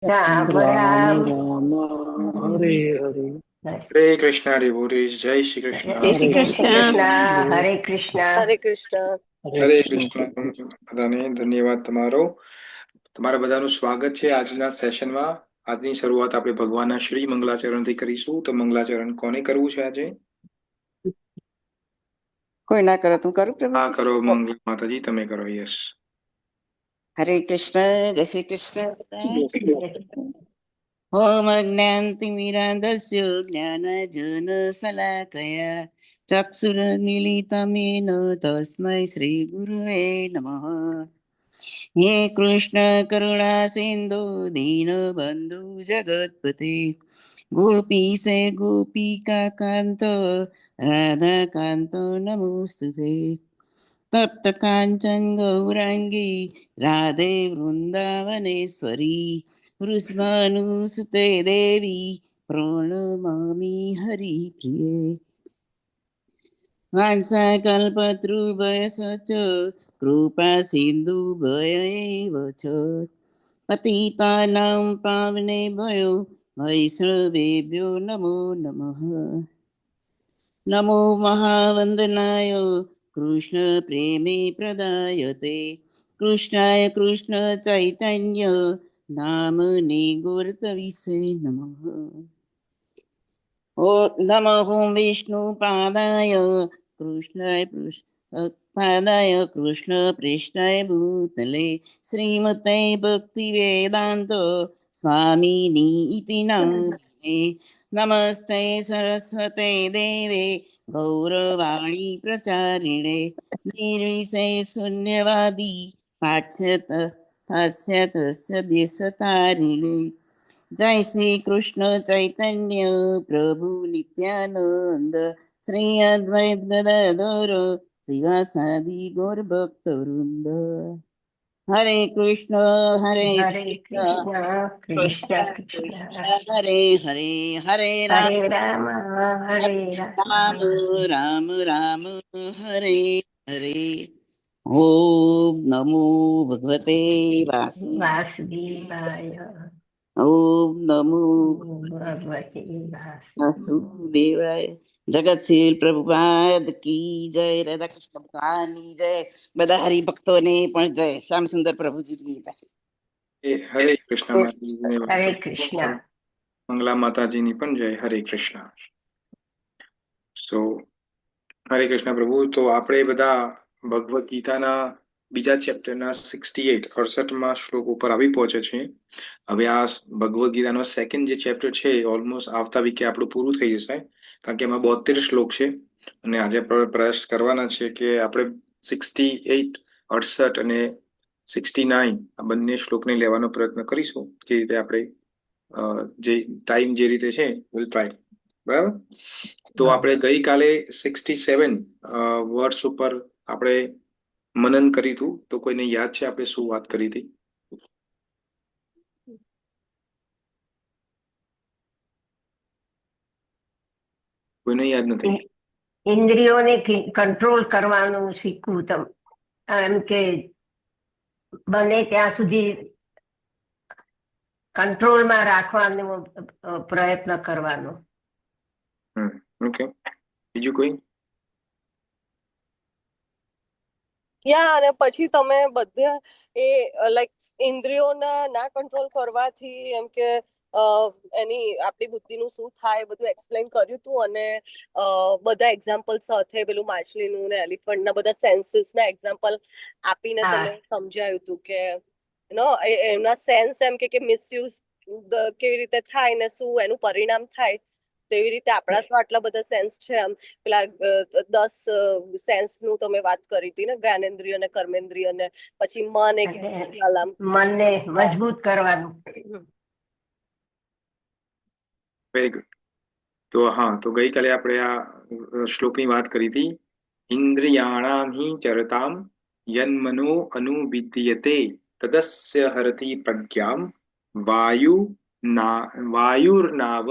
રામ રામ રામ. રામ હરે હરે. હરે કૃષ્ણ દેવોરીશ, જય શ્રી કૃષ્ણ. જય શ્રી જય શ્રી કૃષ્ણ. કૃષ્ણ. હરે કૃષ્ણ. હરે કૃષ્ણ. હરે હરે કૃષ્ણ. કૃષ્ણ. બધાને ધન્યવાદ તમારા બધાનું સ્વાગત છે આજના સેશનમાં. આજની શરૂઆત આપણે ભગવાનના શ્રી મંગલાચરણથી કરીશું. તો મંગલાચરણ કોને કરવું છે આજે? કોઈ ના કરો તું કરું હા, પ્રભુજી. કરો મંગલા માતાજી, તમે કરો. યસ. હરે કૃષ્ણ, જય શ્રી કૃષ્ણ. ઓમ જ્ઞાનતિમિરાંધસ્ય જ્ઞાનજન શલાકયા ચક્ષુર્મિલિતમેન તસ્मै શ્રી ગુરુવે નમઃ. હે કૃષ્ણ કરુણા સિંધુ દીનબંધુ જગતપતે ગોપીશે ગોપિકા કાંત રાધા કાંત નમોસ્તુતે. તપ્ત કાંચન ગૌરાંગી રાધે વૃંદાવનેશ્વરી વૃષભાનુસુતે દેવી પ્रणमामि હરિપ્રિયે. વાંસાકલ્પતૃભયસચ કૃપા સિંધુભયૈવ ચ પતિતાનાં પાવનેભ્યો વૈષ્ણવેભ્યો નમો નમઃ. નમો મહાવંદનાય કૃષ્ણ પ્રેમે પ્રદાયતે કૃષ્ણાય કૃષ્ણ ચૈતન્ય નામને ગોર્તવિષે નમઃ. ઓ નમઃ વિષ્ણુપાદાય કૃષ્ણાય પાદાય કૃષ્ણ પ્રેષ્ઠાય ભૂતલે શ્રીમતે ભક્તિ વેદાંત સ્વામિની ઇતિ નામિને નમસ્તે સરસ્વતે દેવે ગૌરવાણી પ્રચારિણે નિર્વિશેષ શૂન્યવાદી પાશ્ચાત્ય દેશતારિણે. જય શ્રી કૃષ્ણ ચૈતન્ય પ્રભુ નિત્યાનંદ શ્રી અદ્વૈત ગદાધર શિવાસાદિ ગૌર ભક્ત વૃંદ. હરે કૃષ્ણ હરે હરે કૃષ્ણ કૃષ્ણ. કૃષ્ણ કૃષ્ણ કૃષ્ણ. કૃષ્ણ હરે હરે હરે રામ હરે રામ. હરે રામ રામ. રામ રામ હરે હરે. ઓમ નમો ભગવતે વાસુદેવાય. વાસુદેવાય. ઓમ નમો ભગવતી વાસુદેવ. વાસુદેવાય. જગતશીલ પ્રભુપાદ કી જય. રાધા કૃષ્ણ ભગવાનની જય. બધા હરિભક્તોને પણ જય. શ્યામ સુંદર પ્રભુજીની જય. હરે કૃષ્ણ માતાજીને હરે કૃષ્ણ. મંગલા માતાજીની પણ જય. હરે કૃષ્ણ. સો હરે કૃષ્ણ પ્રભુ. તો આપણે બધા ભગવદ્ ગીતાના બીજા ચેપ્ટરના 68 શ્લોક ઉપર આવી પહોંચે છે. હવે આ ભગવદ્ ગીતાનો સેકન્ડ જે ચેપ્ટર છે ઓલમોસ્ટ આવતા વીકે આપણું પૂરું થઈ જશે, કારણ કે એમાં 72 શ્લોક છે. અને આજે આપણે પ્રયાસ કરવાના છે કે આપણે 68, 68 અને 69 આ બંને શ્લોકને લેવાનો પ્રયત્ન કરીશું. જે રીતે આપણે જે ટાઈમ જે રીતે છે વિલ ટ્રાય. બરાબર. તો આપણે ગઈકાલે 67 વર્ડ્સ ઉપર આપણે મનન કર્યું હતું. તો કોઈને યાદ છે આપણે શું વાત કરી હતી? કોઈને યાદ નથી? ઇન્દ્રિયોને કંટ્રોલ કરવાનું શીખવું. એમ કે બને ત્યાં સુધી કંટ્રોલમાં રાખવાનો પ્રયત્ન કરવાનો. ઓકે. બીજું કોઈ? અને પછી તમે બધે એ લાઈક ઇન્દ્રિયોના ના કંટ્રોલ કરવાથી એમ કે એની આપણી બુદ્ધિનું શું થાય બધું એક્સપ્લેન કર્યું હતું. અને બધા એક્ઝામ્પલ સાથે પેલું માછલીનું ને એલિફન્ટના બધા સેન્સીસના એક્ઝામ્પલ આપીને તમે સમજાયું હતું કે એમના સેન્સ એમ કે મિસયુઝ કેવી રીતે થાય ને શું એનું પરિણામ થાય. તેવી રીતે આપણા તો આટલા બધા સેન્સ છે. આમ પેલા 10 સેન્સ નું તમે વાત કરી હતી ને, જ્ઞાનેન્દ્રિય ને કર્મેન્દ્રિય ને પછી મન એક મનને મજબૂત કરવાનું. Very good. તો હા, તો ગઈકાલે આપણે આ શ્લોકની વાત કરી હતી. ઇન્દ્રિયાણામ હિ ચરતામ યન્મનો અનુવિદ્યતે તદસ્ય હરતિ પ્રજ્ઞામ વાયુર્નાવ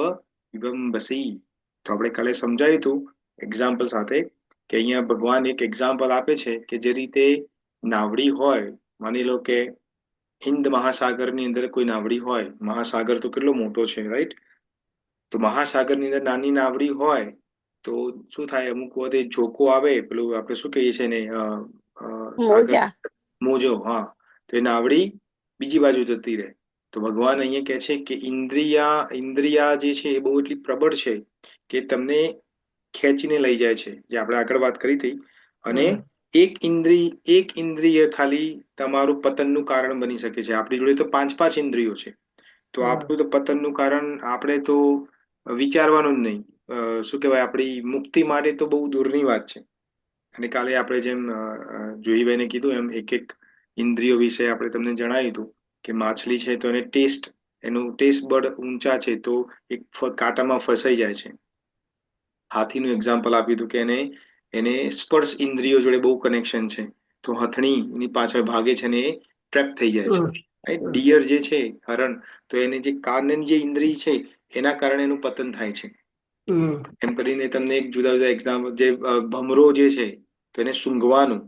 વિબંબસી. તો આપણે કાલે સમજાયું હતું એક્ઝામ્પલ સાથે કે અહીંયા ભગવાન એક એક્ઝામ્પલ આપે છે કે જે રીતે નાવડી હોય, માની લો કે હિન્દ મહાસાગરની અંદર કોઈ નાવડી હોય, મહાસાગર તો કેટલો મોટો છે, રાઈટ? તો મહાસાગરની અંદર નાની નાવડી હોય તો શું થાય, અમુક વખતે જોકો આવે, પેલું આપણે શું કહીએ છીએ ને, સાગર મોજા. મોજો, હા, તો એ નાવડી બીજી બાજુ જતી રહે. તો ભગવાન અહીંયા કહે છે કે ઇન્દ્રિયા જે છે એ બહુ એટલી પ્રબળ છે કે તમને ખેંચીને લઈ જાય છે, જે આપણે આગળ વાત કરી હતી. અને એક ઇન્દ્રિય ખાલી તમારું પતનનું કારણ બની શકે છે. આપણી જોડે તો 5 ઇન્દ્રિયો છે, તો આપણું તો પતનનું કારણ આપણે તો વિચારવાનું જ નહીં. શું કહેવાય, આપણી મુક્તિ માટે તો બહુ દૂરની વાત છે. અને કાલે આપણે જેમ જોઈભાઈને કીધું એમ એક ઇન્દ્રિયો વિશે આપણે તમને જણાવ્યું હતું કે માછલી છે તો એનું ટેસ્ટ બડ ઊંચા છે તો એક કાંટામાં ફસાઈ જાય છે. હાથીનું એક્ઝામ્પલ આપ્યું હતું કે એને સ્પર્શ ઇન્દ્રિયો જોડે બહુ કનેક્શન છે, તો હથણી એની પાછળ ભાગે છે ને એ ટ્રેપ થઈ જાય છે. ડિયર જે છે, હરણ, તો એને જે કાનની જે ઇન્દ્રિય છે એના કારણે એનું પતન થાય છે. એમ કરીને તમને એક જુદા જુદા એક્ઝામ્પલ, જે ભમરો જે છે તો એને સૂંઘવાનું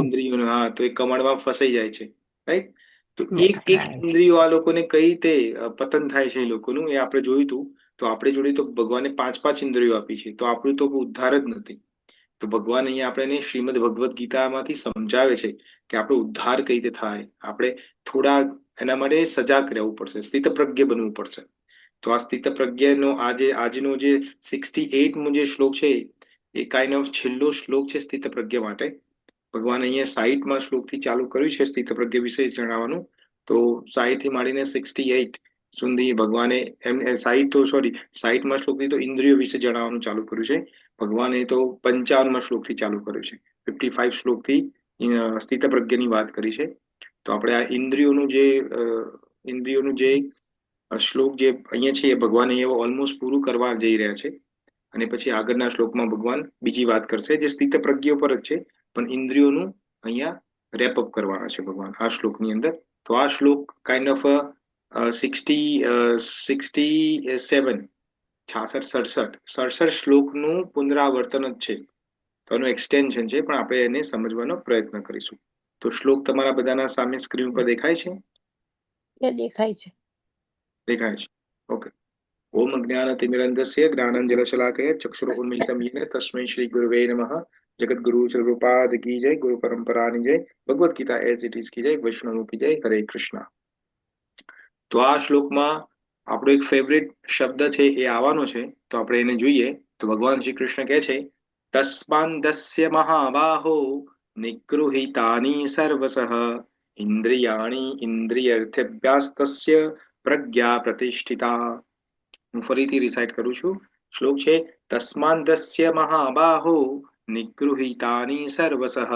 ઇન્દ્રિયોનું, હા, તો એ કમળમાં ફસાઈ જાય છે, રાઈટ? તો એક ઇન્દ્રિયો આ લોકોને કઈ રીતે પતન થાય છે એ લોકોનું, એ આપણે જોયું હતું. તો આપણે જોડે તો ભગવાને 5 ઇન્દ્રિયો આપી છે, તો આપણું તો ઉદ્ધાર જ નથી. તો ભગવાન અહીંયા આપણે શ્રીમદ ભગવદ્ ગીતામાંથી સમજાવે છે કે આપણો ઉદ્ધાર કઈ રીતે થાય. આપણે થોડા એના માટે સજાગ રહેવું પડશે, સ્થિતપ્રજ્ઞ બનવું પડશે. તો આ સ્થિતપ્રજ્ઞનો આજનો જે 68મો જે શ્લોક છે એ કાઇન્ડ ઓફ છેલ્લો શ્લોક છે સ્થિતપ્રજ્ઞ માટે. ભગવાન અહીંયા 60મા શ્લોકથી ચાલુ કર્યું છે સ્થિતપ્રજ્ઞ વિશે જણાવવાનું. તો 60 થી માંડીને 68 સુધી ભગવાને 60મા શ્લોકથી તો ઇન્દ્રિયો વિશે જણાવવાનું ચાલુ કર્યું છે. ભગવાને તો 55મા શ્લોકથી ચાલુ કર્યું છે. 55 શ્લોકથી સ્થિતપ્રજ્ઞની વાત કરી છે. તો આપણે આ ઇન્દ્રિયોનું જે શ્લોક જે અહીંયા છે એ ભગવાન અહીંયા ઓલમોસ્ટ પૂરું કરવા જઈ રહ્યા છે. અને પછી આગળના શ્લોકમાં ભગવાન બીજી વાત કરશે જે સ્થિતપ્રજ્ઞ પર જ છે, પણ ઇન્દ્રિયોનું અહીંયા રેપઅપ કરવાના છે ભગવાન આ શ્લોકની અંદર. તો આ શ્લોક કાઇન્ડ ઓફ 67 શ્લોકનું પુનરાવર્તન જ છે. તો એનું એક્સટેન્શન છે, પણ આપણે એને સમજવાનો પ્રયત્ન કરીશું. તો શ્લોક તમારા બધાના સામે સ્ક્રીન પર દેખાય છે? દેખાય છે. દેખાય છે. ઓકે. ઓમ અજ્ઞાનતિમિરન્ધસ્ય જ્ઞાનાંજનશલાકયા ચક્ષુરુન્મિલિतं येन तस्मै श्री गुरुवे नमः. जगद्गुरु चरपाद की जय, गुरु परंपराની જય, Bhagavad Gita as it is કી જય, વૈષ્ણવ કી જય. હરે કૃષ્ણ. તો આ શ્લોકમાં આપણો એક ફેવરેટ શબ્દ છે એ આવવાનો છે, તો આપણે એને જોઈએ. તો ભગવાન શ્રી કૃષ્ણ કહે છે, તસ્માદસ્ય મહાબાહો નિગૃહીતાની સર્વસઃ ઇન્દ્રિયાણી ઇન્દ્રિયર્થેભ્યાસ્તસ્ય પ્રજ્ઞા પ્રતિષ્ઠિતા. હું ફરીથી રિસાઇટ કરું છું. શ્લોક છે, તસ્માદસ્ય મહાબાહો નિગૃહીતાની સર્વસઃ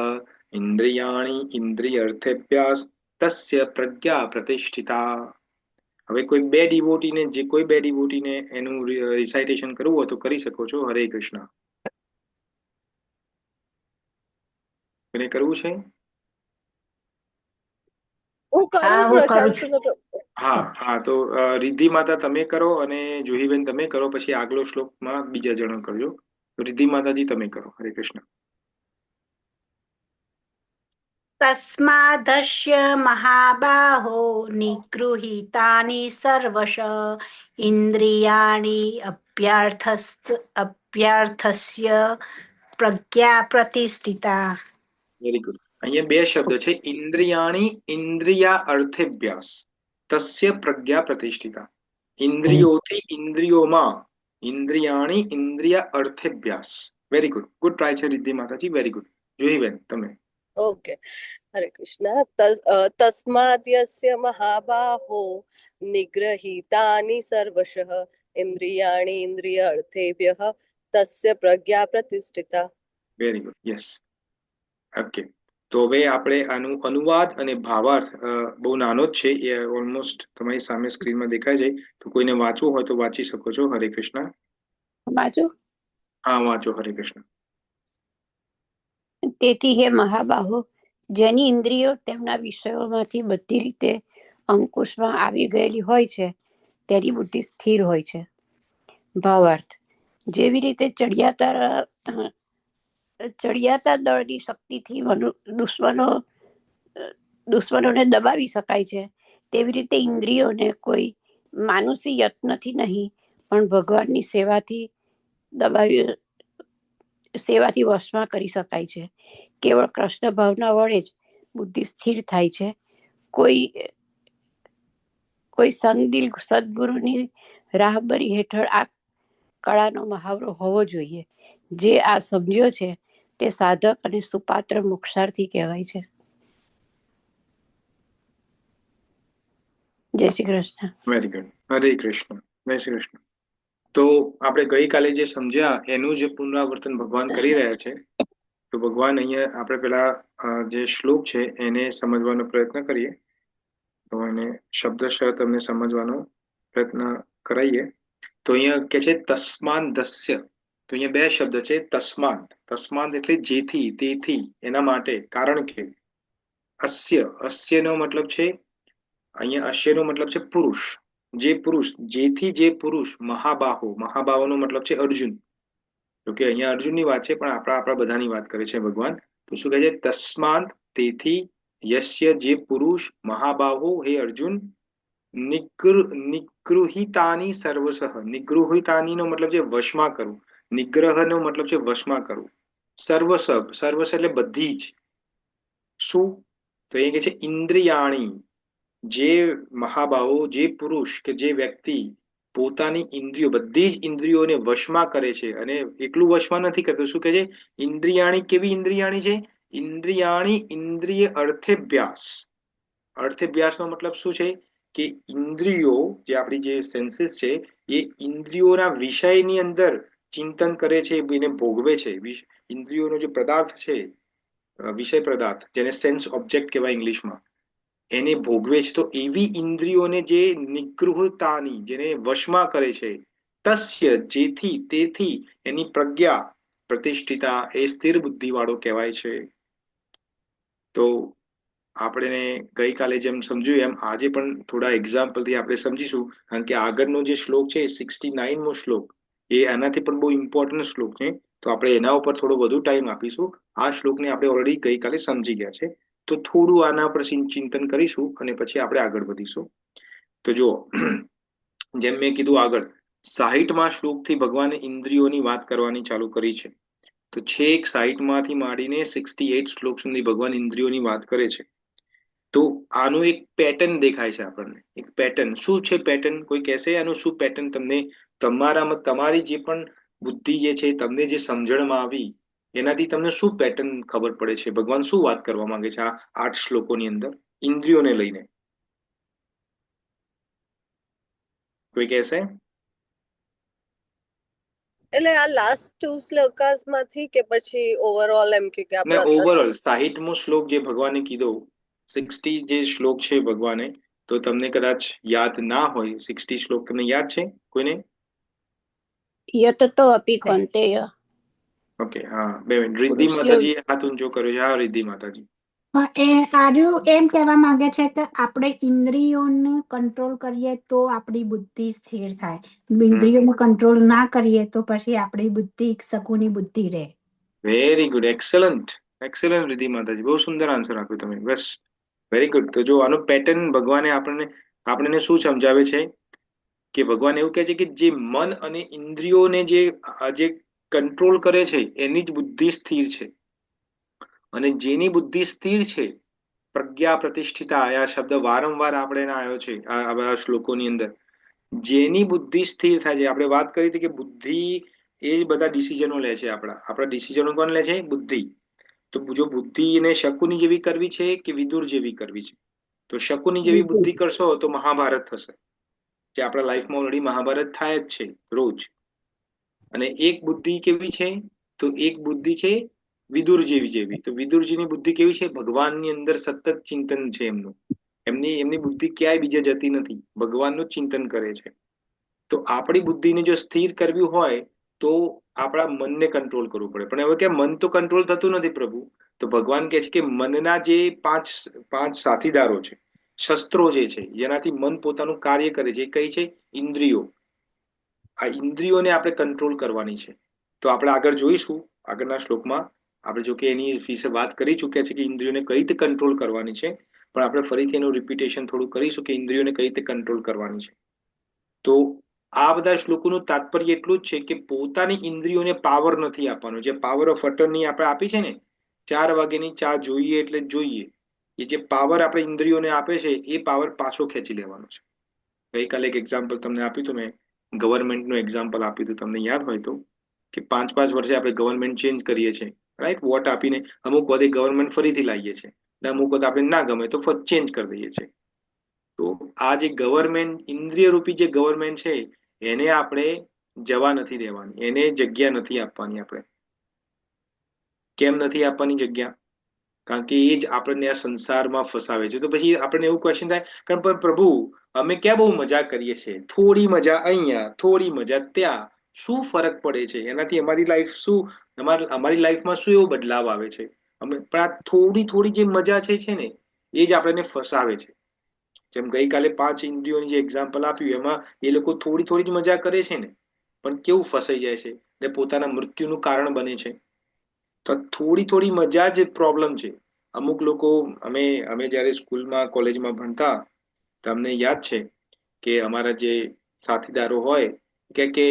ઇન્દ્રિયાણી ઇન્દ્રિયર્થેભ્યાસ્તસ્ય પ્રજ્ઞા પ્રતિષ્ઠિતા. હવે કોઈ બે ડિવોટીને એનું રિસાઇટેશન કરવું હોય તો કરી શકો છો. હરે કૃષ્ણ. એને કરવું છે? હું કરું પ્રશાંત. હા, તો રિદ્ધિ માતા તમે કરો અને જુહીબેન તમે કરો, પછી આગલો શ્લોકમાં બીજા જણો કરજો. તો રિદ્ધિ માતાજી તમે કરો. હરે કૃષ્ણ. તસ્માદસ્ય મહાબાહો નિગૃહીતાની સર્વશ ઇન્દ્રિયાણી અભ્યાર્થસ્ય પ્રજ્ઞા પ્રતિષ્ઠિતા. Very good. અહીંયા બે શબ્દ છે, ઇન્દ્રિયાણી ઇન્દ્રિયા અર્થેભ્યાસ તસ્ય પ્રજ્ઞા પ્રતિષ્ઠિતા. ઇન્દ્રિયોથી ઇન્દ્રિયોમાં, ઇન્દ્રિયાણી ઇન્દ્રિયા અર્થેભ્યાસ. Very good. ગુડ ટ્રાય છે રિદ્ધિ માતાજી. Very good. જોઈબેન તમે. ઓકે. હરે કૃષ્ણ. તસ્માદ્યસ્ય મહાબાહો નિગ્રહીતાની સર્વશઃ ઇન્દ્રિયાણી ઇન્દ્રિય અર્થેભ્યઃ તસ્ય પ્રજ્ઞા પ્રતિષ્ઠિતા. Very good. યસ. ઓકે. તો હવે આપણે આનું અનુવાદ અને ભાવાર્થ બહુ નાનો જ છે, એ ઓલમોસ્ટ તમારી સામે સ્ક્રીનમાં દેખાય છે. તો કોઈને વાંચવું હોય તો વાંચી શકો છો. હરે કૃષ્ણ. વાંચો. હા, વાંચો. હરે કૃષ્ણ. તેથી હે મહાબાહો, જેની ઇન્દ્રિયો તેમના વિષયોમાંથી બધી રીતે અંકુશમાં આવી ગયેલી હોય છે તેની બુદ્ધિ સ્થિર હોય છે. ભાવાર્થ: જેવી રીતે ચડિયાતા દળની શક્તિથી દુશ્મનો દુશ્મનોને દબાવી શકાય છે, તેવી રીતે ઇન્દ્રિયોને કોઈ માનુષી યત્નથી નહીં પણ ભગવાનની સેવાથી વશમાં કરી શકાય છે. કેવળ કૃષ્ણ ભાવના વડે જ બુદ્ધિ સ્થિર થાય છે. કોઈ સંતદિલ સદગુરુની રાહબરી હેઠળ આ કળાનો મહાવરો હોવો જોઈએ. જે આ સમજ્યો છે તે સાધક અને સુપાત્ર મોક્ષાર્થી કહેવાય છે. જય શ્રી કૃષ્ણ. Very good. હરે કૃષ્ણ. જય શ્રી કૃષ્ણ. તો આપણે ગઈકાલે જે સમજ્યા એનું જે પુનરાવર્તન ભગવાન કરી રહ્યા છે. તો ભગવાન અહીંયા આપણે પેલા જે શ્લોક છે એને સમજવાનો પ્રયત્ન કરીએ. તો એને શબ્દશઃ તમને સમજવાનો પ્રયત્ન કરાઈએ. તો અહીંયા કે છે તસ્માન દસ્ય. તો અહીંયા બે શબ્દ છે. તસ્માન એટલે જેથી, તેથી, એના માટે, કારણ કે. અસ્યનો મતલબ છે, અહીંયા અસ્યનો મતલબ છે પુરુષ. જેથી જે પુરુષ મહાબાહોનો મતલબ છે અર્જુન. તો કે અહીંયા અર્જુનની વાત છે, પણ આપણા બધાની વાત કરે છે ભગવાન. તો શું કહે છે? તસ્માત, તેથી, યસ્ય જે પુરુષ, મહાબાહો હે અર્જુન, નિગૃહિતાની સર્વસઃ. નિગૃહિતાની નો મતલબ છે વશમાં કરવું. નિગ્રહ નો મતલબ છે વશમાં કરવું. સર્વસ એટલે બધી જ. શું? તો એ કે છે ઇન્દ્રિયાણી. જે મહાબાહો, જે પુરુષ કે જે વ્યક્તિ પોતાની ઇન્દ્રિયો, બધી જ ઇન્દ્રિયોને વશમાં કરે છે. અને એકલું વશમાં નથી કરતો. શું કહે છે? ઇન્દ્રિયાણી. કેવી ઇન્દ્રિયાણી છે? ઇન્દ્રિયાણી ઇન્દ્રિય અર્થેભ્યાસ. અર્થેભ્યાસ નો મતલબ શું છે? કે ઇન્દ્રિયો, જે આપણી જે સેન્સીસ છે, એ ઇન્દ્રિયોના વિષયની અંદર ચિંતન કરે છે, એને ભોગવે છે. ઇન્દ્રિયોનો જે પદાર્થ છે, વિષય પદાર્થ, જેને સેન્સ ઓબ્જેક્ટ કહેવાય ઇંગ્લિશમાં, એને ભોગવે છે. તો એવી ઇન્દ્રિયોને જે નિગૃહતાની, જેને વશમાં કરે છે, તસ્ય જેથી, તેથી, એની પ્રજ્ઞા પ્રતિષ્ઠિતા, એ સ્થિર બુદ્ધિ વાળો કહેવાય છે. તો આપણે ગઈકાલે જેમ સમજ્યું એમ આજે પણ થોડા એક્ઝામ્પલથી આપણે સમજીશું. કારણ કે આગળનો જે શ્લોક છે 69મો શ્લોક, એ આનાથી પણ બહુ ઇમ્પોર્ટન્ટ શ્લોક છે. તો આપણે એના ઉપર થોડો વધુ ટાઈમ આપીશું. આ શ્લોકને આપણે ઓલરેડી ગઈકાલે સમજી ગયા છે, તો થોડું આના પર ચિંતન કરીશું અને પછી આપણે આગળ વધીશું. તો જુઓ, જેમ મેં કીધું આગળ, 60મા શ્લોકથી ભગવાને ઇન્દ્રિયોની વાત કરવાની ચાલુ કરી છે. તો છેક 60માંથી માંડીને 68 શ્લોક સુધી ભગવાન ઇન્દ્રિયોની વાત કરે છે. તો આનું એક પેટર્ન દેખાય છે આપણને. એક પેટર્ન શું છે? પેટર્ન કોઈ કહેશે આનું શું પેટર્ન? તમને તમારી જે પણ બુદ્ધિ જે છે, તમને જે સમજણમાં આવી, એનાથી તમને શું પેટર્ન ખબર પડે છે? ભગવાન શું વાત કરવા માંગે છે આ 8 શ્લોકોની અંદર ઇન્દ્રિયોને લઈને? કોઈ કહેશે? એટલે આ લાસ્ટ 2 શ્લોકાસમાંથી કે પછી ઓવરઓલ એમ કે ને ઓવરઓલ 60મો શ્લોક જે ભગવાને કીધો, 60 જે શ્લોક છે ભગવાને, તો તમને કદાચ યાદ ના હોય. 60 શ્લોક તમને યાદ છે કોઈને? યતતો અપી કૌંતેય. ઓકે, હા, 2 મિનિટ. રિદ્ધિ માતાજી હાથ ઊંચો કર્યો છે. હા, રિદ્ધિ માતાજી. આજુ એમ કહેવા માંગે છે કે આપણે ઇન્દ્રિયોને કંટ્રોલ કરીએ તો આપણી બુદ્ધિ સ્થિર થાય. ઇન્દ્રિયોને કંટ્રોલ ના કરીએ તો પછી આપણી બુદ્ધિ સગુની બુદ્ધિ રહે. વેરી ગુડ, એક્સલન્ટ રિદ્ધિ માતાજી, બહુ સુંદર આન્સર આપ્યો તમે. બસ, વેરી ગુડ. તો જો આનો પેટર્ન ભગવાને આપણને શું સમજાવે છે કે ભગવાન એવું કહે છે કે જે મન અને ઇન્દ્રિયોને જે કંટ્રોલ કરે છે એની જ બુદ્ધિ સ્થિર છે. અને જેની બુદ્ધિ સ્થિર છે, પ્રજ્ઞા પ્રતિષ્ઠિતા, આ શબ્દ વારંવાર આપણે આવ્યો છે આ બધા શ્લોકોની અંદર. જેની બુદ્ધિ સ્થિર થાય છે, આપણે વાત કરી હતી કે બુદ્ધિ એ બધા ડિસિઝનો લે છે. આપણા ડિસિઝનો કોણ લે છે? બુદ્ધિ. તો જો બુદ્ધિને શકુની જેવી કરવી છે કે વિદુર જેવી કરવી છે? તો શકુની જેવી બુદ્ધિ કરશો તો મહાભારત થશે. જે આપણા લાઈફમાં ઓલરેડી મહાભારત થાય જ છે રોજ. અને એક બુદ્ધિ કેવી છે? તો એક બુદ્ધિ છે વિદુર જેવી. તો વિદુરજીની બુદ્ધિ કેવી છે? ભગવાનની અંદર સતત ચિંતન છે એમનું. એમની બુદ્ધિ ક્યાંય બીજે જતી નથી, ભગવાનનું ચિંતન કરે છે. તો આપણી બુદ્ધિને જો સ્થિર કરવી હોય તો આપણા મનને કંટ્રોલ કરવું પડે. પણ હવે કે મન તો કંટ્રોલ થતું નથી પ્રભુ. તો ભગવાન કહે છે કે મનના જે પાંચ સાથીદારો છે, શસ્ત્રો જે છે, જેનાથી મન પોતાનું કાર્ય કરે છે, એ કઈ છે? ઇન્દ્રિયો. આ ઇન્દ્રિયોને આપણે કંટ્રોલ કરવાની છે. તો આપણે આગળ જોઈશું આગળના શ્લોકમાં. આપણે જો કે એની વિશે વાત કરી ચૂક્યા છે કે ઇન્દ્રિયોને કઈ રીતે કંટ્રોલ કરવાની છે. પણ આપણે ફરીથી એનું રિપીટેશન થોડું કરીશું કે ઇન્દ્રિયોને કઈ રીતે કંટ્રોલ કરવાની છે. તો આ બધા શ્લોકોનું તાત્પર્ય એટલું જ છે કે પોતાની ઇન્દ્રિયોને પાવર નથી આપવાનો. જે પાવર ઓફ અટર્ની આપણે આપી છે ને, 4 વાગ્યાની ચા જોઈએ એટલે જોઈએ, એ જે પાવર આપણે ઇન્દ્રિયોને આપે છે એ પાવર પાછો ખેંચી લેવાનો છે. ગઈકાલે એક એક્ઝામ્પલ તમને આપ્યું હતું, મેં ગવર્મેન્ટનું એક્ઝામ્પલ આપ્યું હતું, તમને યાદ હોય તો, કે 5-5 વર્ષે આપણે ગવર્મેન્ટ ચેન્જ કરીએ છીએ, રાઈટ? વોટ આપીને અમુક વખતે ગવર્મેન્ટ ફરીથી લાવીએ છીએ, અને અમુક વખતે આપણે ના ગમે તો ચેન્જ કરી દઈએ છીએ. તો આ જે ગવર્મેન્ટ, ઇન્દ્રિય રૂપી જે ગવર્મેન્ટ છે, એને આપણે જવા નથી દેવાની, એને જગ્યા નથી આપવાની. આપણે કેમ નથી આપવાની જગ્યા? કારણ કે એ જ આપણને આ સંસારમાં ફસાવે છે. તો પછી આપણને એવું ક્વેશ્ચન થાય કે પણ પ્રભુ, અમે ક્યાં બહુ મજા કરીએ છીએ, થોડી મજા અહીંયા, થોડી મજા ત્યાં, શું ફરક પડે છે? એનાથી અમારી લાઈફ શું, અમારી લાઈફમાં શું એવો બદલાવ આવે છે? પણ આ થોડી થોડી જે મજા છે ને, એ જ આપણને ફસાવે છે. જેમ ગઈકાલે 5 ઇન્દ્રિયોની જે એક્ઝામ્પલ આપ્યું, એમાં એ લોકો થોડી થોડી જ મજા કરે છે ને, પણ કેવું ફસાઈ જાય છે એટલે પોતાના મૃત્યુનું કારણ બને છે. તો થોડી થોડી મજા જ પ્રોબ્લેમ છે. અમુક લોકો, અમે જ્યારે સ્કૂલમાં કોલેજમાં ભણતા, તો અમને યાદ છે કે અમારા જે સાથીદારો હોય કે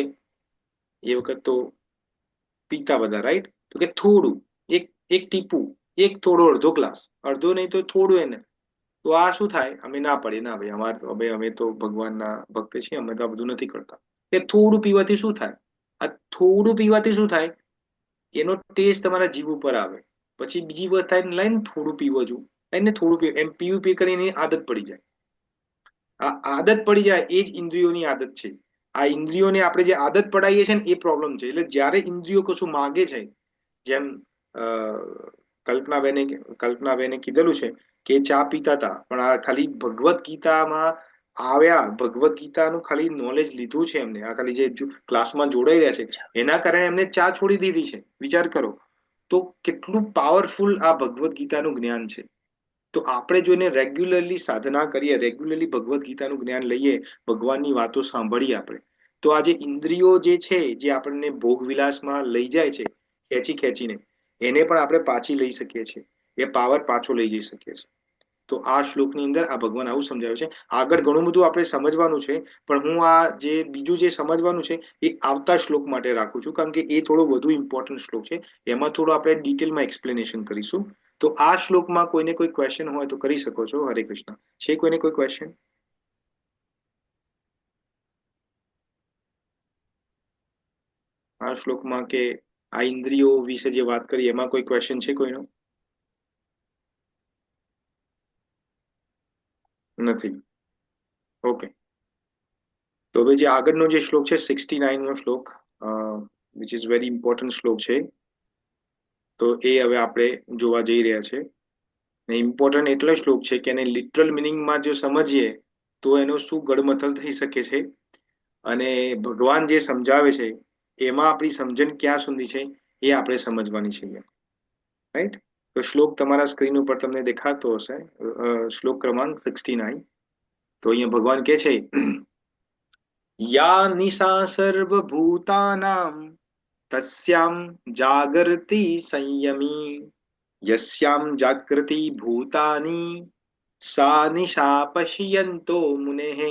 એ વખત તો પીતા બધા, રાઈટ? તો કે થોડું, એક ટીપું, એક થોડો અડધો ગ્લાસ, અડધો નહીં તો થોડું એને. તો આ શું થાય? અમે ના પડીએ, ના ભાઈ, અમે તો ભગવાનના ભક્ત છીએ, અમે તો આ બધું નથી કરતા. કે થોડું પીવાથી શું થાય? આ થોડું પીવાથી શું થાય? એનો ટેસ્ટ તમારા જીભ ઉપર આવે, પછી બીજી વખત થાય લઈને થોડું પીવો છું, લઈને થોડું પીવું, એમ પી કરીને આદત પડી જાય. આ આદત પડી જાય એ જ ઇન્દ્રિયોની આદત છે. આ ઇન્દ્રિયોને આપણે જે આદત પડાવીએ છીએ ને, એ પ્રોબ્લેમ છે. એટલે જ્યારે ઇન્દ્રિયો કશું માગે છે, જેમ કલ્પનાબેને કીધેલું છે કે ચા પીતા હતા, પણ આ ખાલી ભગવદ્ ગીતામાં આવ્યા, ભગવદ્ ગીતાનું ખાલી નોલેજ લીધું છે એમને, આ ખાલી જે ક્લાસમાં જોડાઈ રહ્યા છે, એના કારણે એમને ચા છોડી દીધી છે. વિચાર કરો તો કેટલું પાવરફુલ આ ભગવદ્ ગીતાનું જ્ઞાન છે. તો આપણે જોઈને રેગ્યુલરલી સાધના કરીએ, રેગ્યુલરલી ભગવદ્ ગીતાનું જ્ઞાન લઈએ, ભગવાનની વાતો સાંભળીએ આપણે, તો આ જે ઇન્દ્રિયો જે છે, જે આપણને ભોગ વિલાસમાં લઈ જાય છે ખેંચીને, એને પણ આપણે પાછી લઈ શકીએ છીએ, એ પાવર પાછો લઈ જઈ શકીએ છીએ. તો આ શ્લોકની અંદર આ ભગવાન આવું સમજાવ્યું છે. આગળ ઘણું બધું આપણે સમજવાનું છે, પણ હું આ જે બીજું જે સમજવાનું છે એ આવતા શ્લોક માટે રાખું છું, કારણ કે એ થોડો વધુ ઇમ્પોર્ટન્ટ શ્લોક છે. એમાં થોડું આપણે ડિટેલમાં એક્સપ્લેનેશન કરીશું. તો આ શ્લોકમાં કોઈને કોઈ ક્વેશ્ચન હોય તો કરી શકો છો. હરે કૃષ્ણ. છે કોઈને કોઈ ક્વેશ્ચન? આ શ્લોકમાં કે આ ઇન્દ્રિયો વિશે જે વાત કરી, એમાં કોઈ ક્વેશ્ચન છે કોઈનો? નથી. ઓકે. તો હવે જે આગળનો જે શ્લોક છે, 69 નો શ્લોક, વિચ ઇઝ વેરી ઇમ્પોર્ટન્ટ શ્લોક છે, તો એ હવે આપણે જોવા જઈ રહ્યા છે. ઇમ્પોર્ટન્ટ એટલો શ્લોક છે કે એને લિટરલ મિનિંગમાં જો સમજીએ તો એનો શું ગડમથલ થઈ શકે છે, અને ભગવાન જે સમજાવે છે એમાં આપણી સમજણ ક્યાં સુધી છે એ આપણે સમજવાની છે, રાઈટ? તો શ્લોક તમારા સ્ક્રીન ઉપર તમને દેખાતો હશે, શ્લોક ક્રમાંક 69. તો અહીંયા ભગવાન કહે છે, યા નિશા સર્વભૂતાનામ તસ્યામ જાગૃતિ સંયમી, યસ્યામ જાગૃતિ ભૂતાની સા નિશા પશ્યંતો મુનેઃ.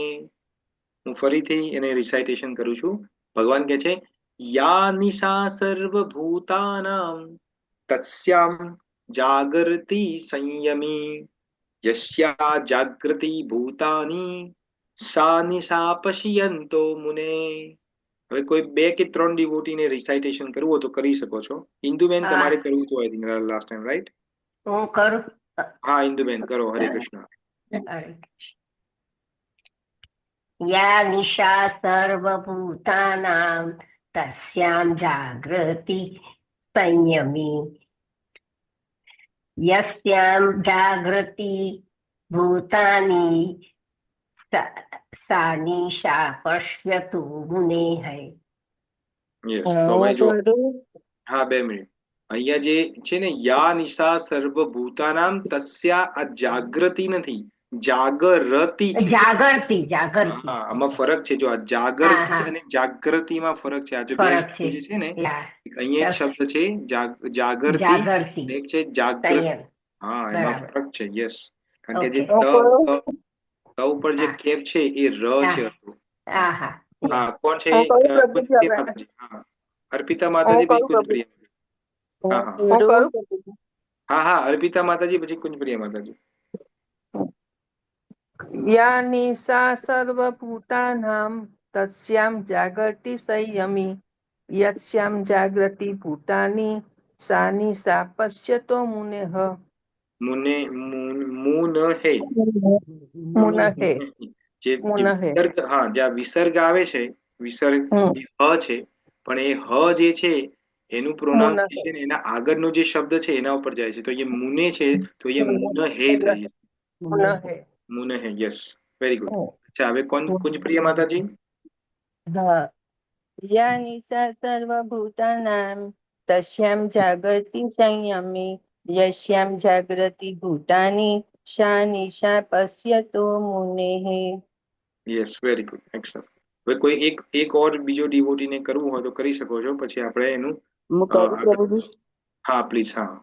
હું ફરીથી એને રિસાઇટેશન કરું છું. ભગવાન કહે છે, યા નિશા સર્વભૂતાનામ તસ્યામ જાગૃતિ સંયમી, યસ્યા જાગૃતિ ભૂતાની સા નિશા પશ્યંતો મુનેઃ. હવે કોઈ 2 કે 3 ડિવોટીને રિસાઇટેશન કરવું હોય તો કરી શકો છો. ઇન્દુબેન, તમારે કરવું તો હોય લાસ્ટ ટાઈમ, રાઈટ? હું કરું. હા, ઇન્દુબેન કરો. હરે કૃષ્ણ. યા નિશા સર્વભૂતાનામ તસ્યામ જાગૃતિ સંયમી, યસ્યામ જાગૃતિ ભૂતાની સા નિશા પશ્યતુ મુનેઃ. યસ. તો હવે જો, હા, 2 મિનિટ. અહીંયા જે છે ને, યા નિશા સર્વભૂતાનામ, તસ્યા, આ જાગૃતિ નથી, જાગરતિ છે. જાગૃતિ. હા, આમાં ફરક છે. જો આ જાગૃતિ અને જાગૃતિમાં ફરક છે. આ જો 2 શબ્દો જે છે ને, અહીંયા એક શબ્દ છે જાગૃતિ, એક છે જાગૃત. હા, એમાં ફરક છે. યસ. કારણ કે જે ઓકે. ત ઉપર જે હા કેપ છે એ ર છે. હા હા હા, કોણ છે? હું કરું કુંજ પ્રભુજી પ્રિય હવે માતાજી. હા, અર્પિતા હું માતાજી પછી કરું કુંજ પ્રભુ પ્રિય. હા હા હું કરું પ્રભુજી હા હા, અર્પિતા માતાજી પછી કુંજ પ્રિય માતાજી. या निशा सर्वभूतानां तस्यां जागर्ति संयमी यस्यां जागृति भूतानि सा निशा पश्यतो मुनेः મુન હે. मुनहे જે मुनहे વિસર્ગ, હા, જ્યાં વિસર્ગ આવે છે, વિસર્ગ हम्म, એ હ છે, પણ એ હ જે છે એનું मुनहे પ્રોનાઉન્સિએશન એના આગળનો જે શબ્દ છે એના ઉપર જાય છે. તો એ મુને છે, તો એ મુન હે થઈ છે. मुनहे મુન હે, યસ, વેરી ગુડ. અચ્છા, હવે કોણ કુંજ પ્રિય માતાજી? हाँ या निशा सर्वभूतानां तस्यां जागर्ति संयमी यस्यां जागृति भूतानि सा निशा पश्यतो मुनेः યસ, વેરી ગુડ, એક્સલન્ટ. હવે કોઈ એક ઓર બીજો ડિવોટીને કરવું હોય તો કરી શકો છો, પછી આપણે એનું હું કરું આગળ. પ્રભુજી. હા, પ્લીઝ. હા.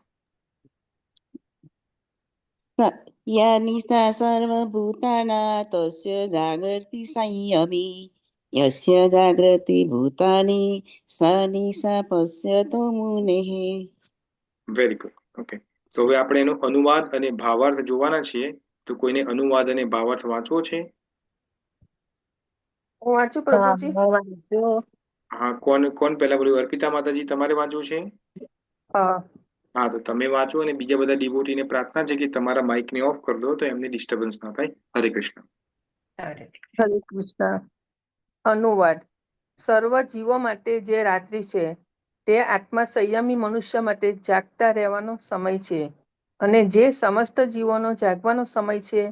યા નિશા સર્વભૂતાના તસ્ય જાગર્તિ સંયમી યસ્ય જાગૃતિ ભૂતાની સા નિશા પશ્યતો મુનેઃ. Very good. ઓકે, તો હવે આપણે એનો અનુવાદ અને ભાવાર્થ જોવાના છીએ. તો કોઈને અનુવાદ અને ભાવાર્થ વાંચવો છે? હું વાંચું हाँ પ્રભુજી? હું વાંચું. હા, કોણ કોણ પહેલા બોલ્યું? અર્પિતા માતાજી, તમારે વાંચવું છે? હા હા, તો તમે વાંચો, અને બીજા બધા ડિવોટીને પ્રાર્થના છે કે તમારા માઇકને ઓફ કરી દો, તો એમને ડિસ્ટર્બન્સ ના થાય. હરે કૃષ્ણ. હરે કૃષ્ણ. અનુવાદ. સર્વ જીવો માટે જે રાત્રિ છે તે આત્મા સંયમી મનુષ્ય માટે જાગતા રહેવાનો સમય છે, અને જે સમસ્ત જીવોનો જાગવાનો સમય છે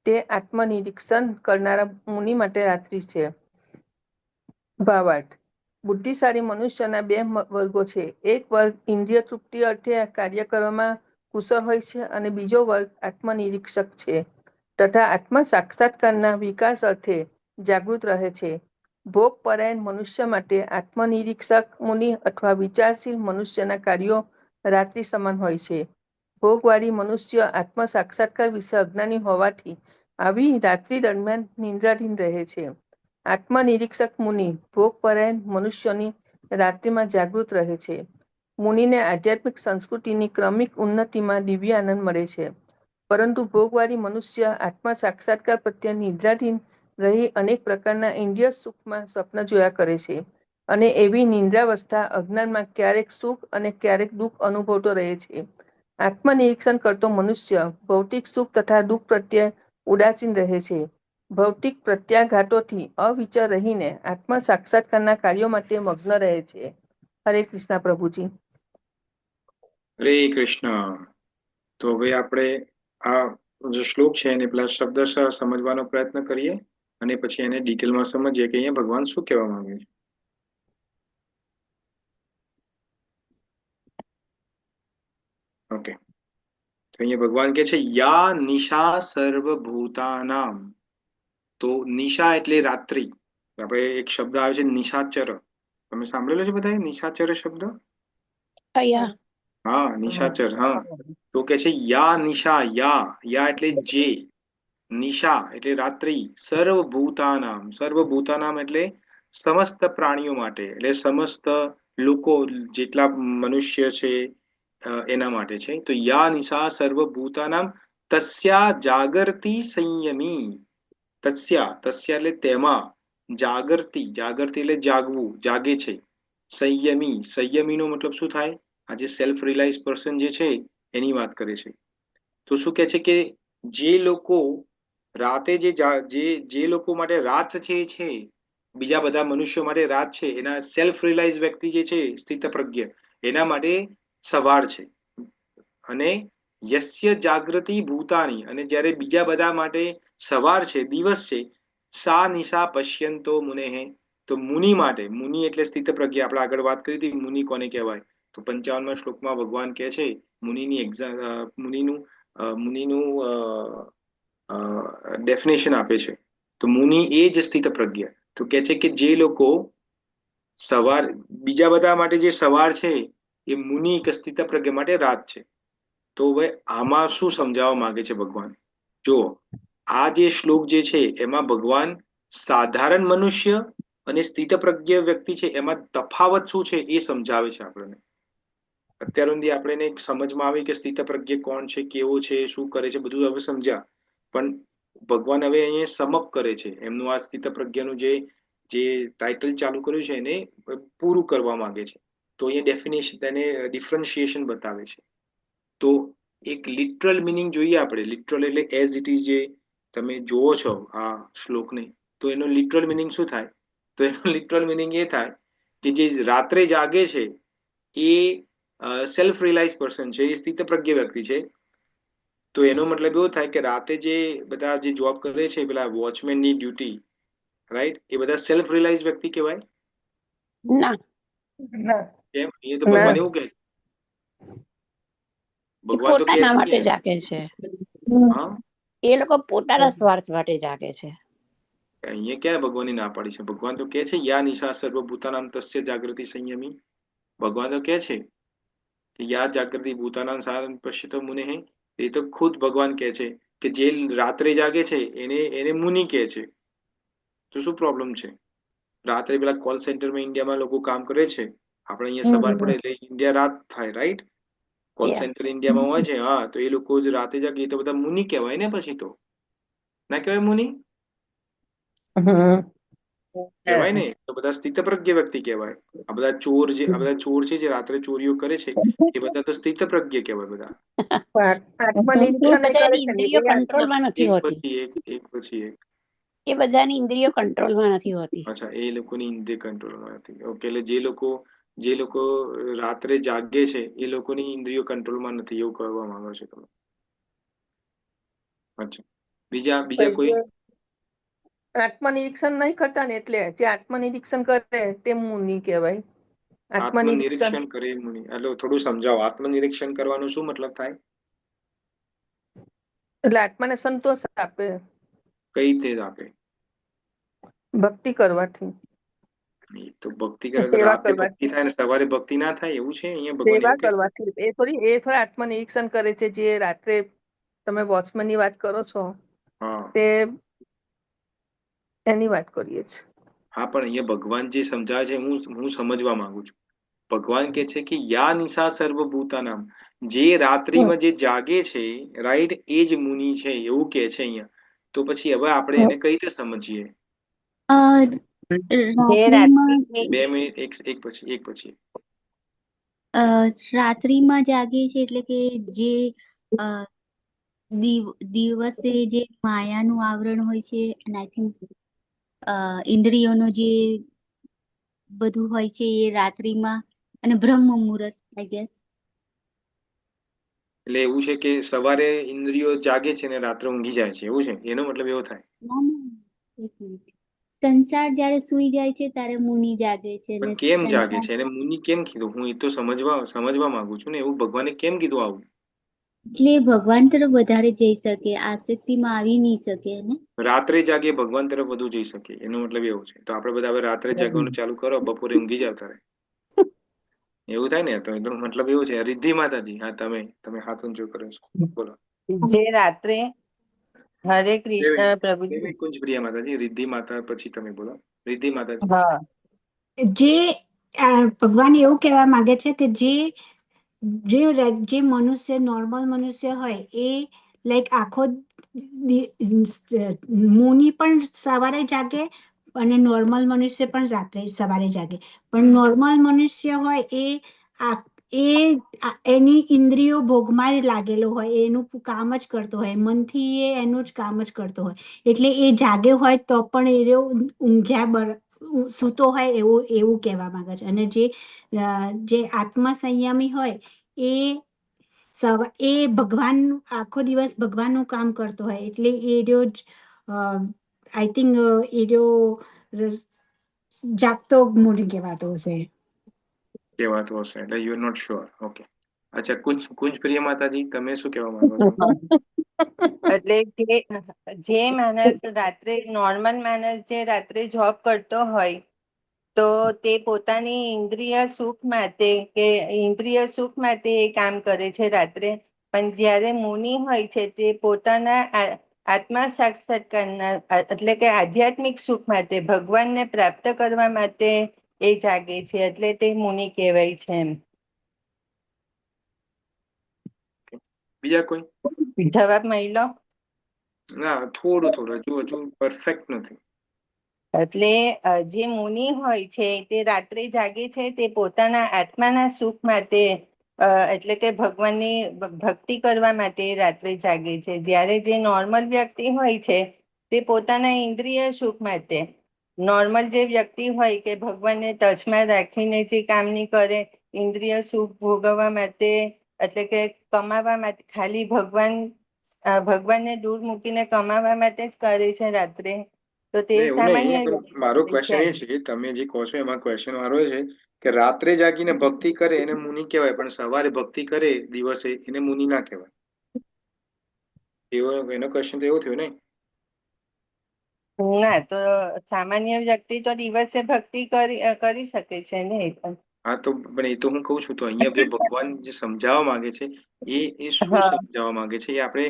તે આત્મનિરીક્ષણ કરનારા મુનિ માટે રાત્રિ છે. ભાવાર્થ. બુદ્ધિશાળી મનુષ્યના બે વર્ગો છે. એક વર્ગ ઇન્દ્રિય તૃપ્તિ અર્થે કાર્ય કરવામાં કુશળ હોય છે, અને બીજો વર્ગ આત્મનિરીક્ષક છે તથા આત્મ સાક્ષાત્કારના વિકાસ અર્થે જાગૃત રહે છે. ભોગ પરાયણ મનુષ્ય માટે આત્મનિરીક્ષક મુનિ અથવા વિચારશીલ મનુષ્યના કાર્યો રાત્રિ સમાન હોય છે. ભોગવાળી મનુષ્ય આત્મ સાક્ષાત્કાર વિશે અજ્ઞાની હોવાથી આવી રાત્રિ દરમિયાન નિંદ્રાધીન રહે છે. આત્મનિરીક્ષક મુનિ ભોગપરાયણ મનુષ્યોની રાત્રિમાં જાગૃત રહે છે. મુનિને આધ્યાત્મિક સંસ્કૃતિની ક્રમિક ઉન્નતિમાં દિવ્ય આનંદ મળે છે, પરંતુ ભોગવાળી મનુષ્ય આત્મ સાક્ષાત્કાર પ્રત્યે નિદ્રાધીન રહી અનેક પ્રકારના ઇન્દ્રિય સુખમાં સ્વપ્ન જોયા કરે છે, અને એવી નિંદ્રાવસ્થા અજ્ઞાનમાં ક્યારેક સુખ અને ક્યારેક દુઃખ અનુભવતો રહે છે. આત્મનિરીક્ષણ કરતો મનુષ્ય ભૌતિક સુખ તથા દુઃખ પ્રત્યે ઉદાસીન રહે છે. ભૌતિક પ્રત્યાઘાતોથી અવિચર રહીને આત્મ સાક્ષાત્કારના કાર્યો માટે મગ્ન રહે છે. હરે કૃષ્ણ પ્રભુજી. હરે કૃષ્ણ. તો હવે આપણે આ જે શ્લોક છે એને પેલા શબ્દશઃ સમજવાનો પ્રયત્ન કરીએ, અને પછી એને ડિટેલમાં સમજીએ કે અહીંયા ભગવાન શું કહેવા માંગે છે. ઓકે, તો અહીંયા ભગવાન કે છે યા નિશા સર્વભૂતાનામ. તો નિશા એટલે રાત્રિ. આપણે એક શબ્દ આવે છે નિશાચર. તમે સાંભળેલો છે બધાએ નિશાચર શબ્દ? અહીંયા હા, નિશાચર. હા, તો કે છે યા નિશા. યા એટલે જે, નિશા એટલે રાત્રિ, સર્વભૂતાનામ. સર્વભૂતાનામ એટલે સમસ્ત પ્રાણીઓ માટે, એટલે સમસ્ત લોકો, જેટલા મનુષ્ય છે એના માટે છે. તો યા નિશા સર્વભૂતાનામ તસ્યા જાગર્તિ સંયમી. તસ્યા એટલે તેમાં, જાગર્તિ એટલે જાગવું, જાગે છે. સંયમી નો મતલબ શું થાય? આ જે સેલ્ફ રિલાઇઝ પર્સન જે છે એની વાત કરે છે. તો શું કે છે કે જે લોકો રાતે જે લોકો માટે રાત છે બીજા બધા મનુષ્યો માટે રાત છે, એના સેલ્ફ રિલાઇઝ વ્યક્તિ જે છે, સ્થિતપ્રજ્ઞ, એના માટે સવાર છે. અને યસ્ય જાગૃતિ ભૂતાની, અને જ્યારે બીજા બધા માટે સવાર છે, દિવસ છે. સા નિશા પશ્યંતો મુનેહે. તો મુનિ માટે, મુનિ એટલે સ્થિતપ્રજ્ઞ. આપણે આગળ વાત કરી હતી મુનિ કોને કહેવાય. તો 55મા શ્લોકમાં ભગવાન કહે છે મુનિની મુનિનું ડેફિનેશન આપે છે. તો મુનિ એ જ સ્થિતપ્રજ્ઞ. તો કે છે કે જે લોકો સવાર, બીજા બધા માટે જે સવાર છે એ મુનિ કે સ્થિતપ્રજ્ઞ માટે રાત છે. તો હવે આમાં શું સમજાવવા માંગે છે ભગવાન? જો આ જે શ્લોક જે છે એમાં ભગવાન સાધારણ મનુષ્ય અને સ્થિતપ્રજ્ઞ વ્યક્તિ છે એમાં તફાવત શું છે એ સમજાવે છે આપણને. અત્યાર સુધી આપણે સમજમાં આવી કે સ્થિતપ્રજ્ઞ કોણ છે, કેવો છે, શું કરે છે, બધું હવે સમજ્યા. પણ ભગવાન હવે અહીંયા સમપ કરે છે. એમનું આ સ્થિતપ્રજ્ઞનું જે ટાઇટલ ચાલુ કર્યું છે એને પૂરું કરવા માંગે છે. તો અહીંયા ડેફિનેશન તેને ડિફરન્શિએશન બતાવે છે. તો એક લિટરલ મિનિંગ જોઈએ આપણે. લિટરલ એટલે એઝ ઇટ ઇઝ જે તમે જુઓ છો આ શ્લોકને, તો એનો લિટરલ મિનિંગ શું થાય? તો એનો લિટરલ મિનિંગ એ થાય કે જે રાત્રે જાગે છે એ સેલ્ફ રિયલાઇઝ પર્સન છે, એ સ્થિતપ્રજ્ઞ વ્યક્તિ છે. તો એનો મતલબ એવો થાય કે રાતે જે બધા જે જોબ કરે છે પેલા વોચમેનની ડ્યુટી, રાઈટ, એ બધા સેલ્ફ રિયલાઇઝ વ્યક્તિ કહેવાય? ના, કેમ? એ તો ભગવાન એવું કહે છે. એ ભગવાન તો કહે પોતાના છે માટે કે જાગે છે. હા, એ લોકો પોતાના સ્વાર્થ માટે જાગે છે. અહીંયા ક્યારે ભગવાનની ના પાડી છે? ભગવાન તો કહે છે યા નિશા સર્વભૂતાનામ તસ્ય જાગૃતિ સંયમી. ભગવાન તો કહે છે કે યા જાગૃતિ ભૂતાનામ સારં પશ્યતો મુને. એ તો ખુદ ભગવાન કહે છે કે જે રાત્રે જાગે છે એને મુનિ કહે છે. તો શું પ્રોબ્લેમ છે? રાત્રે પેલા કોલ સેન્ટરમાં ઇન્ડિયામાં લોકો કામ કરે છે, આપણે અહીંયા સવાર પડે એટલે ઇન્ડિયા રાત થાય, રાઈટ? Call Yeah. સેન્ટર ઇન્ડિયામાં હોય છે, હા. તો એ લોકો જે રાતે જાગે એ તો બધા મુનિ કહેવાય ને? પછી તો ના કહેવાય મુનિ? કહેવાય ને? તો બધા સ્થિતપ્રજ્ઞ વ્યક્તિ કહેવાય. આ બધા ચોર છે જે રાત્રે ચોરીઓ કરે છે એ બધા તો સ્થિતપ્રજ્ઞ કહેવાય બધા. એ આત્મનિરીક્ષણ એ કરે બધાની છે ને ઇન્દ્રિયો એ કંટ્રોલમાં નથી એક હોતી. પછી એક. એ બધાની ઇન્દ્રિયો કંટ્રોલમાં નથી હોતી. અચ્છા, એ લોકોની ઇન્દ્રિય કંટ્રોલમાં નથી. ઓકે, એટલે જે લોકો રાત્રે જાગે છે એ લોકોની ઇન્દ્રિયો કંટ્રોલમાં નથી, એવું કહેવા માંગો છો તમે? અચ્છા, બીજા કોઈ? આત્મનિરીક્ષણ નહીં કરતા ને એટલે જે આત્મનિરીક્ષણ કરે તે મુનિ કહેવાય. આત્મનિરીક્ષણ કરે મુનિ એટલે થોડું સમજાવો. આત્મનિરીક્ષણ કરવાનો શું મતલબ થાય? એટલે આત્માને સંતોષ આપે. કઈ રીતે આપે? ભક્તિ કરવાથી. એ તો ભક્તિ કરે તો સેવા રાત્રે ભક્તિ કરવાથી. થાય ને સવારે ભક્તિ ના થાય, એવું છે? અહીંયા ભગવાન સેવા એવું કહે છે? કરવાથી એ થોડી આત્મનિરીક્ષણ કરે છે. જે રાત્રે તમે વોચમેન ની વાત કરો છો હા તે એની વાત કરીએ છીએ. હા, પણ અહીંયા ભગવાન જે સમજાવે છે હું સમજવા માંગુ છું. ભગવાન કે છે કે યા નિશા સર્વભૂતાનામ, જે રાત્રિમાં જે જાગે છે, રાઈટ, એ જ મુનિ છે, એવું કે છે અહીંયા. તો પછી હવે આપણે એને કઈ રીતે સમજીએ? જે રાત્રિમાં રાત્રિ 2 મિનિટ, એક પછી. રાત્રિમાં જાગે છે એટલે કે જે અ, દિવસે જે માયાનું આવરણ હોય છે અને આઈ થિંક ઇન્દ્રિયોનો જે બધું હોય છે એ રાત્રિમાં અને બ્રહ્મ મુહૂર્ત આઈ ગેસ. એટલે એવું છે કે સવારે ઇન્દ્રિયો જાગે છે ને રાત્રે ઊંઘી જાય છે, એવું છે? એનો મતલબ એવો થાય? એક મિનિટ. સંસાર જ્યારે સૂઈ જાય છે ત્યારે મુનિ જાગે છે અને પણ કેમ જાગે સંસાર છે? એને મુનિ કેમ કીધું? હું એ તો સમજવા માંગુ છું ને. એવું ભગવાને કેમ કીધું આવું? એટલે ભગવાન તરફ વધારે જઈ શકે, આસક્તિમાં આવી નહીં શકે ને. રાત્રે જાગે ભગવાન તરફ વધુ જઈ શકે, એનો મતલબ એવું છે. તો આપણે બધા હવે રાત્રે જાગવાનું ચાલુ કરો, બપોરે ઊંઘી જતા રહે, એવું થાય ને? તો એનો મતલબ એવું છે. રિદ્ધિ માતાજી, હા, તમે હાથ ઊંચો કર્યો છે, બોલો. જે રાત્રે હરે કૃષ્ણ પ્રભુજી. કુંજ પ્રિયા માતાજી, રિદ્ધિ માતા પછી તમે બોલો. રિદ્ધિ માતાજી. હા, જે ભગવાન એવું કહેવા માંગે છે કે જે મનુષ્ય નોર્મલ મનુષ્ય હોય એ લાઈક આખો મુનિ પણ સવારે જાગે અને નોર્મલ મનુષ્ય પણ રાત્રે સવારે જાગે. પણ નોર્મલ મનુષ્ય હોય એની ઇન્દ્રિયો ભોગમાં જ લાગેલો હોય, એનું કામ જ કરતો હોય, મનથી એ એનું જ કામ જ કરતો હોય. એટલે એ જાગે હોય તો પણ એ ઊંઘ્યા સૂતો હોય એવું કહેવા માંગે છે. અને જે આત્મા સંયમી હોય એ ભગવાન આખો દિવસ ભગવાનનું કામ કરતો હોય, એટલે એ રોજ આઈ થિંક એ જાગતો મૂડી કહેવાતો હશે. કહેવાતું હશે, એટલે you are not sure. Okay, અચ્છા. કુંજ પ્રિયા માતાજી, તમે શું કહેવા માંગો છો? એટલે જે માણસ રાત્રે નોર્મલ માણસ જે રાત્રે જોબ કરતો હોય તો તે પોતાની ઇન્દ્રિય સુખ માટે એ કામ કરે છે રાત્રે. પણ જ્યારે મુનિ હોય છે તે પોતાના આત્મા સાક્ષાત્કારના એટલે કે આધ્યાત્મિક સુખ માટે ભગવાનને પ્રાપ્ત કરવા માટે એ જાગે છે, એટલે તે મુનિ કહેવાય છે એમ. બીજા કોઈ? જવાબ મળ્યો? ના, થોડું હજુ પરફેક્ટ નથી. એટલે જે મુનિ હોય છે તે રાત્રે જાગે છે, તે પોતાના આત્માના સુખ માટે એટલે કે ભગવાનની ભક્તિ કરવા માટે રાત્રે જાગે છે. જ્યારે જે નોર્મલ વ્યક્તિ હોય છે તે પોતાના ઇન્દ્રિય સુખ માટે, નોર્મલ જે વ્યક્તિ હોય કે ભગવાનને ટચમાં રાખીને જે કામ નહીં કરે, ઇન્દ્રિય સુખ ભોગવવા માટે એટલે કે કમાવા માટે, ખાલી ભગવાનને દૂર મૂકીને કમાવા માટે જ કરે છે રાત્રે, તો તે એવું સામાન્ય નહીં, પણ મારો ક્વેશ્ચન એ છે, તમે જે કહો છો એમાં ક્વેશ્ચન મારો એ છે કે રાત્રે જાગીને ભક્તિ કરે એને મુનિ કહેવાય, પણ સવારે ભક્તિ કરે દિવસે એને મુનિ ના કહેવાય. એનો ક્વેશ્ચન તો એવો થયો ને. ના, તો સામાન્ય વ્યક્તિ તો દિવસે ભક્તિ કરી શકે છે ને. હા, તો પણ એ તો હું કહું છું, તો અહીંયા જે ભગવાન જે સમજાવવા માંગે છે એ શું હા, સમજાવવા માંગે છે એ આપણે,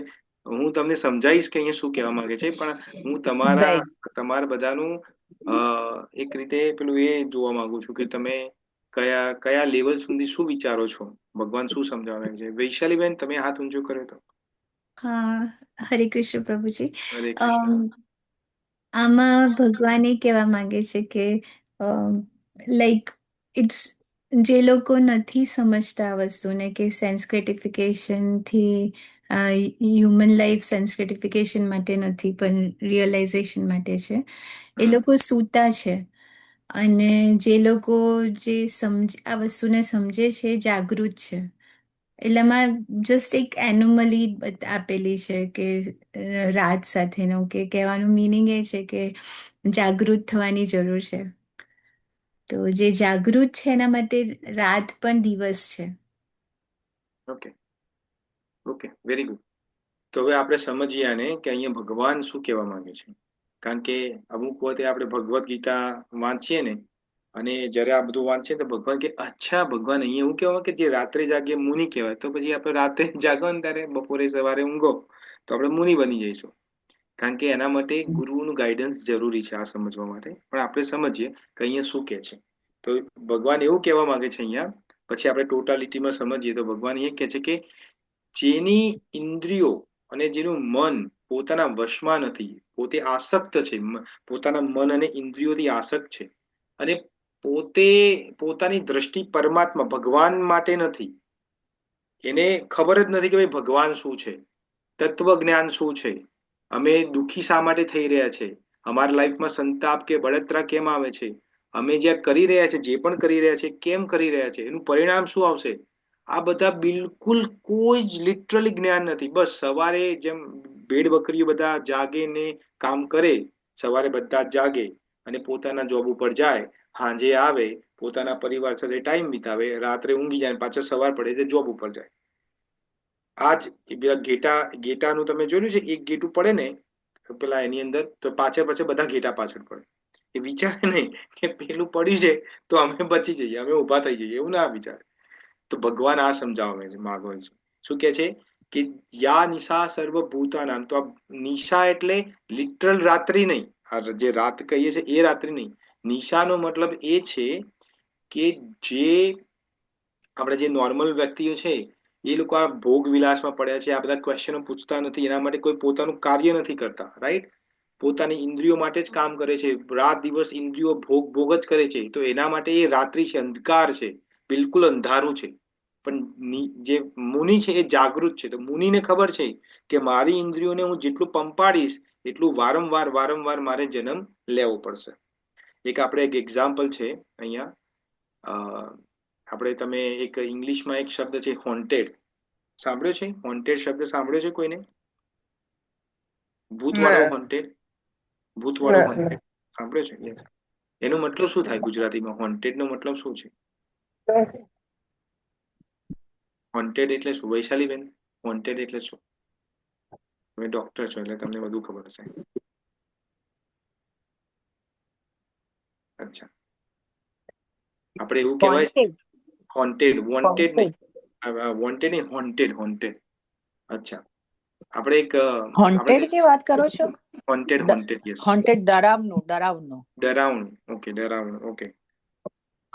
હું તમને સમજાવીશ કે અહીંયા શું કહેવા માંગે છે, પણ હું રાઈટ. તમારા બધાનું એક રીતે પેલું એ જોવા માંગુ છું કે તમે કયા લેવલ સુધી શું વિચારો છો, ભગવાન શું સમજાવવા માંગે છે. વૈશાલીબેન, તમે હાથ ઊંચો કર્યો તો. હા, હરે કૃષ્ણ પ્રભુજી. હરે કૃષ્ણ. આમાં ભગવાન એ કહેવા માંગે છે કે લાઈક ઇટ્સ, જે લોકો નથી સમજતા આ વસ્તુને કે sense ગ્રેટિફિકેશનથી human life sense gratification માટે નથી પણ રિયલાઇઝેશન માટે છે, એ લોકો સૂતા છે. અને જે લોકો આ વસ્તુને સમજે છે જાગૃત છે. એટલામાં જસ્ટ એક એનોમલી આપેલી છે કે રાત સાથેનું, કે કહેવાનું મિનિંગ એ છે કે જાગૃત થવાની જરૂર છે. તો જે જાગૃત છે એના માટે રાત પણ દિવસ છે. Okay, very good. તો હવે આપણે સમજીએ આને કે અહીંયા ભગવાન શું કહેવા માંગે છે. કારણ કે અમુક વખતે આપણે ભગવદ્ ગીતા વાંચીએ ને, અને જ્યારે આ બધું વાંચીએ તો ભગવાન કે અચ્છા, ભગવાન અહીંયા એવું કહેવા કે જે રાત્રે જાગે મુનિ કહેવાય, તો પછી આપણે રાતે જાગો ને ત્યારે બપોરે સવારે ઊંઘો તો આપણે મુનિ બની જઈશું. કારણ કે એના માટે ગુરુનું ગાઈડન્સ જરૂરી છે આ સમજવા માટે. પણ આપણે સમજીએ કે અહીંયા શું કહે છે. તો ભગવાન એવું કહેવા માંગે છે અહીંયા, પછી આપણે ટોટાલિટીમાં સમજીએ તો ભગવાન એ કહે છે કે જેની ઇન્દ્રિયો અને જેનું મન પોતાના વશમાં નથી, પોતે આસક્ત છે, પોતાના મન અને ઇન્દ્રિયોથી આસક્ત છે, અને પોતાની દ્રષ્ટિ પરમાત્મા ભગવાન માટે નથી, એને ખબર જ નથી કે ભાઈ ભગવાન શું છે, તત્વ જ્ઞાન શું છે, અમે દુઃખી શા માટે થઈ રહ્યા છે, અમારા લાઈફમાં સંતાપ કે બળતરા કેમ આવે છે, અમે જે કરી રહ્યા છે, જે પણ કરી રહ્યા છે, કેમ કરી રહ્યા છે, એનું પરિણામ શું આવશે, આ બધા બિલકુલ કોઈ જ લિટરલી જ્ઞાન નથી. બસ સવારે જેમ ભેડ બકરીઓ બધા જાગે ને કામ કરે, સવારે બધા જાગે અને પોતાના જોબ ઉપર જાય, સાંજે આવે, પોતાના પરિવાર સાથે ટાઈમ વિતાવે, રાત્રે ઊંઘી જાય, પાછા સવાર પડે જોબ ઉપર જાય. આજ ગેટાનું તમે જોયું છે, એક ગેટું પડે ને પેલા એની અંદર, તો પાછળ બધા ઘેટા પાછળ પડે. એ વિચારે નહીં કે પેલું પડ્યું છે તો અમે બચી જઈએ, અમે ઉભા થઈ જઈએ, એવું ના વિચારે. તો ભગવાન આ સમજાવે છે, માગો છે. શું કે છે કે યા નિશા સર્વભૂતાનામ. તો આ નિશા એટલે લિટરલ રાત્રિ નહીં, આ જે રાત કહીએ છીએ એ રાત્રિ નહીં. નિશાનો મતલબ એ છે કે જે આપણે જે નોર્મલ વ્યક્તિઓ છે એ લોકો આ ભોગ વિલાસમાં પડ્યા છે, આ બધા ક્વેશ્ચનો પૂછતા નથી, એના માટે કોઈ પોતાનું કાર્ય નથી કરતા, રાઈટ? પોતાની ઇન્દ્રિયો માટે જ કામ કરે છે, રાત દિવસ ઇન્દ્રિયો ભોગ જ કરે છે, તો એના માટે એ રાત્રિ છે, અંધકાર છે, બિલકુલ અંધારું છે. પણ જે મુનિ છે એ જાગૃત છે. તો મુનિને ખબર છે કે મારી ઇન્દ્રિયોને હું જેટલું પંપાડીશ એટલું વારંવાર મારે જન્મ લેવો પડશે. આપણે એક એક્ઝામ્પલ છે અહીંયા, આપણે તમે એક ઇંગ્લિશમાં એક શબ્દ છે હોન્ટેડ, સાંભળ્યો છે? હોન્ટેડ શબ્દ સાંભળ્યો છે કોઈને? ભૂતવાળો હોન્ટેડ, ભૂતવાળો હોન્ટેડ સાંભળ્યો છે? એનો મતલબ શું થાય ગુજરાતીમાં? હોન્ટેડ નો મતલબ શું છે? હોન્ટેડ એટલે શું વૈશાલીબેન? હોન્ટેડ એટલે શું? તમે ડોક્ટર છો એટલે તમને વધુ ખબર હશે. અચ્છા, આપણે એવું કહેવાય છે હોન્ટેડ, વોન્ટેડ નહીં, વોન્ટેડ નહીં, હોન્ટેડ. અચ્છા, આપણે એક હોન્ટેડ ની વાત કરો છો? હોન્ટેડ યસ, હોન્ટેડ ડરાવનું. ડરાવણું. ઓકે, ડરાવણું. ઓકે,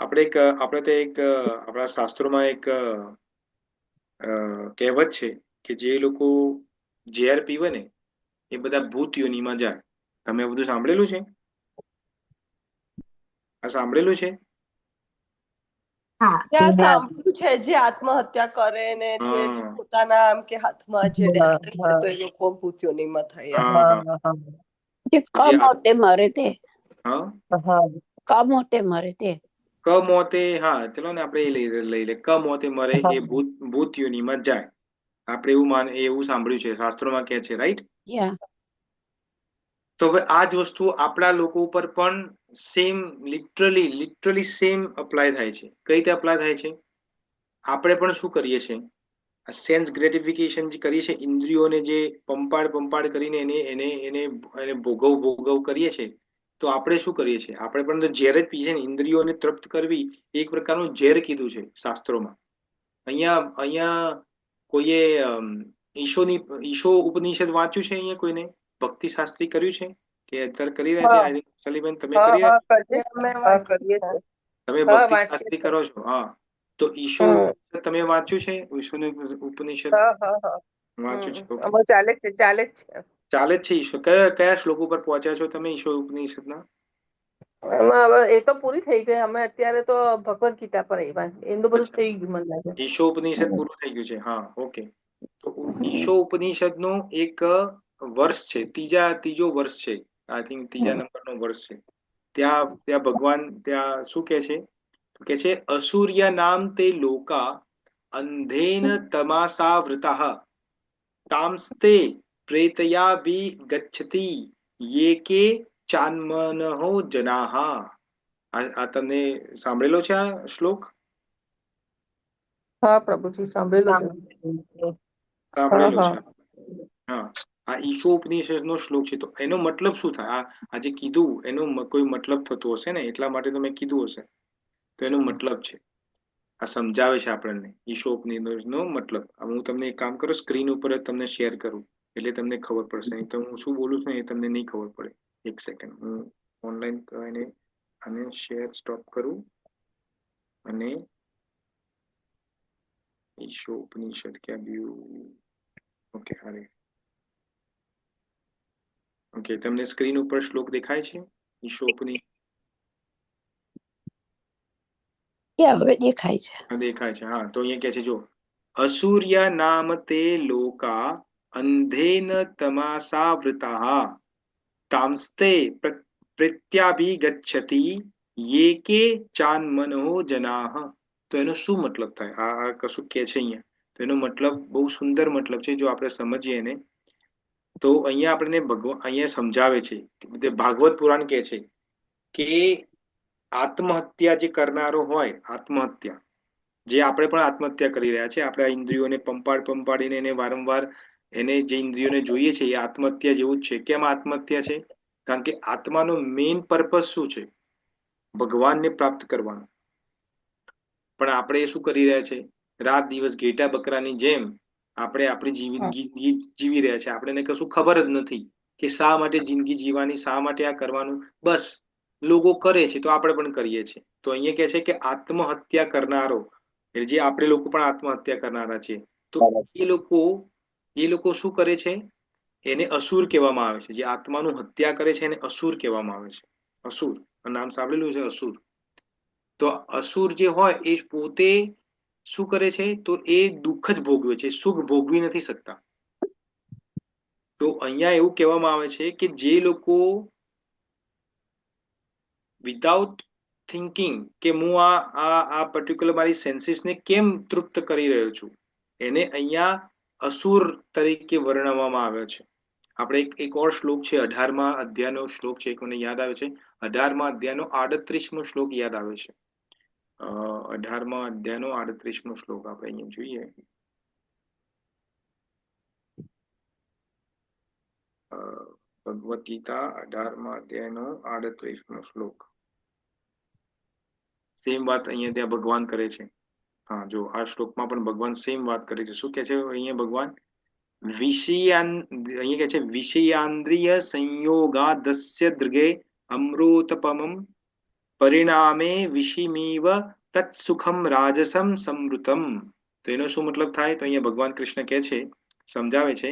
આપણે તે એક આપણા શાસ્ત્રોમાં એક કહેવત છે કે જે લોકો ઝેર પીવે ને એ બધા ભૂત યોનિમાં જાય. તમે બધું સાંભળેલું છે? આ સાંભળેલું છે? હા ત્યાં સાંભળ્યું છે જે આત્મહત્યા કરે ને જે પોતાના આમ કે હાથમાં જે ડેથ થઈ જાય તો એ લોકો ભૂત્યોનીમાં થયા. જે કમોતે મરે તે. હા, કમોતે મરે તે. કમોતે, હા, ચલો ને આપણે એ લઈ લે. કમોતે મરે એ ભૂત યોનિમાં જાય. આપણે એવું સાંભળ્યું છે, શાસ્ત્રોમાં કહે છે, રાઈટ? તો હવે આ જ વસ્તુ આપણા લોકો ઉપર પણ સેમ, લિટરલી સેમ અપ્લાય થાય છે. કઈ રીતે અપ્લાય થાય છે? આપણે પણ શું કરીએ છીએ? સેન્સ ગ્રેટિફિકેશન જે કરીએ છીએ, ઇન્દ્રિયોને જે પંપાડ કરીને એને ભોગવ કરીએ છીએ, તો આપણે શું કરીએ છીએ? આપણે પણ તો ઝેર જ પીએ છીએ ને. ઇન્દ્રિયોને તૃપ્ત કરવી એક પ્રકારનું ઝેર કીધું છે શાસ્ત્રોમાં. અહીંયા કોઈએ ઈશો ઉપનિષદ વાંચ્યું છે? અહીંયા કોઈને ભક્તિ શાસ્ત્રી કર્યું છે કે અત્યારે કરી રહ્યા છે? આઈ થિંક સલીબેન તમે કરી રહ્યા તમે ભક્તિ શાસ્ત્રી કરો છો? હા, તો ઈશો તમે વાંચ્યું છે? ઈશોનું ઉપનિષદ વાંચ્યું છે? ચાલે જ છે. ઈશો કયા શ્લોક ઉપર પહોંચ્યા છો તમે ઈશો ઉપનિષદના? એ તો પૂરી થઈ ગઈ. અમે અત્યારે તો ભગવદ ગીતા પર આવ્યા. એનું બધું થઈ ગયું મને લાગે. ઈશો ઉપનિષદ પૂરું થઈ ગયું છે. હા, ઓકે. તો ઈશો ઉપનિષદનો એક વર્ષ છે, ત્રીજો વર્ષ છે, આઈ થિંક ત્રીજા નંબરનો વર્ષ છે. ત્યાં ભગવાન ત્યાં શું કે છે? કે છે અસૂર્ય નામ તે લોકા અંધેન તમાસાવૃતઃ તાંસ્તે પ્રેતયાભિ ગચ્છતિ યે કે ચાન્મનહો જનાઃ. આ તમને સાંભળેલો છે આ શ્લોક? હા પ્રભુજી, સાંભળેલો છે. સાંભળેલો છે. હા, આ ઈશો ઉપનિષદનો શ્લોક છે. તો એનો મતલબ શું થાય? આ જે કીધું એનો કોઈ મતલબ થતો હશે ને, એટલા માટે તો મેં કીધું હશે. તો એનો મતલબ છે, આ સમજાવે છે આપણને ઈશો ઉપનિષદનો મતલબ. હું તમને એક કામ કરું, સ્ક્રીન ઉપર જ તમને શેર કરું એટલે તમને ખબર પડશે. નહીં તો હું શું બોલું છું એ તમને નહીં ખબર પડે. એક સેકન્ડ, હું ઓનલાઈન આને શેર સ્ટોપ કરું અને ઈશો ઉપનિષદ ક્યાં ગયું? ઓકે, અરે ઓકે, તમને સ્ક્રીન ઉપર શ્લોક દેખાય છે ઈશો ઉપનિષદ? હવે દેખાય છે. દેખાય છે. હા, તો અહીંયા કે છે જો અસૂર્ય નામ તે લોકા અંધેન તમાસાવૃતા તાંસ્તે પ્રત્યાભિગચ્છતિ યે કે ચાન્મનહો જનાઃ. તો એનો શું મતલબ થાય? આ કશું કે છે અહીંયા. તો એનો મતલબ બહુ સુંદર મતલબ છે. જો આપણે સમજીએ એને તો અહીંયા આપણને અહીંયા સમજાવે છે. ભાગવત પુરાણ કે છે કે આત્મહત્યા જે કરનારો હોય, આત્મહત્યા જે આપણે પણ આત્મહત્યા કરી રહ્યા છે, આપણે આ ઇન્દ્રિયોને પંપાડીને એને વારંવાર એને જે ઇન્દ્રિયોને જોઈએ છે એ આત્મહત્યા જેવું જ છે. કેમ આત્મહત્યા છે? કારણ કે આત્માનો મેઇન પર્પઝ શું છે? ભગવાનને પ્રાપ્ત કરવાનો. પણ આપણે શું કરી રહ્યા છે? રાત દિવસ ઘેટા બકરાની જેમ આપણે આપણી જિંદગી જીવી રહ્યા છે. આપણને કશું ખબર જ નથી કે શા માટે જિંદગી જીવવાની, શા માટે આ કરવાનું. બસ લોકો કરે છે તો આપણે પણ કરીએ છીએ. તો અહીંયા કહે છે કે આત્મહત્યા કરનારો, જે આપણે લોકો પણ આત્મહત્યા કરનારા છે, તો એ લોકો શું કરે છે? એને અસુર કહેવામાં આવે છે. જે આત્માનું હત્યા કરે છે એને અસુર કહેવામાં આવે છે. અસુર નામ સાંભળેલું છે, અસુર. તો અસુર જે હોય એ પોતે શું કરે છે? તો એ દુઃખ જ ભોગવે છે, સુખ ભોગવી નથી શકતા. તો અહીંયા એવું કહેવામાં આવે છે કે જે લોકો વિધાઉટ થિંકિંગ કે હું આ પર્ટિક્યુલર મારી સેન્સીસને કેમ તૃપ્ત કરી રહ્યો છું, એને અહીંયા અસુર તરીકે વર્ણવવામાં આવ્યો છે. આપણે એક ઓર શ્લોક છે, 18મા અધ્યાયનો શ્લોક છે, એક મને યાદ આવે છે. 18મા અધ્યાયનો 38મો શ્લોક યાદ આવે છે. 18મા અધ્યાયનો 38મો શ્લોક આપણે અહીંયા જોઈએ. ભગવદ ગીતા 18મા અધ્યાયનો 38મો શ્લોક. સેમ વાત અહીંયા ત્યાં ભગવાન કરે છે. હા, જો આ શ્લોકમાં પણ ભગવાન સેમ વાત કરે છે. શું કે છે અહીંયા ભગવાન? અહીંયા કે છે વિષયાન્દ્રિય સંયોગાદસ્ય દૃગે અમૃતપમમ પરિણામે વિષિમીવ તત્સુખમ રાજસમ સમૃતમ. તો એનો શું મતલબ થાય? તો અહીંયા ભગવાન કૃષ્ણ કહે છે, સમજાવે છે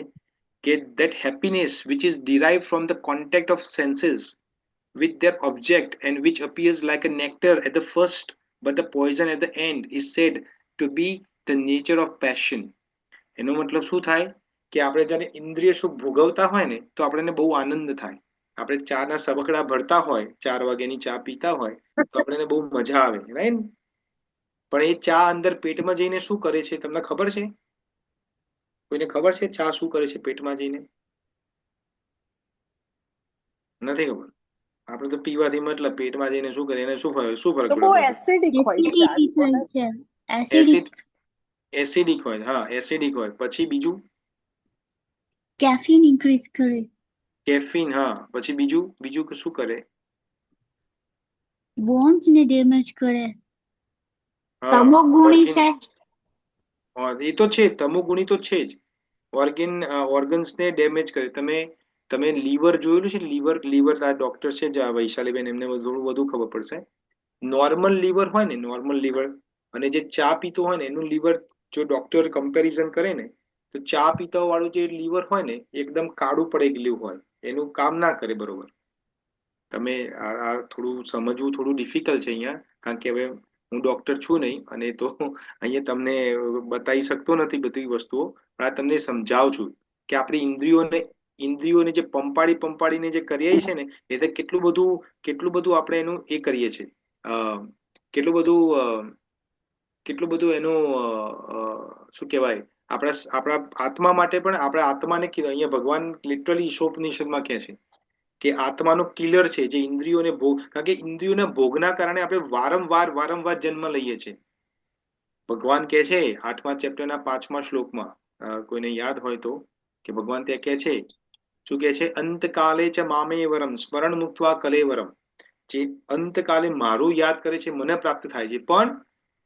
કે that happiness which is derived from the contact of senses with their object and which appears like a nectar at the first but the poison at the end is said to be the nature of passion. એનો મતલબ શું થાય કે આપણે જ્યારે ઇન્દ્રિય સુખ ભોગવતા હોય ને તો આપણને બહુ આનંદ થાય. આપણે ચાના સબકડા ભરતા હોય, 4 વાગ્યાની ચા પીતા હોય તો આપણને બહુ મજા આવે, રાઈટ? પણ એ ચા અંદર પેટમાં જઈને શું કરે છે તમને ખબર છે? કોઈને ખબર છે ચા શું કરે છે પેટમાં જઈને? નથી ખબર. આપણે તો પીવાથી મતલબ પેટમાં જઈને શું કરે, એને શું ફરક તો બહુ પડે? એસિડિક હોય છે એસિડિટી થાય છે. એસિડિક હોય. હા, એસિડિક હોય. પછી બીજું કેફીન ઇન્ક્રીઝ કરે. કેફીન. હા, પછી બીજું શું કરે? બોન્સ ને ડેમેજ કરે. હા, તમોગુણી organ. છે. એ તો છે, તમોગુણી તો છે જ. ઓર્ગન્સ ને ડેમેજ કરે. તમે લીવર જોયેલું છે? લીવર આ ડોક્ટર છે વૈશાલીબેન, એમને થોડું વધુ ખબર પડશે. નોર્મલ લીવર હોય ને, નોર્મલ લીવર અને જે ચા પીતો હોય ને એનું લીવર જો ડોક્ટર કમ્પેરિઝન કરે ને તો ચા પીતા વાળું જે લીવર હોય ને એકદમ કાળું પડી ગયેલું હોય, એનું કામ ના કરે બરોબર. તમે આ થોડું સમજવું થોડું ડિફિકલ્ટ છે અહીંયા, કારણ કે હવે હું ડોક્ટર છું નહીં અને તો અહીંયા તમને બતાવી શકતો નથી બધી વસ્તુઓ, પણ આ તમને સમજાવું છું કે આપણી ઇન્દ્રિયોને જે પંપાડીને જે કરીએ છે ને એ તો કેટલું બધું આપણે એનું એ કરીએ છીએ, કેટલું બધું એનું શું કહેવાય, આપણા આત્મા માટે પણ. આપણા આત્માને કીધું અહીંયા ભગવાન લિટરલી ઈશોપનિષદમાં કહે છે કે આત્માનો કિલર છે જે ઇન્દ્રિયોને ભોગ, કારણ કે ઇન્દ્રિયોના ભોગના કારણે આપણે વારંવાર જન્મ લઈએ છીએ. ભગવાન કહે છે 8મા ચેપ્ટરના 5મા શ્લોકમાં, કોઈને યાદ હોય તો, કે ભગવાન ત્યાં કહે છે, શું કહે છે? અંતકાલે ચ મામેવરમ સ્મરણ મુક્ત્વા કલેવરમ. જે અંતકાલે મારું યાદ કરે છે મને પ્રાપ્ત થાય છે, પણ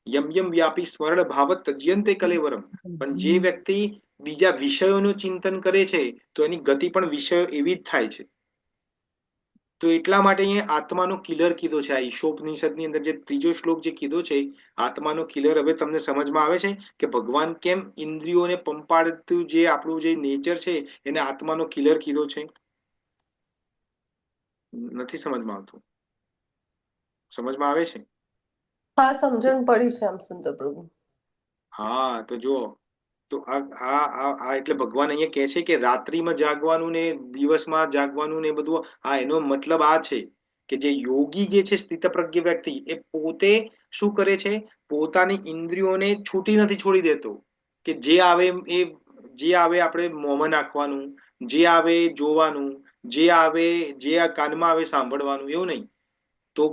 યમ વ્યાપી સ્મરણ ભાવ તજ્યંતે કલેવરમ. પણ જે વ્યક્તિ બીજા વિષયોનું ચિંતન કરે છે તો એની ગતિ પણ વિષયો એવી જ થાય છે. તો એટલા માટે અહીંયા આત્માનો કિલર કીધો છે. આ ઈશોપનિષદની અંદર જે 3જો શ્લોક જે કીધો છે આત્માનો કિલર, હવે તમને સમજમાં આવે છે કે ભગવાન કેમ ઇન્દ્રિયોને પંપાડતું જે આપણું જે નેચર છે એને આત્માનો કિલર કીધો છે? નથી સમજમાં આવતું? સમજમાં આવે છે? હા, સમજણ પડી છે આમ સુંદર પ્રભુ. હા, તો જો તો આ એટલે ભગવાન અહીંયા કહે છે કે રાત્રિમાં જાગવાનું ને દિવસમાં જાગવાનું ને બધું, આ એનો મતલબ આ છે કે જે યોગી જે છે સ્થિતપ્રજ્ઞ વ્યક્તિ એ પોતે શું કરે છે? પોતાની ઇન્દ્રિયોને છૂટી નથી છોડી દેતો કે જે આવે આપણે મોંમાં નાખવાનું, જે આવે જોવાનું, જે આ કાનમાં આવે સાંભળવાનું, એવું નહીં. તો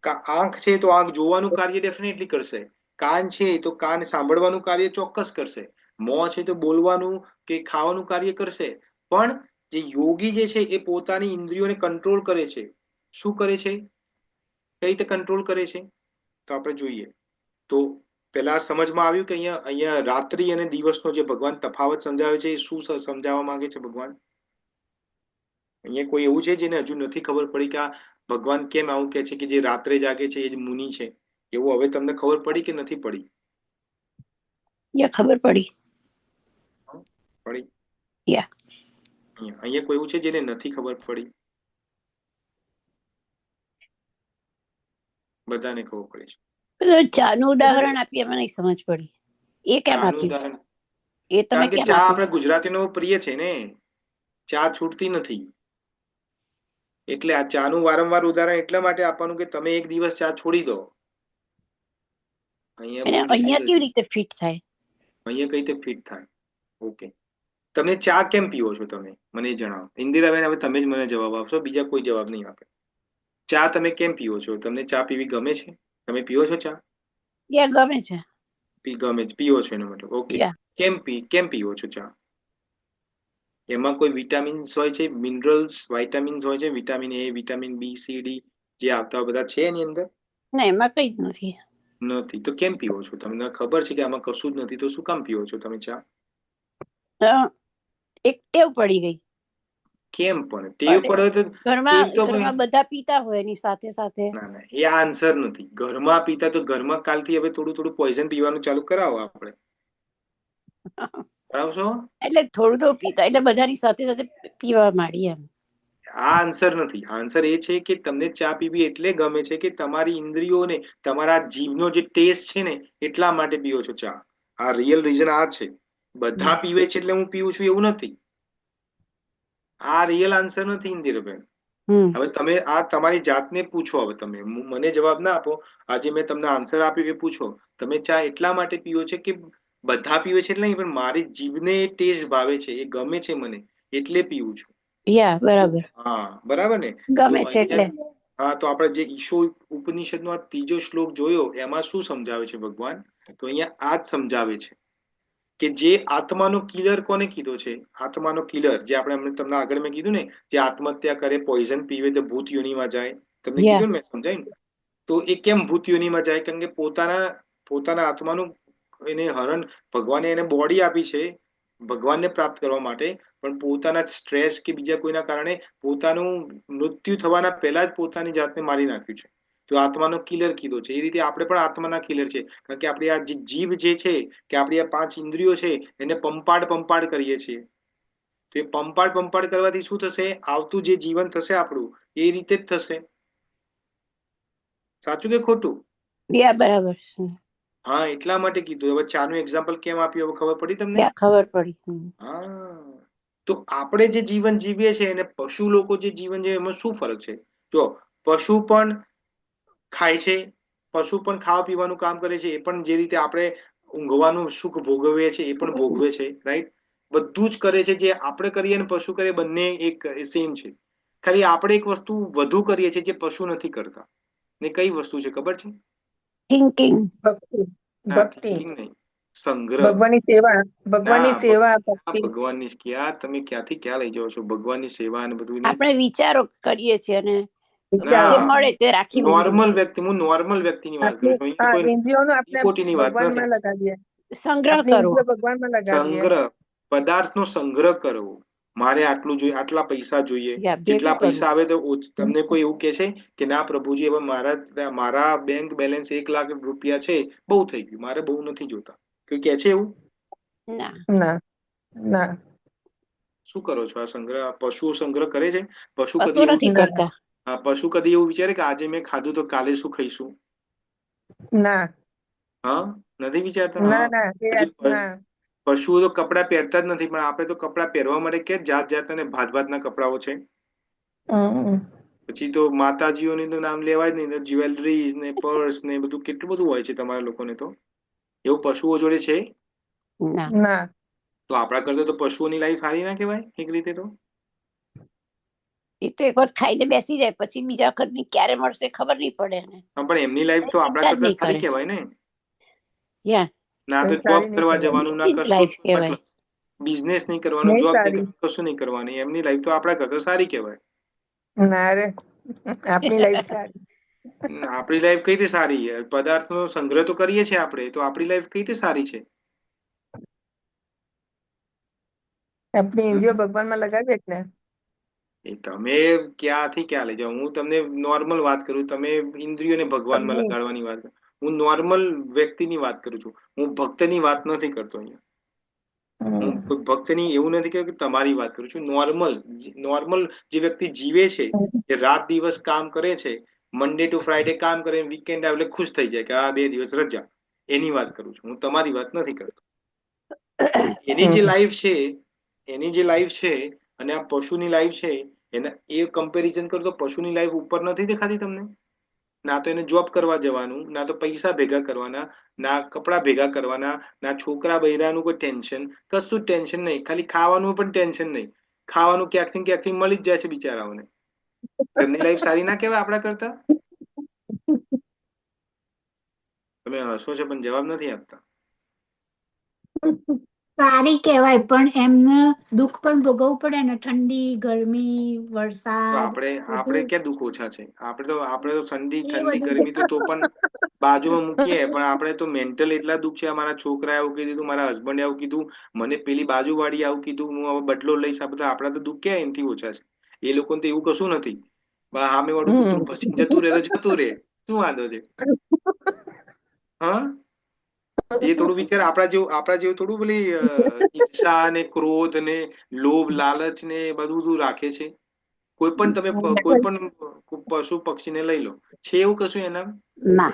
આંખ છે તો આંખ જોવાનું કાર્ય ડેફિનેટલી કરશે, કાન છે તો કાન સાંભળવાનું કાર્ય ચોક્કસ કરશે, મોં છે તો બોલવાનું કે ખાવાનું કાર્ય કરશે. પણ જે યોગી જે છે એ પોતાની ઇન્દ્રિયોને કંટ્રોલ કરે છે. શું કરે છે? કઈ રીતે કંટ્રોલ કરે છે? તો આપણે જોઈએ. તો પેલા સમજમાં આવ્યું કે અહીંયા રાત્રિ અને દિવસનો જે ભગવાન તફાવત સમજાવે છે એ શું સમજાવવા માંગે છે ભગવાન? અહીંયા કોઈ એવું છે જેને હજુ નથી ખબર પડી કે આ ભગવાન કેમ આવું કહે છે કે જે રાત્રે જાગે છે એ જ મુનિ છે? એવું હવે તમને ખબર પડી કે નથી પડી? ખબર પડી. અહીંયા કોઈ એવું છે જેને નથી ખબર પડી? બધાને ખબર પડી છે. ચાનું ઉદાહરણ આપીએ, મને નહીં સમજ પડી. એ કેમ આપ્યું? એ તમે કેમ ચા આપ્યું? આપણે ગુજરાતીનો પ્રિય છે ને, ચા છૂટતી નથી. એટલે આ ચાનું વારંવાર ઉદાહરણ એટલા માટે આપવાનું કે તમે એક દિવસ ચા છોડી દો. અહીંયા કેવી રીતે ફિટ થાય? અહીંયા કઈ રીતે ફિટ થાય? ઓકે, તમે ચા કેમ પીવો છો તમે મને જણાવો. ઇન્દિરાબેન, હવે તમે જ મને જવાબ આપશો, બીજા કોઈ જવાબ નહીં આપે. ચા તમે કેમ પીવો છો? તમને ચા પીવી ગમે છે? તમે પીવો છો ચા? ગમે છે. ગમે છે, પીવો છો એનો મતલબ. ઓકે, કેમ પીવો છો ચા? એમાં કોઈ વિટામિન્સ હોય છે, મિનરલ્સ, વાઇટામિન્સ હોય છે, vitamin A, vitamin B, C, D જે આવતા બધા છે એની અંદર? ના, એમાં કઈ જ નથી. તો કેમ પીવો છો? તમને ખબર છે કે આમાં કશું જ નથી તો શું કામ પીવો છો તમે ચા? એક ટેવ પડી ગઈ. કેમ પણ ટેવ પડે તો ઘરમાં ટેવ તો ઘરમાં બધા પીતા હોય એની સાથે સાથે. ના ના એ આન્સર નથી. ઘરમાં પીતા તો ઘરમાં કાલથી હવે થોડું થોડું પોઈઝન પીવાનું ચાલુ કરાવો આપણે. કરાવશો? એટલે થોડું થોડું પીતા એટલે બધાની સાથે સાથે પીવા માંડી એમ. આ આન્સર નથી. આન્સર એ છે કે તમને ચા પીવી એટલે ગમે છે કે તમારી ઇન્દ્રિયોને તમારા જીભનો જે ટેસ્ટ છે ને એટલા માટે પીવો છો ચા. આ રિયલ રીઝન આ છે. બધા પીવે છે એટલે હું પીવું છું એવું નથી. આ રિયલ આન્સર નથી ઇન્દિરાબેન. હવે તમે આ તમારી જાતને પૂછો. હવે તમે મને જવાબ ના આપો. આજે મેં તમને આન્સર આપ્યો એ પૂછો. તમે ચા એટલા માટે પીવો છે કે બધા પીવે છે એટલે નહીં, પણ મારી જીભને ટેસ્ટ ભાવે છે, એ ગમે છે મને એટલે પીવું છું. બરાબર. હા બરાબર ને. ગમે છે એટલે. હા તો આપણે જે ઈશો ઉપનિષદનો આ ત્રીજો શ્લોક જોયો એમાં શું સમજાવે છે ભગવાન? તો અહીંયા આ જ સમજાવે છે કે જે આત્માનો કિલર કોને કીધો છે? આત્માનો કિલર જે આપણે તમને આગળ મેં કીધું ને, જે આત્મહત્યા કરે, પોઈઝન પીવે તો ભૂત યોનિમાં જાય. તમને કીધું ને મેં સમજાયું. તો એ કેમ ભૂત યોનિમાં જાય? કારણ કે પોતાના આત્માનું એને હરણ, ભગવાને એને બોડી આપી છે ભગવાનને પ્રાપ્ત કરવા માટે, પણ પોતાના સ્ટ્રેસ કે બીજા કોઈના કારણે પોતાનું મૃત્યુ થવાના પહેલા જ પોતાની જાતને મારી નાખ્યું છે. તો આત્માનો કિલર કીધો છે. એ રીતે આપણે પણ આત્માના કિલર છે. કારણ કે આપણી આ જે જીભ જે છે કે આપણી આ 5 ઇન્દ્રિયો છે એને પંપાડ કરીએ છીએ. તો એ પંપાડ કરવાથી શું થશે? આવતું જે જીવન થશે આપણું એ રીતે જ થશે. સાચું કે ખોટું? બરાબર. હા એટલા માટે કીધું. હવે ચાનું એક્ઝામ્પલ કેમ આપ્યું હવે ખબર પડી તમને? ખબર પડી. હા તો આપણે જે જીવન જીવીએ છીએ અને પશુ લોકો જે જીવન જીવે એમાં શું ફરક છે? જો પશુ પણ ખાય છે, પશુ પણ ખાવા પીવાનું કામ કરે છે, એ પણ જે રીતે આપણે ઊંઘવાનું સુખ ભોગવીએ છીએ એ પણ ભોગવે છે, રાઈટ? બધું જ કરે છે. જે આપણે કરીએ ને પશુ કરે બંને એક સેમ છે. ખાલી આપણે એક વસ્તુ વધુ કરીએ છીએ જે પશુ નથી કરતા. ને કઈ વસ્તુ છે ખબર છે? થિંકિંગ. ભક્તિ. નહીં. સંગ્રહ. ભગવાનની સેવા. ભક્તિ. ભગવાનની ક્યાં તમે ક્યાંથી ક્યાં લઈ જાઓ છો? ભગવાનની સેવા અને બધું નહીં. આપણે વિચારો કરીએ છીએ અને વિચારો. મળે તે રાખી નોર્મલ વ્યક્તિ, હું નોર્મલ વ્યક્તિની વાત કરું છું. આ ઇન્દ્રિયોનો આપણે કોટીની વાત ભગવાનમાં નથી. લગાવીએ. સંગ્રહ કરવો. ભગવાનમાં લગાવીએ. સંગ્રહ, પદાર્થનો સંગ્રહ કરવો. મારે આટલું જોઈએ, આટલા પૈસા જોઈએ. જેટલા પૈસા આવે તો તમને કોઈ એવું કહે છે કે ના પ્રભુજી હવે મારા બેંક બેલેન્સ 1 લાખ રૂપિયા છે, બહુ થઈ ગયું, મારે બહુ નથી જોતા? કોઈ કહે છે એવું? ના. શું કરો છો? આ સંગ્રહ પશુઓ સંગ્રહ કરે છે? પશુ કદી એવું વિચારે કે આજે મેં ખાધું તો કાલે શું ખાઈશું? ના. હા નથી વિચારતા. ના. પશુઓ તો કપડાં પહેરતા જ નથી, પણ આપણે તો કપડાં પહેરવા માટે કે જાતના ભાતના કપડાઓ છે. પછી તો માતાજીઓની તો નામ લેવાય જ નહીં. જ્વેલરી ને પર્સ ને બધું કેટલું બધું હોય છે તમારા લોકોને. તો એવું પશુઓ જોડે છે? ના. તો આપણા કરતા તો પશુઓની લાઈફ સારી ના કહેવાય એક રીતે? તો એ તો એક વાર ખાઈને બેસી જાય, પછી બીજા વખત ક્યારે મળશે ખબર નહીં પડે. પણ એમની લાઈફ તો આપણા કરતા સારી કહેવાય ને. ના તો જોબ કરવા જવાનું, ના કશું બિઝનેસ નહીં કરવાનું, જોબ નહીં કરવાનું, કશું નહીં કરવાનું. એમની લાઈફ તો આપણા કરતા સારી કહેવાય. ના રે, આપણી લાઈફ સારી. આપણી લાઈફ કઈ રીતે સારી? પદાર્થનો સંગ્રહ તો કરીએ છીએ આપણે, તો આપણી લાઈફ કઈ રીતે સારી છે? આપણી ઇન્દ્રિયો ભગવાનમાં લગાવીએ ને. એ તમે ક્યાંથી ક્યાં લઈ જાઓ? હું તમને નોર્મલ વાત કરું, તમે ઇન્દ્રિયોને ભગવાનમાં લગાડવાની વાત કરો. હું નોર્મલ વ્યક્તિની વાત કરું છું. હું ભક્તની વાત નથી કરતો અહીંયા. હું ભક્તની એવું નથી કે તમારી વાત કરું છું. નોર્મલ જે વ્યક્તિ જીવે છે, જે રાત દિવસ કામ કરે છે, મંડે ટુ ફ્રાઈડે કામ કરે, વીકેન્ડ આવે એટલે ખુશ થઈ જાય કે આ 2 દિવસ રજા, એની વાત કરું છું. હું તમારી વાત નથી કરતો. એની જે લાઈફ છે અને આ પશુની લાઈફ છે, એ કમ્પેરિઝન કરો તો પશુની લાઈફ ઉપર નથી દેખાતી તમને? ના તો એને જોબ કરવા જવાનું, ના તો પૈસા ભેગા કરવાના, ના કપડા ભેગા કરવાના, ના છોકરા બૈરાનું કોઈ ટેન્શન, કશું ટેન્શન નહીં. ખાલી ખાવાનું પણ ટેન્શન નહીં. ખાવાનું ક્યાંકથી મળી જ જાય છે બિચારાઓને. એમની લાઈફ સારી ના કહેવાય આપણા કરતા? તમે હસો છો પણ જવાબ નથી આપતા. સારી કહેવાય, પણ એમને દુઃખ પણ ભોગવવું પડે ને. ઠંડી, ગરમી, વરસાદ. આપણે ક્યાં દુઃખ ઓછા છે? આપણે તો ઠંડી ગરમી તો પણ બાજુમાં મૂકીએ, પણ આપણે તો મેન્ટલ એટલા દુઃખ છે, મારા છોકરાએ આવું કહી દીધું, મારા હસબન્ડે આવું કીધું, મને પેલી બાજુવાળી આવું કીધું, હું હવે બદલો લઈશ. આ બધા આપણા તો દુઃખ ક્યાં એનાથી ઓછા છે. એ લોકોને તો એવું કશું નથી. સામે વાળું કૂતરું ભસીને જતું રહે તો જતું રહે, શું વાંધો છે? હા, એ થોડું વિચાર આપણા જેવું થોડું પેલી ઈર્ષા ને ક્રોધ ને લોભ લાલચ ને બધું રાખે છે. કોઈ પણ તમે કોઈ પણ પશુ પક્ષીને લઈ લો, છે એવું કશું એના? ના.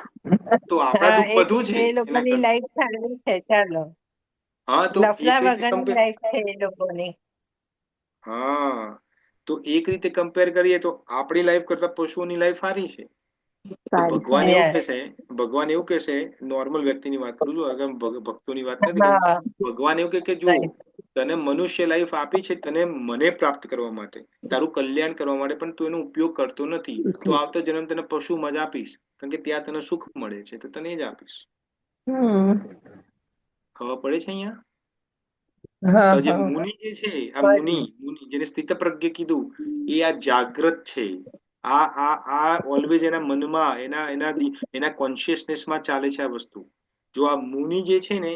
તો આપણા દુઃખ બધું છે એ લોકોની લાઈફ સારી છે. ચાલો, હા, તો લફડા એક રીતે વગરની લાઈફ છે એ લોકોની. હા, તો એક રીતે કમ્પેર કરીએ તો આપણી લાઈફ કરતા પશુઓની લાઈફ સારી છે. તો ભગવાન એવું કહેશે, નોર્મલ વ્યક્તિની વાત કરું છું, અગર ભક્તોની વાત નથી કરતો. ભગવાન એવું કહે કે જો તને મનુષ્ય લાઈફ આપી છે તને મને પ્રાપ્ત કરવા માટે, તારું કલ્યાણ કરવા માટે, પણ તું એનો ઉપયોગ કરતો નથી. તો આવતો જન્મ તને પશુમાં જ આપીશ, કારણ કે ત્યાં તને સુખ મળે છે, તો તને જ આપીશ. ખબર પડે છે અહીંયા? તો જે મુનિ જે છે, આ મુનિ જેને સ્થિતપ્રજ્ઞ કીધું, એ આ જાગ્રત છે. આ ઓલવેઝ એના મનમાં એના કોન્શિયસનેસમાં ચાલે છે આ વસ્તુ. જો આ મુનિ જે છે ને,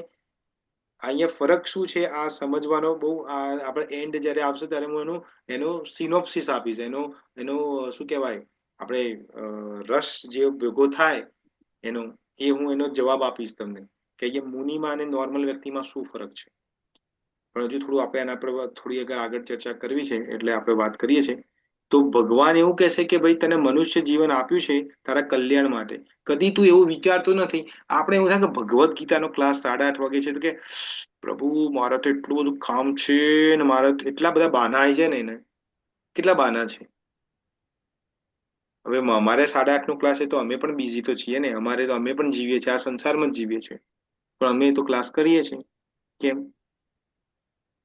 અહીંયા ફરક શું છે આ સમજવાનો બહુ આપણે એન્ડ જયારે આવશે ત્યારે હું એનો સિનોપ્સિસ આપીશ, એનો શું કહેવાય, આપણે રસ જે ભેગો થાય એનો, એ હું એનો જવાબ આપીશ તમને કે મુનિમાં અને નોર્મલ વ્યક્તિમાં શું ફરક છે. પણ હજુ થોડું આપણે એના પર થોડી આગળ ચર્ચા કરવી છે, એટલે આપણે વાત કરીએ છીએ. તો ભગવાન એવું કહેશે કે ભાઈ તને મનુષ્ય જીવન આપ્યું છે તારા કલ્યાણ માટે. કદી તું એવું વિચારતો નથી. આપણે એવું થાય કે ભગવદ્ ગીતાનો ક્લાસ 8:30 વાગે છે, તો કે પ્રભુ મારે તો એટલું બધું કામ છે ને, મારે એટલા બધા બહાના આવી જાય ને એને. કેટલા બહાના છે. હવે અમારે 8:30 નો ક્લાસ છે તો અમે પણ બિઝી તો છીએ ને, અમે પણ જીવીએ છીએ, આ સંસારમાં જ જીવીએ છીએ, પણ અમે તો ક્લાસ કરીએ છીએ. કેમ?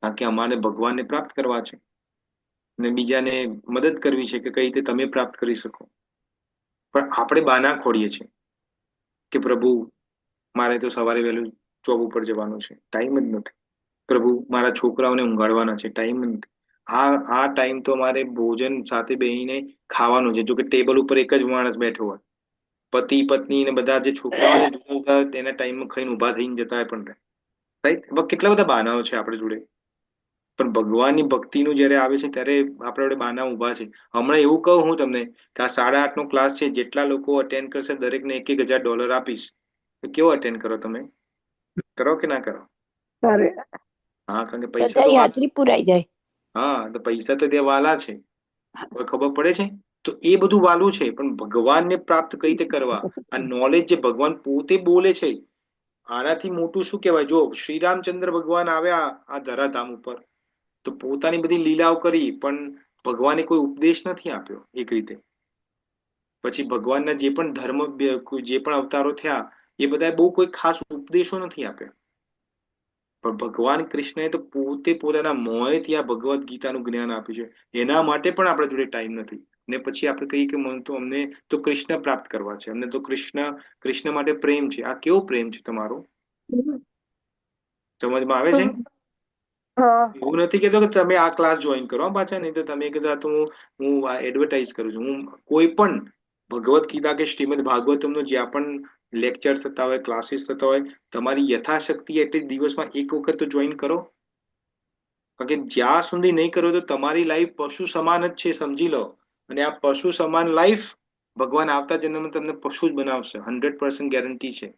કારણ કે અમારે ભગવાનને પ્રાપ્ત કરવા છે ને બીજાને મદદ કરવી છે કે કઈ રીતે તમે પ્રાપ્ત કરી શકો. પણ આપણે બાના ખોડીએ છીએ કે પ્રભુ મારે તો સવારે વહેલું જોબ ઉપર જવાનું છે, ટાઈમ જ નથી. પ્રભુ મારા છોકરાઓને ઊંઘાડવાના છે, ટાઈમ જ નથી. આ ટાઈમ તો મારે ભોજન સાથે બેહીને ખાવાનું છે. જો કે ટેબલ ઉપર એક જ માણસ બેઠો હોય, પતિ પત્ની ને બધા જે છોકરાઓ છે તેના ટાઈમમાં ખાઈને ઉભા થઈને જતા હોય પણ રાઈટ. કેટલા બધા બહાનાઓ છે આપણી જોડે. પણ ભગવાનની ભક્તિનું જયારે આવે છે ત્યારે આપણા જોડે બાના ઉભા છે. હમણાં એવું કહું હું તમને કે આ 8:30 નો ક્લાસ છે, જેટલા લોકો અટેન્ડ કરશે દરેકને $1,000 આપીશ. તો કેવો અટેન્ડ કરો તમે? કરો કે ના કરો? હા, કારણ કે પૈસા તો હાજરી પુરાઈ જાય. હા, તો પૈસા તો ત્યાં વાલા છે. હવે ખબર પડે છે? તો એ બધું વાલું છે, પણ ભગવાનને પ્રાપ્ત કઈ રીતે કરવા, આ નોલેજ જે ભગવાન પોતે બોલે છે, આનાથી મોટું શું કહેવાય. જો શ્રી રામચંદ્ર ભગવાન આવ્યા આ ધરાધામ ઉપર, તો પોતાની બધી લીલાઓ કરી, પણ ભગવાને કોઈ ઉપદેશ નથી આપ્યો એક રીતે. પછી ભગવાનના જે પણ ધર્મ જે પણ અવતારો થયા એ બધા બહુ કોઈ ખાસ ઉપદેશો નથી આપ્યા. પણ ભગવાન કૃષ્ણએ તો પોતે પોતાના મોંએથી આ ભગવદ્ ગીતાનું જ્ઞાન આપ્યું છે. એના માટે પણ આપણા જોડે ટાઈમ નથી. ને પછી આપણે કહીએ કે અમને તો કૃષ્ણ પ્રાપ્ત કરવા છે, અમને તો કૃષ્ણ માટે પ્રેમ છે. આ કેવો પ્રેમ છે તમારો? સમજમાં આવે છે? એવું નથી કેતો કે તમે આ ક્લાસ જોઈન કરો પાછા, નહીં તો તમે કીધા તો હું એડવર્ટાઇઝ કરું છું. હું કોઈ પણ ભગવદ્ ગીતા કે શ્રીમદ ભાગવતમનો જ્યાં પણ લેક્ચર થતા હોય, ક્લાસીસ થતા હોય, તમારી યથાશક્તિ એટલી દિવસમાં એક વખત તો જોઈન કરો. કારણ કે જ્યાં સુધી નહીં કરો તો તમારી લાઈફ પશુ સમાન જ છે, સમજી લો. અને આ પશુ સમાન લાઈફ ભગવાન આવતા જન્મમાં તમને પશુ જ બનાવશે, 100% ગેરંટી છે.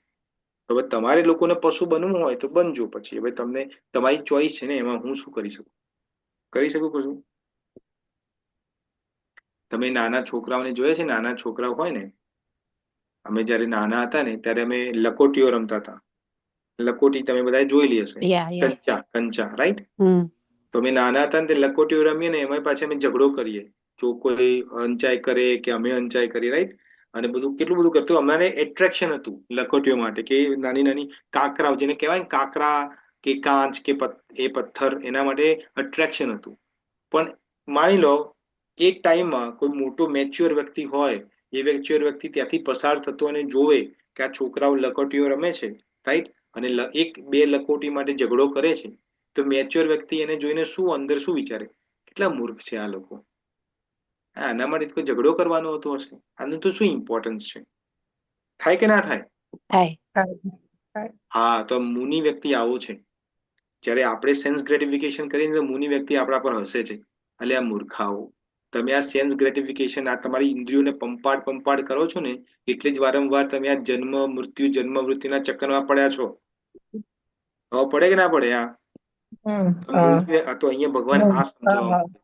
હવે તમારે લોકોને પશુ બનવું હોય તો બનજો. પછી હવે તમને તમારી ચોઈસ છે ને, એમાં હું શું કરી શકું? કરી શકું કશું? તમે નાના છોકરાઓને જોયા છે? નાના છોકરાઓ હોય ને, અમે જયારે નાના હતા ને ત્યારે અમે લકોટીઓ રમતા હતા. લકોટી તમે બધા જોયેલી હશે, કંચા રાઈટ. તો અમે નાના હતા ને તે લકોટીઓ રમીએ ને, એમાં પાછી અમે ઝઘડો કરીએ. જો કોઈ અંચાઈ કરે કે અમે અંચાઈ કરીએ, રાઈટ. અને બધું કેટલું બધું કરતું. અમારે એટ્રેક્શન હતું લકોટીઓ માટે, કે નાની નાની કાંકરાઓ, જેને કહેવાય ને કાંકરા કે કાંચ કે એ પથ્થર, એના માટે અટ્રેક્શન હતું. પણ માની લો એક ટાઈમમાં કોઈ મોટો મેચ્યોર વ્યક્તિ હોય, એ મેચ્યોર વ્યક્તિ ત્યાંથી પસાર થતો અને જોવે કે આ છોકરાઓ લકોટીઓ રમે છે, રાઈટ, અને એક બે લકોટી માટે ઝઘડો કરે છે, તો મેચ્યોર વ્યક્તિ એને જોઈને શું અંદર શું વિચારે? કેટલા મૂર્ખ છે આ લોકો. આના માટે કોઈ ઝઘડો કરવાનો હતો હશે? આનું તો શું ઇમ્પોર્ટન્સ છે? થાય કે ના થાય? થાય. હા, તો મુનિ વ્યક્તિ આવો છે. જ્યારે આપણે સેન્સ ગ્રેટિફિકેશન કરીએ તો મુનિ વ્યક્તિ આપણા પર હસે છે, એટલે આ મૂર્ખાઓ, તમે આ સેન્સ ગ્રેટિફિકેશન, આ તમારી ઇન્દ્રિયોને પંપાડ કરો છો ને, એટલે જ વારંવાર તમે આ જન્મ મૃત્યુના ચક્કરમાં પડ્યા છો. હવે પડે કે ના પડે? આ તો અહીંયા ભગવાન આ સમજાવવા માંગે છે.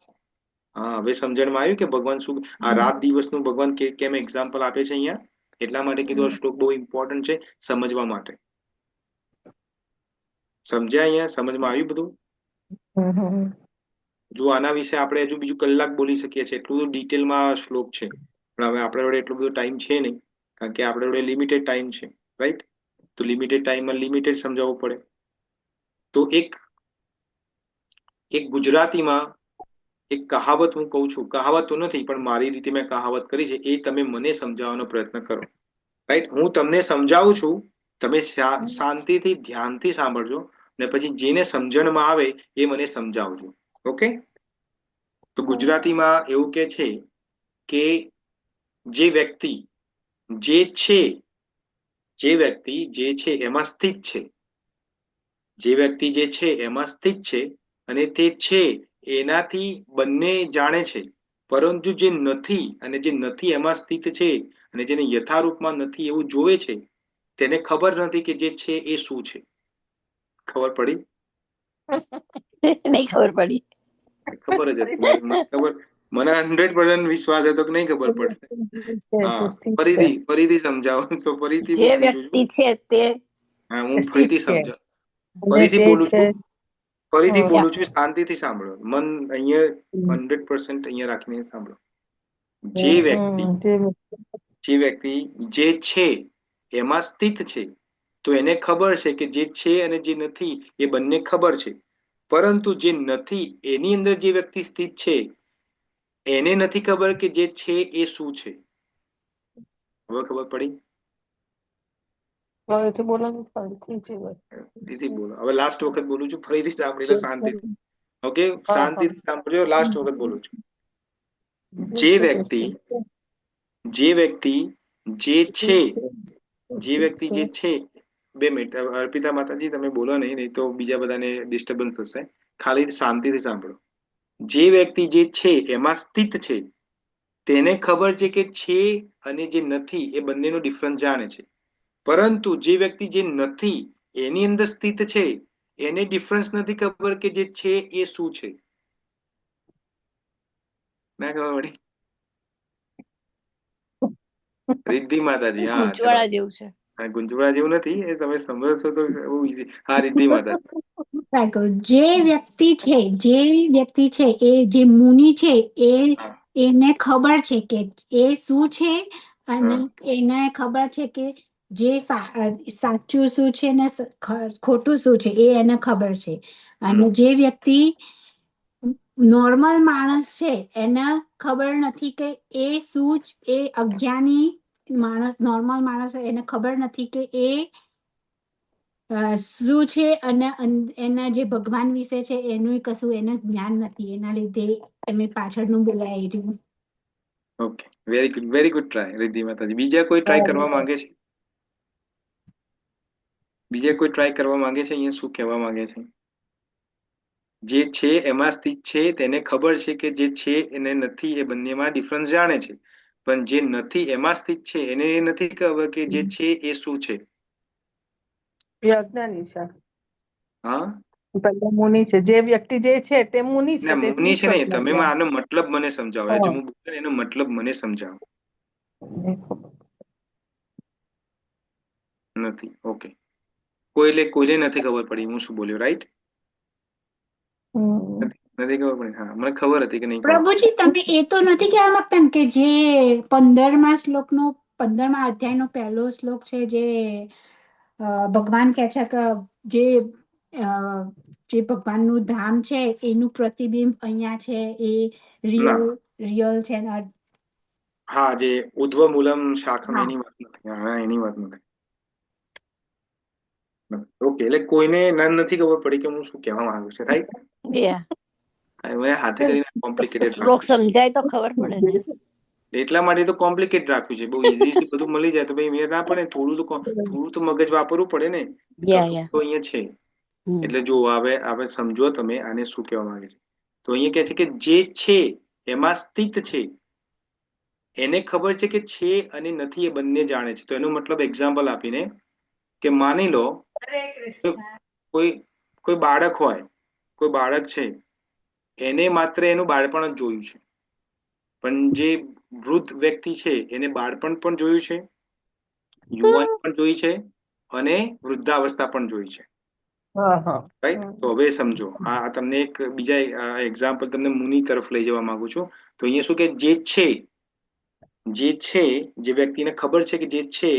હા, હવે સમજણમાં આવ્યું કે ભગવાન શું આ રાત દિવસનું ભગવાન કેમ એક્ઝામ્પલ આપે છે અહીંયા. એટલા માટે કીધું આ શ્લોક બહુ ઇમ્પોર્ટન્ટ છે સમજવા માટે. સમજ્યા? અહીંયા સમજમાં આવ્યું બધું? જો આના વિશે આપણે હજુ બીજું કલાક બોલી શકીએ છીએ, એટલું બધું ડિટેલમાં શ્લોક છે, પણ હવે આપણે જોડે એટલો બધો ટાઈમ છે નહીં, કારણ કે આપણે જોડે લિમિટેડ ટાઈમ છે, રાઈટ? તો લિમિટેડ ટાઈમમાં લિમિટેડ સમજાવવું પડે. તો એક ગુજરાતીમાં એક કહાવત હું કહું છું, કહાવત તો નથી પણ મારી રીતે મેં કહાવત કરી છે, એ તમે મને સમજાવવાનો પ્રયત્ન કરો, રાઈટ? હું તમને સમજાવું છું, તમે શાંતિથી ધ્યાનથી સાંભળજો, ને પછી જેને સમજણમાં આવે એ મને સમજાવજો. ઓકે? તો ગુજરાતીમાં એવું કે છે કે જે વ્યક્તિ જે છે એમાં સ્થિત છે, જે વ્યક્તિ જે છે એમાં સ્થિત છે, અને તે છે એનાથી બંને જાણે છે, પરંતુ જે નથી અને જે નથી એમાં સ્થિત છે અને જેને યથારૂપમાં નથી એવું જોવે છે, તેને ખબર નથી કે જે છે એ શું છે. ખબર પડી? નહીં ખબર પડી. ખબર જ હતી મને 100% વિશ્વાસ હતો કે નહીં ખબર પડશે. હા, ફરીથી સમજાવો. ફરીથી જે પૂછું છું. વ્યક્તિ છે તે હા, હું ફરીથી સમજાવ, ફરીથી બોલું છું, શાંતિથી સાંભળો. મન અહીંયા 100% અહીંયા રાખીને સાંભળો. જે વ્યક્તિ જે છે એમાં સ્થિત છે, તો એને ખબર છે કે જે છે અને જે નથી એ બંને ખબર છે, પરંતુ જે નથી એની અંદર જે વ્યક્તિ સ્થિત છે એને નથી ખબર કે જે છે એ શું છે. હવે ખબર પડી? ફરીથી બોલો. હવે લાસ્ટ વખત બોલું છું, ફરીથી સાંભળી લો શાંતિથી. ઓકે? શાંતિથી સાંભળજો. લાસ્ટ વખત બોલું છું. જે વ્યક્તિ જે છે 2 મિનિટ અર્પિતા માતાજી તમે બોલો નહીં તો બીજા બધાને ડિસ્ટર્બન્સ થશે. ખાલી શાંતિથી સાંભળો. જે વ્યક્તિ જે છે એમાં સ્થિત છે, તેને ખબર છે કે છે અને જે નથી એ બંનેનો ડિફરન્સ જાણે છે, પરંતુ જે વ્યક્તિ જે નથી એની અંદર સ્થિત છે એને ડિફરન્સ નથી ખબર કે જે છે એ શું છે. ના ખબર પડી? રિદ્ધિ માતાજી. હા, ગુંચવાડા જેવું છે. હા, ગુંજવાડા જેવું નથી, એ તમે સમજશો તો બહુ ઈઝી. હા, રિદ્ધિ માતાજી. જે વ્યક્તિ છે એ જે મુનિ છે એને ખબર છે કે એ શું છે, અને એને ખબર છે કે જે સાચું શું છે ને ખોટું શું છે એ એને ખબર છે. અને જે વ્યક્તિ નોર્મલ માણસ છે એને ખબર નથી કે એ શું એ અજ્ઞાની માણસ, નોર્મલ માણસ એને ખબર નથી કે એ શું છે, અને એના જે ભગવાન વિશે છે એનું કશું એને જ્ઞાન નથી, એના લીધે તમે પાછળનું બોલાય રહ્યું. Okay, very good try Riddhi માતાજી. બીજા કોઈ ટ્રાય કરવા માંગે છે? અહીંયા શું કહેવા માંગે છે? જે છે એમાં સ્થિત છે તેને ખબર છે કે જે છે એને નથી એ બંનેમાં ડિફરન્સ જાણે છે, પણ જે નથી એમાં સ્થિત છે એને એ નથી ખબર કે જે છે એ શું છે. અજ્ઞાની છે. હા, મુનિ છે. જે વ્યક્તિ જે છે તે મુનિ છે. મુનિ છે ને, તમે આનો મતલબ મને સમજાવો. હજુ હું બોલું એનો મતલબ મને સમજાવો. નથી. ઓકે, કોઈને નથી ખબર પડી હું શું બોલ્યો, રાઈટ? નથી ખબર પડી. હા, મને ખબર હતી કે નહીં ખબર. પ્રભુજી, તમે એ તો નથી કહેવા માંગતા ને કે જે 15મા શ્લોકનો 15મા અધ્યાયનો પહેલો શ્લોક છે, જે ભગવાન કહે છે કે જે ભગવાનનું ધામ છે એનું પ્રતિબિંબ અહીંયા છે, એ રિયલ છે? હા, જે ઉદ્ધવ મૂલમ શાખમ એની વાત નથી. હા, એની વાત નથી. ઓકે, એટલે કોઈને નથી ખબર પડી કે હું શું કહેવા માંગુ છું, રાઈટ? હાથે કરીને કોમ્પ્લિકેટેડ શ્લોક સમજાય તો ખબર પડે ને. એટલા માટે તો કોમ્પ્લિકેટ રાખ્યું છે. બહુ ઇઝી બધું મળી જાય તો ભાઈ મેર ના પડે. થોડું તો મગજ વાપરવું પડે ને. યા કશું યા તો અહીંયા છે. હમ એટલે જો હવે સમજો તમે આને શું કહેવા માંગે છે. તો અહીંયા કહે છે કે જે છે એમાં સ્થિત છે એને ખબર છે કે છે અને નથી એ બંને જાણે છે. તો એનો મતલબ એક્ઝામ્પલ આપીને કે માની લો કોઈ કોઈ બાળક હોય, કોઈ બાળક છે એને માત્ર એનું બાળપણ જ જોયું છે, પણ જે વૃદ્ધ વ્યક્તિ છે એને બાળપણ પણ જોયું છે, યુવાન પણ જોઈ છે અને વૃદ્ધાવસ્થા પણ જોઈ છે. રાઈટ? તો હવે સમજો આ તમને એક બીજા એક્ઝામ્પલ તમને મુનિ તરફ લઈ જવા માંગુ છું. તો અહીંયા શું કે જે વ્યક્તિને ખબર છે કે જે છે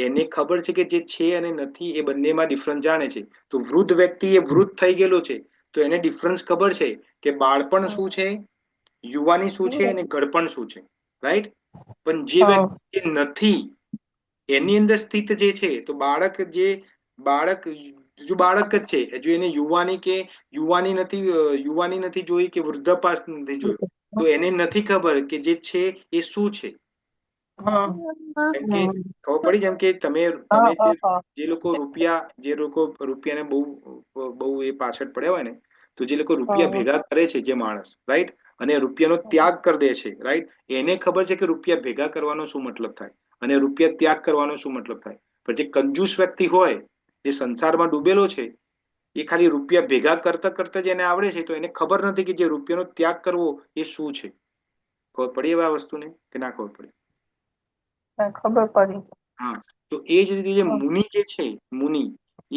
એને ખબર છે કે જે છે અને નથી એ બંનેમાં ડિફરન્સ જાણે છે. તો વૃદ્ધ વ્યક્તિ એ વૃદ્ધ થઈ ગયેલો છે તો એને ડિફરન્સ ખબર છે કે બાળપણ શું છે, યુવાની શું છે અને ઘડપણ શું છે. રાઈટ? પણ જે વ્યક્તિ નથી એની અંદર સ્થિત જે છે તો બાળક જો બાળક જ છે, જો એને યુવાની નથી જોઈ કે વૃદ્ધાપાસ નથી જોયો તો એને નથી ખબર કે જે છે એ શું છે. કેમ કે ખબર પડી? જેમ કે તમે જે લોકો રૂપિયાને બહુ એ પાછળ પડ્યા હોય ને, તો જે લોકો રૂપિયા ભેગા કરે છે જે માણસ, રાઈટ, અને રૂપિયાનો ત્યાગ કરી દે છે, રાઈટ, એને ખબર છે કે રૂપિયા ભેગા કરવાનો શું મતલબ થાય અને રૂપિયા ત્યાગ કરવાનો શું મતલબ થાય. પણ જે કંજૂસ વ્યક્તિ હોય, જે સંસારમાં ડૂબેલો છે, એ ખાલી રૂપિયા ભેગા કરતા કરતા જ એને આવડે છે તો એને ખબર નથી કે જે રૂપિયાનો ત્યાગ કરવો એ શું છે. ખબર પડી હવે આ વસ્તુને કે ના ખબર પડી? ખબર પડી. હા, તો એ જ રીતે જે મુનિ જે છે, મુનિ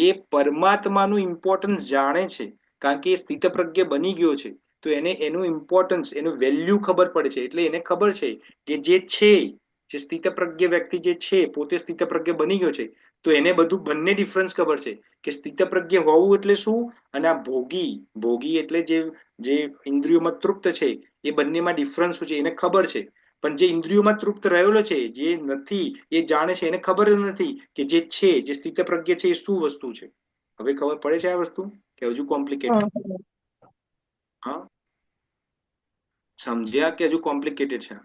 એ પરમાત્માનું ઇમ્પોર્ટન્સ જાણે છે, કારણ કે એ સ્થિતપ્રજ્ઞ બની ગયો છે. તો એને એનું ઇમ્પોર્ટન્સ, એનું વેલ્યુ ખબર પડે છે. એટલે એને ખબર છે કે જે છે, જે સ્થિતપ્રજ્ઞ વ્યક્તિ જે છે પોતે સ્થિતપ્રજ્ઞ બની ગયો છે તો એને બધું બંને ડિફરન્સ ખબર છે કે સ્થિતપ્રજ્ઞ હોવું એટલે શું અને આ ભોગી એટલે જે ઇન્દ્રિયોમાં તૃપ્ત છે એ બંનેમાં ડિફરન્સ શું છે એને ખબર છે. પણ જે ઇન્દ્રિયોમાં તૃપ્ત રહેલો છે, જે નથી એ જાણે છે, એને ખબર જ નથી કે જે છે, જે સ્થિતપ્રજ્ઞ છે એ શું વસ્તુ છે. હવે ખબર પડે છે આ વસ્તુ કે હજુ કોમ્પ્લિકેટેડ? હા, સમજ્યા કે હજુ કોમ્પ્લિકેટેડ છે?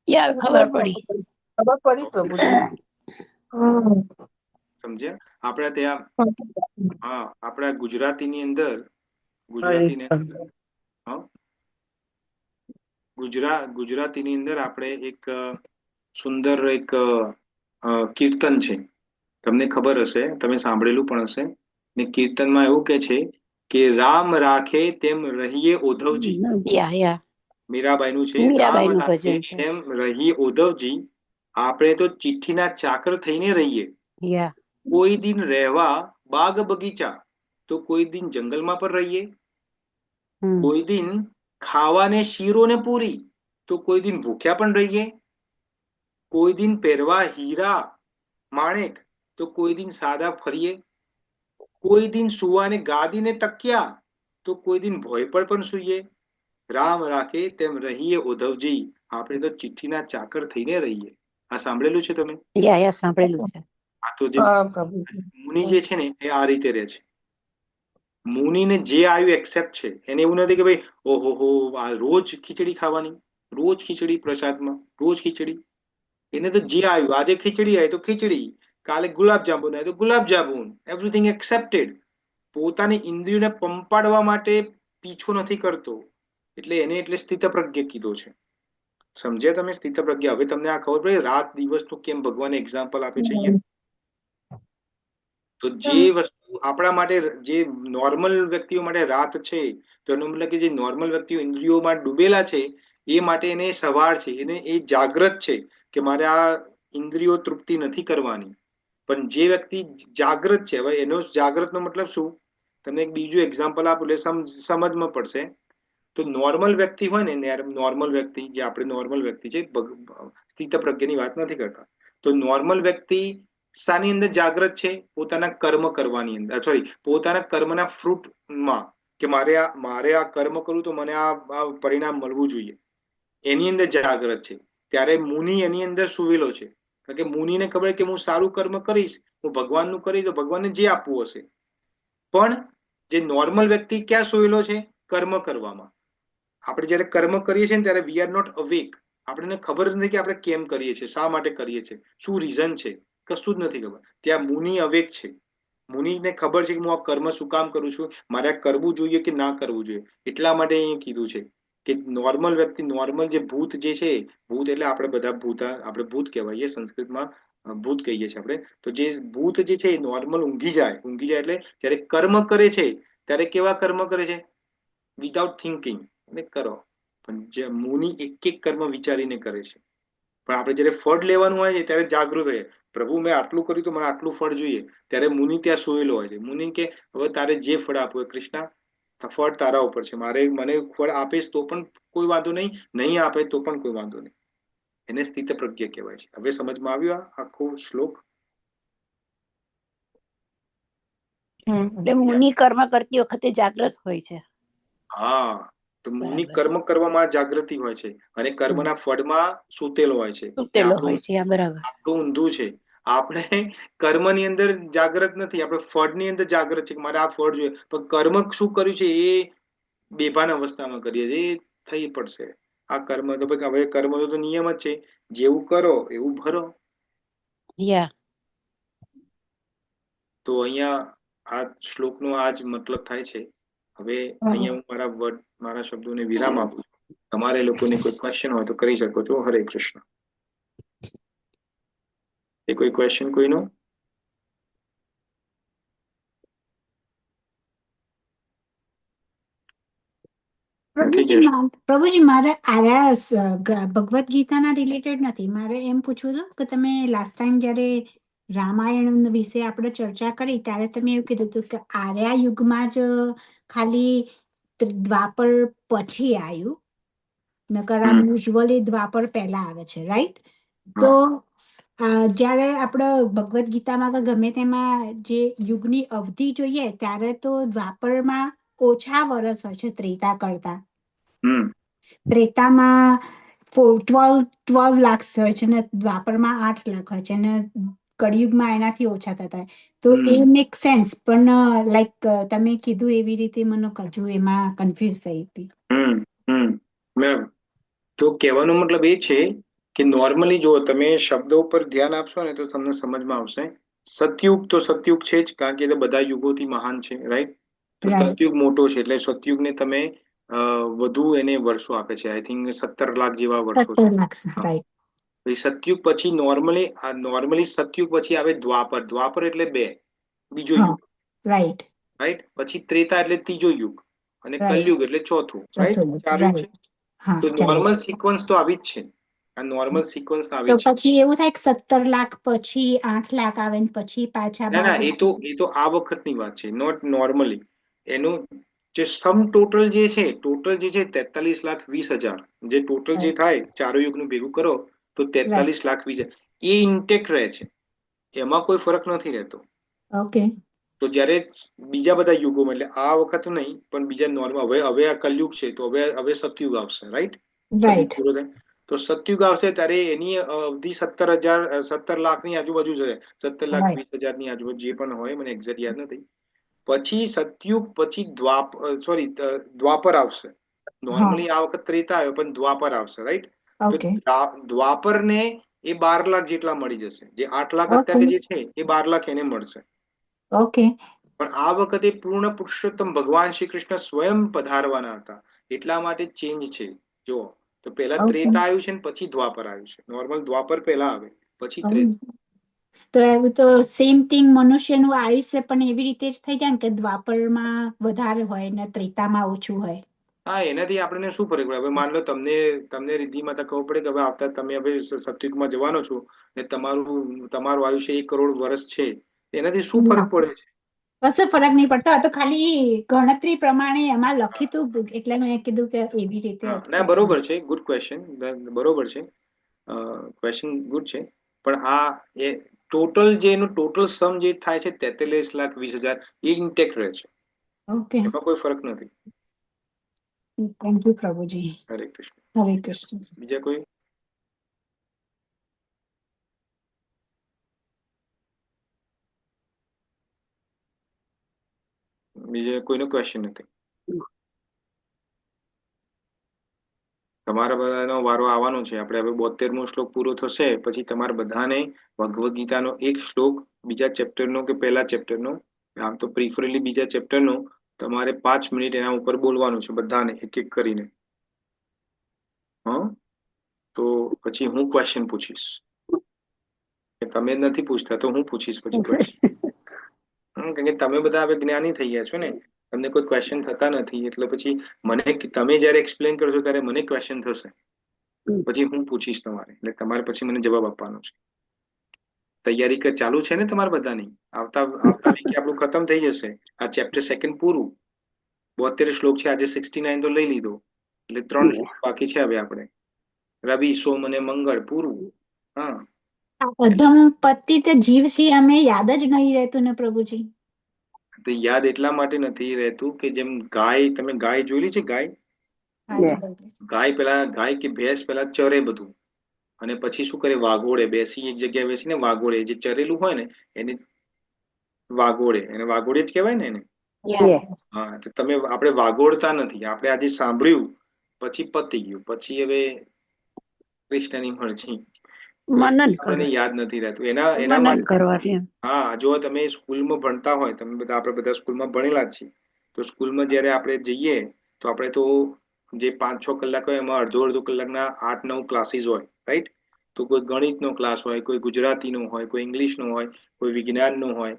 યા ખબર પડી. ખબર પડી પ્રભુજી. સમજ્યા? આપણા ત્યાં આપણા ગુજરાતીની અંદર ગુજરાતીની અંદર આપણે એક સુંદર એક કીર્તન છે, તમને ખબર હશે, તમે સાંભળેલું પણ હશે. ને કીર્તનમાં એવું કે છે કે રામ રાખે તેમ રહીએ ઉદ્ધવજી. યા યા મીરાબાઈનું છે, રામ મીરાબાઈનું રાખે ભજન છે. તેમ રહીએ ઉદ્ધવજી, આપણે તો ચિઠ્ઠીના ચાકર થઈને રહીએ. યા કોઈ દિન રહેવા બાગ બગીચા તો કોઈ દિન જંગલમાં પણ રહીએ. કોઈ દિન ખાવાને શીરો ને પૂરી તો કોઈ દિન ભૂખ્યા પણ રહીએ. કોઈ દિન પહેરવા હીરા માણેક તો કોઈ દિન સાદા ફરીએ. કોઈ દિન સુવાને ગાદીને તક્યા તો કોઈ દિન ભોય પર પણ સૂઈએ. રામ રાખે તેમ રહીએ ઉદ્ધવજી, આપણે તો ચિઠ્ઠીના ચાકર થઈને રહીએ. આ સાંભળેલું છે તમે? યા સાંભળેલું છે. આ તો જે મુનિ જે છે ને એ આ રીતે રહે છે. મુનિને જે આવ્યું એક્સેપ્ટ છે. એને એવું નથી કે ભાઈ ઓહો આ રોજ ખીચડી ખાવાની, રોજ ખીચડી પ્રસાદમાં, રોજ ખીચડી. એને તો જે આવ્યું, આજે ખીચડી આવી તો ખીચડી, કાલે ગુલાબજાંબુ આવે તો ગુલાબજાંબુ, એવરીથિંગ એક્સેપ્ટેડ. પોતાની ઇન્દ્રિયોને પંપાડવા માટે પીછો નથી કરતો. એટલે સ્થિતપ્રજ્ઞ કીધો છે. સમજ્યા તમે? સ્થિતપ્રજ્ઞ. હવે તમને આ ખબર પડી રાત દિવસનું કેમ ભગવાન એક્ઝામ્પલ આપે છે અહીંયા? તો જે વસ્તુ આપણા માટે, જે નોર્મલ વ્યક્તિઓ માટે રાત છે, તો એનો મતલબ કે જે નોર્મલ વ્યક્તિઓ ઇન્દ્રિયોમાં ડૂબેલા છે એ માટે એને સવાર છે, એને એ જાગ્રત છે કે મારે આ ઇન્દ્રિયો તૃપ્તિ નથી કરવાની. પણ જે વ્યક્તિ જાગ્રત છે, હવે એનો જાગ્રતનો મતલબ શું, તમને એક બીજું એક્ઝામ્પલ આપું એટલે સમજમાં પડશે. તો નોર્મલ વ્યક્તિ હોય ને, નોર્મલ વ્યક્તિ, જે આપણે નોર્મલ વ્યક્તિ છે, સ્થિતપ્રજ્ઞની વાત નથી કરતા, તો નોર્મલ વ્યક્તિ શાની અંદર જાગ્રત છે? પોતાના કર્મ કરવાની અંદર, પોતાના કર્મના ફ્રૂટમાં, કે મારે આ કર્મ કરવું તો મને આ પરિણામ મળવું જોઈએ, એની અંદર જાગ્રત છે. ત્યારે મુનિ એની અંદર સુવેલો છે, કારણ કે મુનિને ખબર કે હું સારું કર્મ કરીશ, હું ભગવાનનું કરીશ તો ભગવાનને જે આપવું હશે. પણ જે નોર્મલ વ્યક્તિ ક્યાં સુવેલો છે? કર્મ કરવામાં. આપણે જયારે કર્મ કરીએ છીએ ને ત્યારે વી આર નોટ અવેક. આપણને ખબર જ નથી કે આપણે કેમ કરીએ છીએ, શા માટે કરીએ છીએ, શું રીઝન છે, કશું જ નથી ખબર. ત્યાં મુનિ અવેક છે. મુનિને ખબર છે કે હું આ કર્મ શું કામ કરું છું, મારે આ કરવું જોઈએ કે ના કરવું જોઈએ. એટલા માટે અહીં કીધું છે કે નોર્મલ વ્યક્તિ, નોર્મલ જે ભૂત જે છે, ભૂત એટલે આપણે બધા ભૂતા, આપણે ભૂત કહેવાય સંસ્કૃતમાં, ભૂત કહીએ છીએ આપણે. તો જે ભૂત જે છે એ નોર્મલ ઊંઘી જાય. ઊંઘી જાય એટલે જયારે કર્મ કરે છે ત્યારે કેવા કર્મ કરે છે? વિધાઉટ થિંકિંગ એટલે કરો. પણ જે મુનિ એક એક કર્મ વિચારીને કરે છે. પણ આપણે જયારે ફળ લેવાનું હોય છે ત્યારે જાગૃત હોય, પ્રભુ મેં આટલું કર્યું તો મને આટલું ફળ જોઈએ. ત્યારે મુનિ ત્યાં સોયેલો હોય છે. મુનિ કે હવે તારે જે ફળ આપવું હોય કૃષ્ણ, ફળ તારા ઉપર છે. મને ફળ આપીશ તો પણ કોઈ વાંધો નહીં, નહીં આપે તો પણ કોઈ વાંધો નહીં. એને સ્થિત પ્રજ્ઞ કહેવાય છે. હવે સમજમાં આવ્યું આ આખો શ્લોક? એટલે મુનિ કર્મ કરતી વખતે જાગ્રત હોય છે. હા, તો મુનિ બરાબર. કર્મ કરવામાં જાગૃતિ હોય છે અને કર્મના ફળમાં સૂતેલો હોય છે. એ સુતેલો આપણું હોય છે, બરાબર. આપણું ઊંધું છે. આપણે કર્મની અંદર જાગૃત નથી, આપણે ફળની અંદર જાગૃત છે કે મારે આ ફળ જોઈએ. પણ કર્મ શું કર્યું છે એ બેભાન અવસ્થામાં કરીએ છીએ. એ થઈ પડશે આ કર્મ તો ભાઈ, હવે કર્મ તો નિયમ જ છે, જેવું કરો એવું ભરો. યા તો અહીંયા આ શ્લોકનો આ જ મતલબ થાય છે. હવે અહીંયા હું મારા શબ્દોને વિરામ આપું છું. તમારે લોકોને કોઈ ક્વેશ્ચન હોય તો કરી શકો છો. હરે કૃષ્ણ. એ કોઈ ક્વેશ્ચન કોઈનો? પ્રભુજી મારે ભગવદ ગીતાના રિલેટેડ નથી. મારે એમ પૂછવું હતું કે તમે લાસ્ટ ટાઈમ જયારે રામાયણ વિશે આપણે ચર્ચા કરી ત્યારે તમે એવું કીધું હતું કે આર્યા યુગમાં જ ખાલી દ્વાપર પછી આવ્યું, નકર આમ યુઝ્યુઅલી દ્વાપર પહેલા આવે છે, રાઈટ? તો જ્યારે આપણે ભગવદ ગીતામાં કે ગમે તેમાં જે યુગની અવધિ જોઈએ ત્યારે તો દ્વાપરમાં ઓછા વર્ષ હોય છે ત્રેતા કરતા. ત્રેતામાં 12 લાખ હોય છે ને દ્વાપરમાં 8 લાખ હોય છે ને કળિયુગમાં એનાથી ઓછા થતા હોય. તો એ મેક સેન્સ, પણ લાઈક તમે કીધું એવી રીતે મને હજુ એમાં કન્ફ્યુઝ થઈ હતી. બરાબર. તો કહેવાનો મતલબ એ છે કે નોર્મલી જો તમે શબ્દો ઉપર ધ્યાન આપશો ને તો તમને સમજમાં આવશે. સતયુગ તો સતયુગ છે જ, કારણ કે એ બધા યુગોથી મહાન છે, રાઈટ? તો સતયુગ મોટો છે એટલે સતયુગને તમે વધુ એને વર્ષો આપે છે. આઈ થિંક 17 લાખ જેવા વર્ષો છે. સતયુગ પછી નોર્મલી સતયુગ પછી આવે દ્વાપર. દ્વાપર એટલે બીજો યુગ, રાઈટ? પછી ત્રેતા એટલે ત્રીજો યુગ અને કલયુગ એટલે ચોથું, રાઈટ? 4 યુગ છે. તો નોર્મલ સિક્વન્સ તો આવી જ છે. આ નોર્મલ સિક્વન્સ આવી તો છે. પછી એવું થાય કે 17 લાખ પછી 8 લાખ આવે ને પછી પાછા ના, એ તો આ વખતની વાત છે, નોટ નોર્મલી. એનું જે સમ ટોટલ જે છે 43,20,000, જે ટોટલ જે થાય ચારો યુગનું ભેગું કરો તો 43,20,000 એ ઇન્ટેક્ટ રહે છે. એમાં કોઈ ફરક નથી રહેતો. ઓકે. તો જ્યારે બીજા બધા યુગોમાં, એટલે આ વખત નહીં પણ બીજા નોર્મલ, હવે આ કલયુગ છે તો હવે સતયુગ આવશે, રાઈટ? કલયુગ પૂરો થાય તો સતયુગ આવશે ત્યારે એની અવધિ 17 લાખની આજુબાજુ છે. 17,20,000 ની આજુબાજુ જે પણ હોય, મને એક્ઝેક્ટ યાદ નથી. પછી સતયુગ પછી દ્વાપર આવશે. નોર્મલી આ વખત ત્રેતા આવ્યો પણ દ્વાપર આવશે, રાઈટ? તો દ્વાપર ને એ 12 લાખ જેટલા મળી જશે. જે 8 લાખ અત્યારે જે છે એ 12 લાખ એને મળશે. ઓકે. પણ આ વખતે પૂર્ણ પુરુષોત્તમ ભગવાન શ્રી કૃષ્ણ સ્વયં પધારવાના હતા, એટલા માટે ચેન્જ છે. જો તો પહેલા ત્રેતા આવ્યું છે ને પછી દ્વાપર આવ્યું છે. નોર્મલ દ્વાપર પહેલા આવે પછી ત્રેતા. તો એવું તો સેમ થિંગ મનુષ્યનું આયુષ્ય પણ એવી રીતે જ થઈ જાય ને કે દ્વાપરમાં વધારે હોય ને ત્રેતામાં ઓછું હોય. હા, એનાથી આપણને શું ફરક પડે? હવે માન લો તમને રિદ્ધિ માતા ખબર પડે કે હવે આવતા તમે હવે સતયુગમાં જવાનો છો ને તમારું આયુષ્ય 1 કરોડ વર્ષ છે, એનાથી શું ફરક પડે છે? કશો ફરક નહીં પડતો. આ તો ખાલી ગણતરી પ્રમાણે એમાં લખ્યું હતું એટલે મેં કીધું કે એવી રીતે. ના, બરોબર છે. ગુડ ક્વેશ્ચન, બરોબર છે. ક્વેશ્ચન ગુડ છે. પણ આ એ ટોટલ જે એનું ટોટલ સમ જે થાય છે 43,20,000 એ ઇન્ટેક્ટ રહે છે. ઓકે. એમાં કોઈ ફરક નથી. થેન્ક યુ પ્રભુજી. હરે કૃષ્ણ. હરે કૃષ્ણ. બીજા કોઈ? બીજા કોઈનો ક્વેશ્ચન નથી? તમારા બધાનો વારો આવવાનો છે. આપણે હવે 72મો શ્લોક પૂરો થશે પછી તમારે બધાને ભગવદ્ ગીતાનો એક શ્લોક બીજા ચેપ્ટરનો કે પહેલા ચેપ્ટરનો, આમ તો પ્રિફરેબલી બીજા ચેપ્ટરનો, તમારે 5 મિનિટ એના ઉપર બોલવાનું છે બધાને એક એક કરીને. તો પછી હું ક્વેશ્ચન પૂછીશ. તમે નથી પૂછતા તો હું પૂછીશ પછી ક્વેશ્ચન. કારણ કે તમે બધા હવે જ્ઞાની થઈ ગયા છો ને, તમને કોઈ ક્વેશ્ચન થતા નથી, એટલે પછી મને તમે જયારે એક્સપ્લેન કરશો ત્યારે મને ક્વેશ્ચન થશે, પછી હું પૂછીશ તમારે, એટલે તમારે પછી મને જવાબ આપવાનો છે. તૈયારી ચાલુ છે ને તમારે બધાની? આવતા વીકે આપણું ખતમ થઈ જશે આ ચેપ્ટર સેકન્ડ પૂરું. 72 શ્લોક છે, આજે 69 તો લઈ લીધો, એટલે 3 શ્લોક બાકી છે હવે આપણે. રવિ, સોમ અને મંગળ પૂરું. હા, અધમ પતિ તે જીવ છીએ અમે, યાદ જ નહીં રહેતું ને પ્રભુજી. તો યાદ એટલા માટે નથી રહેતું કે જેમ ગાય, તમે ગાય જોયેલી છે? ગાય કે ભેંસ પેલા ચરે બધું, અને પછી શું કરે, વાગોળે, બેસી એક જગ્યાએ બેસીને વાગોળે, જે ચરેલું હોય ને એને વાગોળે, એને વાગોળે જ કહેવાય ને એને. હા, તો તમે આપણે વાગોળતા નથી, આપણે આજે સાંભળ્યું પછી પતી ગયું, પછી હવે કૃષ્ણની મરજી, આપણને યાદ નથી રહેતું. એના માટે હા, જો તમે સ્કૂલમાં ભણતા હોય, આપણે બધા સ્કૂલમાં ભણેલા જ છીએ, તો સ્કૂલમાં જયારે આપણે જઈએ તો આપણે તો જે 5-6 કલાક હોય એમાં અડધો કલાકના 8-9 ક્લાસીસ હોય, રાઈટ? તો કોઈ ગણિતનો ક્લાસ હોય, કોઈ ગુજરાતીનો હોય, કોઈ ઇંગ્લિશનો હોય, કોઈ વિજ્ઞાનનો હોય,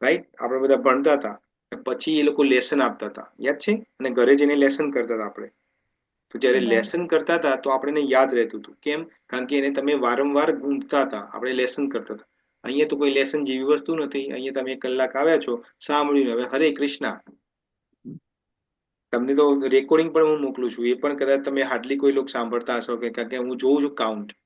રાઈટ? આપણે બધા ભણતા હતા, પછી એ લોકો લેસન આપતા હતા, યાદ છે? અને ઘરે જઈને લેસન કરતા હતા આપણે. તો જયારે લેસન કરતા હતા તો આપણને યાદ રહેતું હતું. કેમ? કારણ કે એને તમે વારંવાર ગૂંથતા હતા, આપણે લેસન કરતા હતા. અહીંયા તો કોઈ લેસન જેવી વસ્તુ નથી. અહીંયા તમે 1 કલાક આવ્યા છો, સાંભળ્યું, હવે હરે કૃષ્ણ. તમને તો રેકોર્ડિંગ પણ હું મોકલું છું, એ પણ કદાચ તમે હાર્ડલી કોઈ લોકો સાંભળતા હશો, કારણ કે હું જોઉં છું count,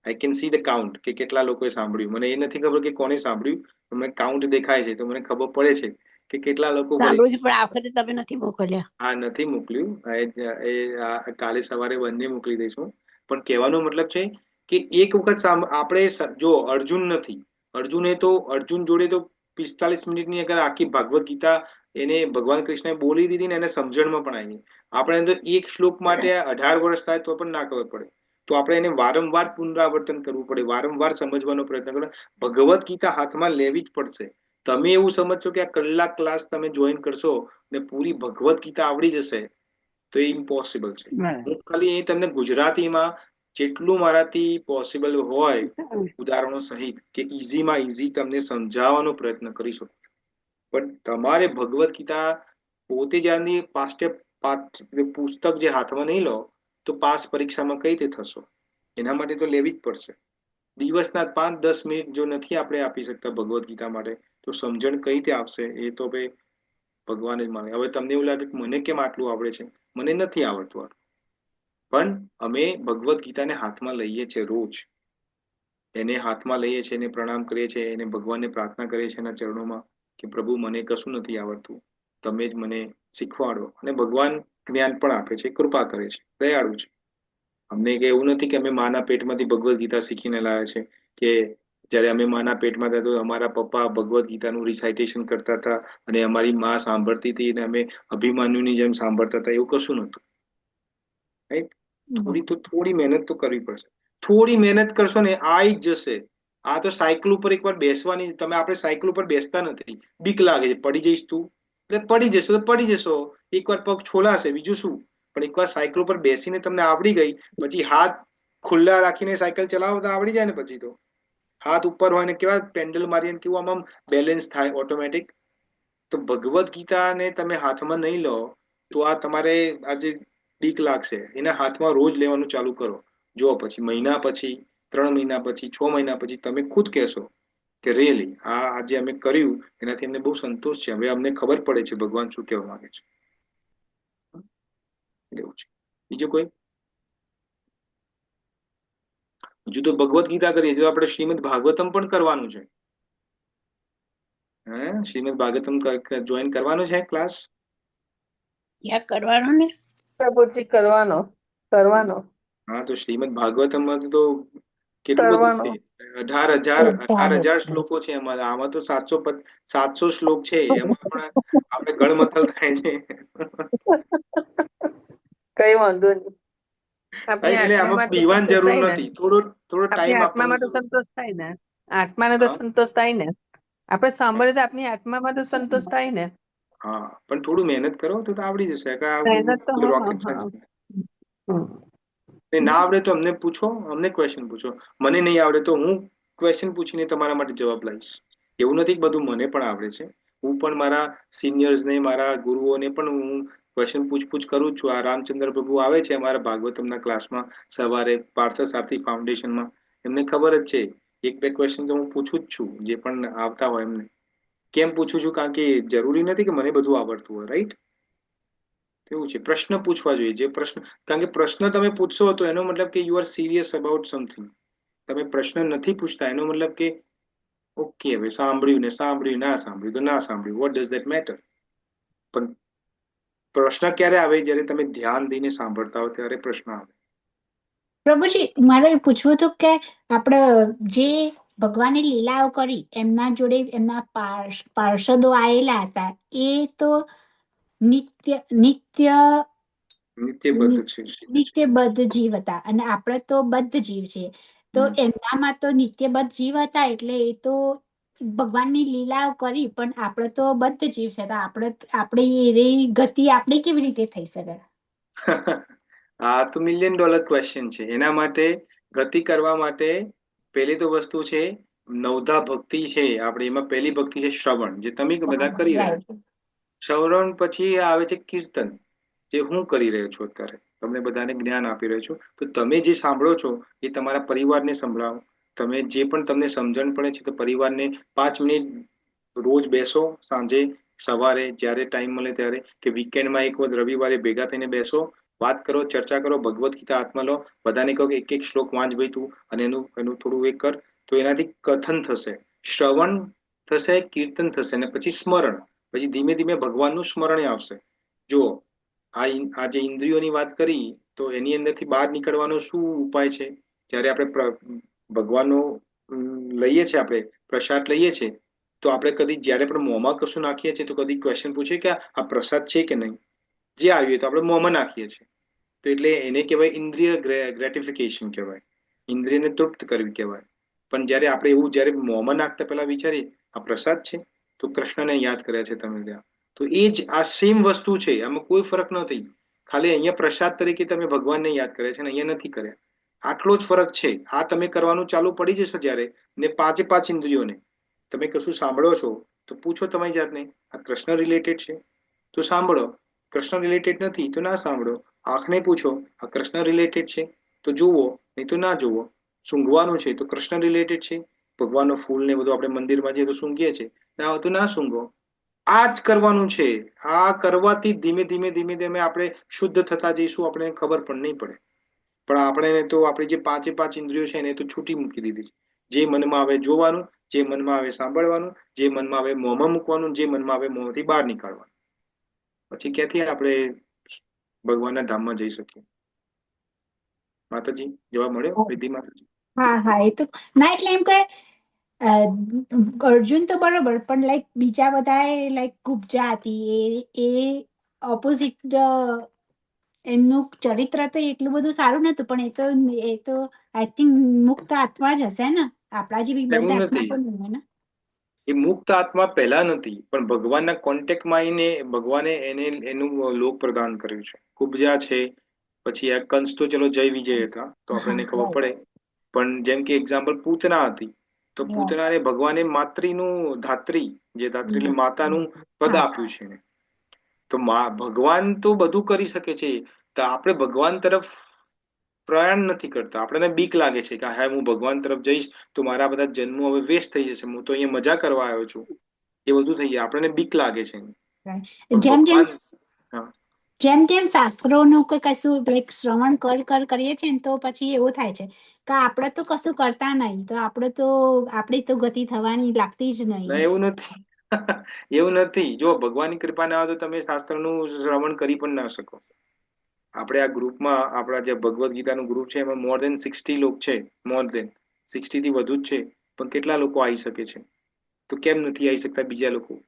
I can see the count કે કેટલા લોકોએ સાંભળ્યું. મને એ નથી ખબર કે કોને સાંભળ્યું, મને કાઉન્ટ દેખાય છે તો મને ખબર પડે છે કે કેટલા લોકો સાંભળ્યું છે, પણ આ વખતે તમે નથી મોકલ્યા. હા, નથી મોકલ્યું. કાલે સવારે બંને મોકલી દઈશું. પણ કહેવાનો મતલબ છે કે એક વખત આપણે જો અર્જુન નથી, અર્જુન જોડે તો 45 મિનિટની અગર આખી ભાગવત ગીતા એને ભગવાન કૃષ્ણએ બોલી દીધી ને એને સમજણમાં પણ આવી. આપણે તો એક શ્લોક માટે 18 વર્ષ થાય તો પણ ના ખબર પડે. તો આપણે એને વારંવાર પુનરાવર્તન કરવું પડે, વારંવાર સમજવાનો પ્રયત્ન કરવો. ભગવત ગીતા હાથમાં લેવી જ પડશે. તમે એવું સમજશો કે આ કલાક ક્લાસ તમે જોઈન કરશો ને પૂરી ભગવત ગીતા આવડી જશે તો એ ઇમ્પોસિબલ છે. હું ખાલી અહીં તમને ગુજરાતીમાં જેટલું મારાથી પોસિબલ હોય ઉદાહરણો સહિત કે ઇઝીમાં ઇઝી તમને સમજાવવાનો પ્રયત્ન કરી શકું. પણ તમારે ભગવત ગીતા પોતે જ્યારની પુસ્તક જે હાથમાં નહીં લો તો પાસ પરીક્ષામાં કઈ રીતે થશો? એના માટે તો લેવી જ પડશે. દિવસના 5-10 મિનિટ જો નથી આપણે આપી શકતા ભગવત ગીતા માટે તો સમજણ કઈ રીતે આવશે? એ તો ભાઈ ભગવાન જ માને. હવે તમને એવું લાગે કે મને કેમ આટલું આવડે છે? મને નથી આવડતું, પણ અમે ભગવત ગીતાને હાથમાં લઈએ છીએ, રોજ એને હાથમાં લઈએ છીએ, એને પ્રણામ કરીએ છીએ, એને ભગવાનને પ્રાર્થના કરીએ છીએ એના ચરણોમાં કે પ્રભુ મને કશું નથી આવડતું, તમે જ મને શીખવાડો. અને ભગવાન જ્ઞાન પણ આપે છે, કૃપા કરે છે, દયાળુ છે. અમને એવું નથી કે અમે માના પેટમાંથી ભગવત ગીતા શીખીને લાવ્યા છે, કે જયારે અમે માના પેટમાં હતા તો અમારા પપ્પા ભગવત ગીતાનું રિસાઇટેશન કરતા હતા અને અમારી માં સાંભળતી હતી અને અમે અભિમાન્યુની જેમ સાંભળતા હતા, એવું કશું નતું. રાઈટ? થોડી મહેનત તો કરવી પડશે. થોડી મહેનત કરશો ને આવી જ જશે. આ તો સાયકલ ઉપર એકવાર બેસવાની, તમે આપણે સાયકલ ઉપર બેસતા નથી, બીક લાગે છે પડી જઈશ તું, એટલે પડી જશો તો પડી જશો, એકવાર પગ છોલાશે, બીજું શું. પણ એકવાર સાયકલ ઉપર બેસીને તમને આવડી ગઈ પછી હાથ ખુલ્લા રાખીને સાયકલ ચલાવો તો આવડી જાય ને. પછી તો હાથ ઉપર હોય ને કેવા પેન્ડલ મારીને કેવું આમ બેલેન્સ થાય ઓટોમેટિક. તો ભગવત ગીતાને તમે હાથમાં નહીં લો તો આ તમારે આજે બીક લાગશે. એના હાથમાં રોજ લેવાનું ચાલુ કરો. જો પછી મહિના પછી, 3 મહિના પછી, 6 મહિના પછી તમે ખુદ કહેશો કે રિયલી આ આજે અમે કર્યું એનાથી અમને બહુ સંતોષ છે, હવે અમને ખબર પડે છે ભગવાન શું કહેવા માંગે છે. એવું છે. બીજું કોઈ? હજુ તો ભગવત ગીતા કરીએ, જો આપણે શ્રીમદ ભાગવતમ પણ કરવાનું છે. શ્રીમદ ભાગવતમ જોઈન કરવાનો છે ક્લાસ? કરવાનો ને પ્રભુજી, કરવાનો. હા, તો શ્રીમદ ભાગવતમમાં તો કેટલું બધું છે, 18,000 શ્લોકો છે એમાં. આમાં તો 700 શ્લોક છે, એમાં પણ આપણે ગળમથલ થાય છે. કઈ વાંધો નહીં. આપની એટલે આમાં આત્મામાં તો પીવાની સંતોષ જરૂર થાય ને, નથી, થોડો આપની ટાઈમ આપવાની આત્મામાં તો જરૂર. સંતોષ થાય ને, આત્માને તો હા સંતોષ થાય ને, આપણે સાંભળીએ તો આપની આત્મામાં તો સંતોષ થાય ને. હા, પણ થોડું મહેનત કરો તો આવડી જશે. કે આ મહેનત તો કોઈ હા રોકેટ હા. સાયન્સ નથી. હમ. ના આવડે તો અમને પૂછો, અમને ક્વેશ્ચન પૂછો. મને નહીં આવડે તો હું ક્વેશ્ચન પૂછીને તમારા માટે જવાબ લાવીશ. એવું નથી કે બધું મને પણ આવડે છે. હું પણ મારા સિનિયર્સને, મારા ગુરુઓને પણ હું ક્વેશ્ચન પૂછપૂછ કરું છું. આ રામચંદ્ર પ્રભુ આવે છે અમારા ભાગવતમના ક્લાસમાં સવારે પાર્થ સારથી ફાઉન્ડેશનમાં. એમને ખબર જ છે, એક બે ક્વેશ્ચન તો હું પૂછું જ છું, જે પણ આવતા હોય એમને. કેમ પૂછું છું? કારણ કે જરૂરી નથી કે મને બધું આવડતું હોય, રાઈટ? એવું છે, પ્રશ્ન પૂછવા જોઈએ. જે પ્રશ્ન, કારણ કે પ્રશ્ન તમે પૂછશો તો એનો મતલબ કે you are serious about something. તમે પ્રશ્ન નથી પૂછતા એનો મતલબ કે ઓકે, હવે સાંભળ્યું ને સાંભળ્યું, ના સાંભળ્યું તો ના સાંભળ્યું, વોટ ડઝ ધેટ મેટર? પણ પ્રશ્ન ક્યારે આવે? જ્યારે તમે ધ્યાન દઈને સાંભળતા હો ત્યારે પ્રશ્ન આવે. પ્રભુજી, મારે એ પૂછવું હતું કે આપણે જે ભગવાને લીલાઓ કરી, એમના જોડે એમના પાર્ષદો આયેલા હતા, એ તો નિત્ય નિત્ય નિત્યબદ્ધ છે. નિત્યબદ્ધ જીવ હતા અને આપણે તો બદ્ધ જીવ છે. તો હમ. એમનામાં તો નિત્યબદ્ધ જીવ હતા, એટલે એ તો ભગવાનની લીલાઓ કરી, પણ આપણે તો બદ્ધ જીવ છે, તો આપણી એ ગતિ આપણી કેવી રીતે થઈ શકે? આ તો $1,000,000 ક્વેશ્ચન છે. એના માટે ગતિ કરવા માટે પહેલી તો વસ્તુ છે નવધા ભક્તિ છે આપણે. એમાં પહેલી ભક્તિ છે શ્રવણ, જે તમે બધા કરી રહ્યા છો. શ્રવણ પછી આવે છે કીર્તન, જે હું કરી રહ્યો છું અત્યારે. તમને બધાને જ્ઞાન આપી રહ્યો છું. તો તમે જે સાંભળો છો એ તમારા પરિવારને સંભળાવો. તમે જે પણ તમને સમજણ પડે છે તો પરિવારને 5 મિનિટ રોજ બેસો, સાંજે, સવારે, જ્યારે ટાઈમ મળે ત્યારે, કે વીકેન્ડમાં એક વખત રવિવારે ભેગા થઈને બેસો, વાત કરો, ચર્ચા કરો, ભગવદ્ ગીતા હાથમાં લો, બધાને કહો કે એક એક શ્લોક વાંચ ભાઈ તું, અને એનું થોડું એક કર. તો એનાથી કથન થશે, શ્રવણ થશે, કીર્તન થશે, અને પછી સ્મરણ. પછી ધીમે ધીમે ભગવાનનું સ્મરણ આવશે. જો આ જે ઇન્દ્રિયોની વાત કરી, તો એની અંદરથી બહાર નીકળવાનો શું ઉપાય છે? જ્યારે આપણે ભગવાનનો લઈએ છીએ, આપણે પ્રસાદ લઈએ છીએ, તો આપણે કદી જ્યારે પણ મોંમાં કશું નાખીએ છીએ તો કદી ક્વેશ્ચન પૂછીએ કે આ પ્રસાદ છે કે નહીં? જે આવ્યું તો આપણે મોંમાં નાખીએ છીએ. તો એટલે એને કહેવાય ઇન્દ્રિય ગ્રેટિફિકેશન કહેવાય, ઇન્દ્રિયને તૃપ્ત કરવી કહેવાય. પણ જ્યારે આપણે એવું જ્યારે મોંમાં નાખતા પહેલા વિચારીએ આ પ્રસાદ છે, તો કૃષ્ણને યાદ કર્યા છે તમે ત્યાં. તો એ જ આ સેમ વસ્તુ છે, આમાં કોઈ ફરક નથી. ખાલી અહીંયા પ્રસાદ તરીકે તમે ભગવાનને યાદ કર્યા છે અને અહીંયા નથી કર્યા, આટલો જ ફરક છે. આ તમે કરવાનું ચાલુ પડી જશો જ્યારે, ને 5 ઇન્દ્રિયોને તમે કશું સાંભળો છો તો પૂછો તમારી જાતને, આ કૃષ્ણ રિલેટેડ છે તો સાંભળો, કૃષ્ણ રિલેટેડ નથી તો ના સાંભળો. આંખને પૂછો, આ કૃષ્ણ રિલેટેડ છે તો જુઓ, નહીં તો ના જુઓ. સૂંઘવાનું છે તો કૃષ્ણ રિલેટેડ છે, ભગવાનનો ફૂલ ને બધું આપણે મંદિરમાં જઈએ તો સૂંઘીએ છીએ, ના તો ના સૂંઘો. આ જ કરવાનું છે. આ કરવાથી ધીમે ધીમે ધીમે ધીમે આપણે શુદ્ધ થતા જઈશું, આપણે ખબર પણ નહીં પડે. પણ આપણે તો આપણી જે 5 ઇન્દ્રિયો છે એને તો છૂટી મૂકી દીધી છે. જે મનમાં આવે જોવાનું, જે મનમાં આવે સાંભળવાનું, જે મનમાં આવે મોંમાં મૂકવાનું, જે મનમાં આવે મોંથી બહાર નીકાળવાનું. પછી ક્યાંથી આપણે ભગવાનના ધામમાં જઈ શકીએ? માતાજી, જવાબ મળ્યો રિદ્ધિ માતાજી? હા હા, એ તો ના, એટલે એમ કે અર્જુન તો બરોબર, પણ લાઈક બીજા બધા લાઈક કુબ્જા હતી, એ ઓપોઝિટ, એમનું ચરિત્ર તો એટલું બધું સારું નતું, પણ એ તો આઈ થિંક મુક્ત આત્મા જ હશે ને, આપણા જેવી બધા એવું આત્મા નથી. પણ હોય ને. એ મુક્ત આત્મા પહેલા નથી, પણ ભગવાનના કોન્ટેક્ટમાં આવીને ભગવાને એનું લોક પ્રદાન કર્યું છે. કુબ્જા છે, પછી આ કંસ તો ચલો જય વિજય હતા તો હા, આપણને ખબર રાઈટ, પડે. પણ જેમ કે એક્ઝામ્પલ પૂતના હતી, તો પૂતનાને ભગવાને માતૃનું ધાત્રી, જે ધાત્રી એટલે માતાનું પદ હા, આપ્યું છે એને. તો ભગવાન તો બધું કરી શકે છે. તો આપણે ભગવાન તરફ પ્રયાણ નથી કરતા. આપણને બીક લાગે છે કે હા, હું ભગવાન તરફ જઈશ તો મારા બધા જન્મો હવે વેસ્ટ થઈ જશે, હું તો અહીંયા મજા કરવા આવ્યો છું, એ બધું થઈ જાય, આપણને બીક લાગે છે. પણ જેમ જેમ ભગવાન, હા, જેમ જેમ શાસ્ત્રોનું કે કશું લાઈક શ્રવણ કરીએ છીએ ને, તો પછી એવું થાય છે કે આપણે તો કશું કરતા નહીં, તો આપણી તો ગતિ થવાની લાગતી જ ના નહીં. એવું નથી. એવું નથી. જો ભગવાનની કૃપા ના હોય તો તમે શાસ્ત્રનું શ્રવણ કરી પણ ના શકો. આપણે આ ગ્રુપમાં, આપણા જે ભગવદ્ ગીતાનું ગ્રુપ છે એમાં more than 60 લોક છે, more than 60 થી વધુ જ છે. પણ કેટલા લોકો આવી શકે છે? તો કેમ નથી આવી શકતા બીજા લોકો?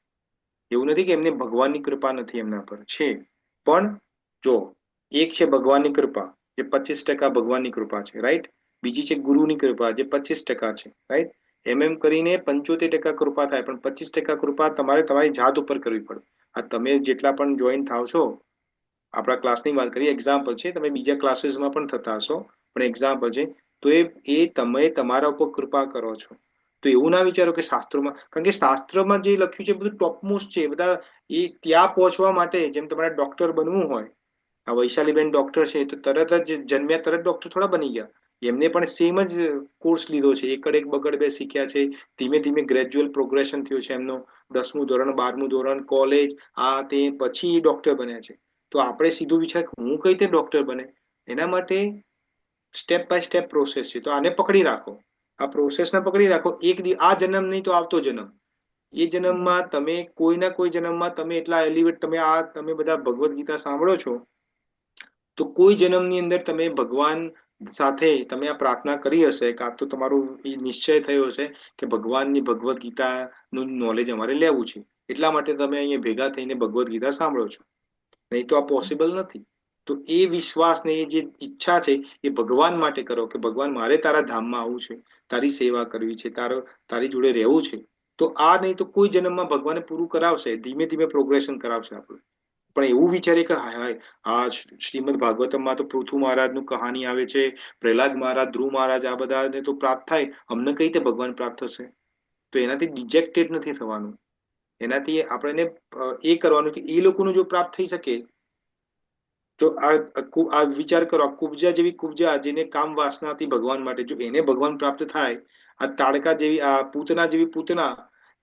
એવું નથી કે એમને ભગવાનની કૃપા નથી એમના પર, છે. પણ જો એક છે ભગવાનની કૃપા, જે 25% ભગવાનની કૃપા છે, રાઈટ. બીજી છે ગુરુની કૃપા, જે 25% છે, રાઈટ. એમ કરીને 75% કૃપા થાય, પણ 25% કૃપા તમારે તમારી જાત ઉપર કરવી પડે. આ તમે જેટલા પણ જોઈન થાવ છો, આપણા ક્લાસની વાત કરીએ, એક્ઝામ્પલ છે, તમે બીજા ક્લાસીસમાં પણ થતા હશો, પણ એક્ઝામ્પલ છે, તો એ તમે તમારા ઉપર કૃપા કરો છો. તો એવું ના વિચારો કે શાસ્ત્રોમાં, કારણ કે શાસ્ત્રમાં જે લખ્યું છે બધું ટોપમોસ્ટ છે. બધા એ ત્યાં પહોંચવા માટે, જેમ તમારે ડોક્ટર બનવું હોય, આ વૈશાલીબેન ડોક્ટર છે, તો તરત જ જન્મ્યા તરત ડોક્ટર થોડા બની ગયા. એમને પણ સેમ જ કોર્સ લીધો છે, એકડ એક બગડ બે શીખ્યા છે. ધીમે ધીમે ગ્રેજ્યુઅલ પ્રોગ્રેશન થયું છે એમનો. 10મું ધોરણ, 12મું ધોરણ, કોલેજ, આ તે, પછી એ ડોક્ટર બન્યા છે. તો આપણે સીધું વિચાર, હું કઈ રીતે ડોક્ટર બને? એના માટે સ્ટેપ બાય સ્ટેપ પ્રોસેસ છે. તો આને પકડી રાખો, આ પ્રોસેસને પકડી રાખો. આ જન્મ નહીં તો આવતો જન્મ, એ જન્મમાં તમે કોઈના કોઈ જન્મમાં તમે એટલા એલિવેટ, તમે બધા ભગવદ્ ગીતા સાંભળો છો, તો કોઈ જન્મની અંદર તમે ભગવાન સાથે તમે આ પ્રાર્થના કરી હશે, કાં તો તમારું એ નિશ્ચય થયો હશે કે ભગવાનની ભગવદ્ ગીતાનું નોલેજ અમારે લેવું છે, એટલા માટે તમે અહીંયા ભેગા થઈને ભગવદ્ ગીતા સાંભળો છો. નહીં તો આ પોસિબલ નથી. તો એ વિશ્વાસ ને એ જે ઈચ્છા છે એ ભગવાન માટે કરો કે ભગવાન, મારે તારા ધામમાં આવવું છે, તારી સેવા કરવી છે, તારી જોડે રહેવું છે. તો આ નહીં તો કોઈ જન્મમાં ભગવાને પૂરું કરાવશે, ધીમે ધીમે પ્રોગ્રેશન કરાવશે આપણે. પણ એવું વિચારે કે હાય હાય, આ શ્રીમદ ભાગવતમમાં તો પૃથુ મહારાજનું કહાની આવે છે, પ્રહલાદ મહારાજ, ધ્રુવ મહારાજ, આ બધાને તો પ્રાપ્ત થાય, અમને કઈ રીતે ભગવાન પ્રાપ્ત થશે? તો એનાથી ડિજેક્ટેડ નથી થવાનું. એનાથી આપણને એ કરવાનું કે એ લોકોનું જો પ્રાપ્ત થઈ શકે, તો આ વિચાર કરો, આ કુબજા જેવી કુબજા, જેને કામ વાસના હતી ભગવાન માટે, જો એને ભગવાન પ્રાપ્ત થાય, આ તાડકા જેવી, આ પૂતના જેવી પૂતના,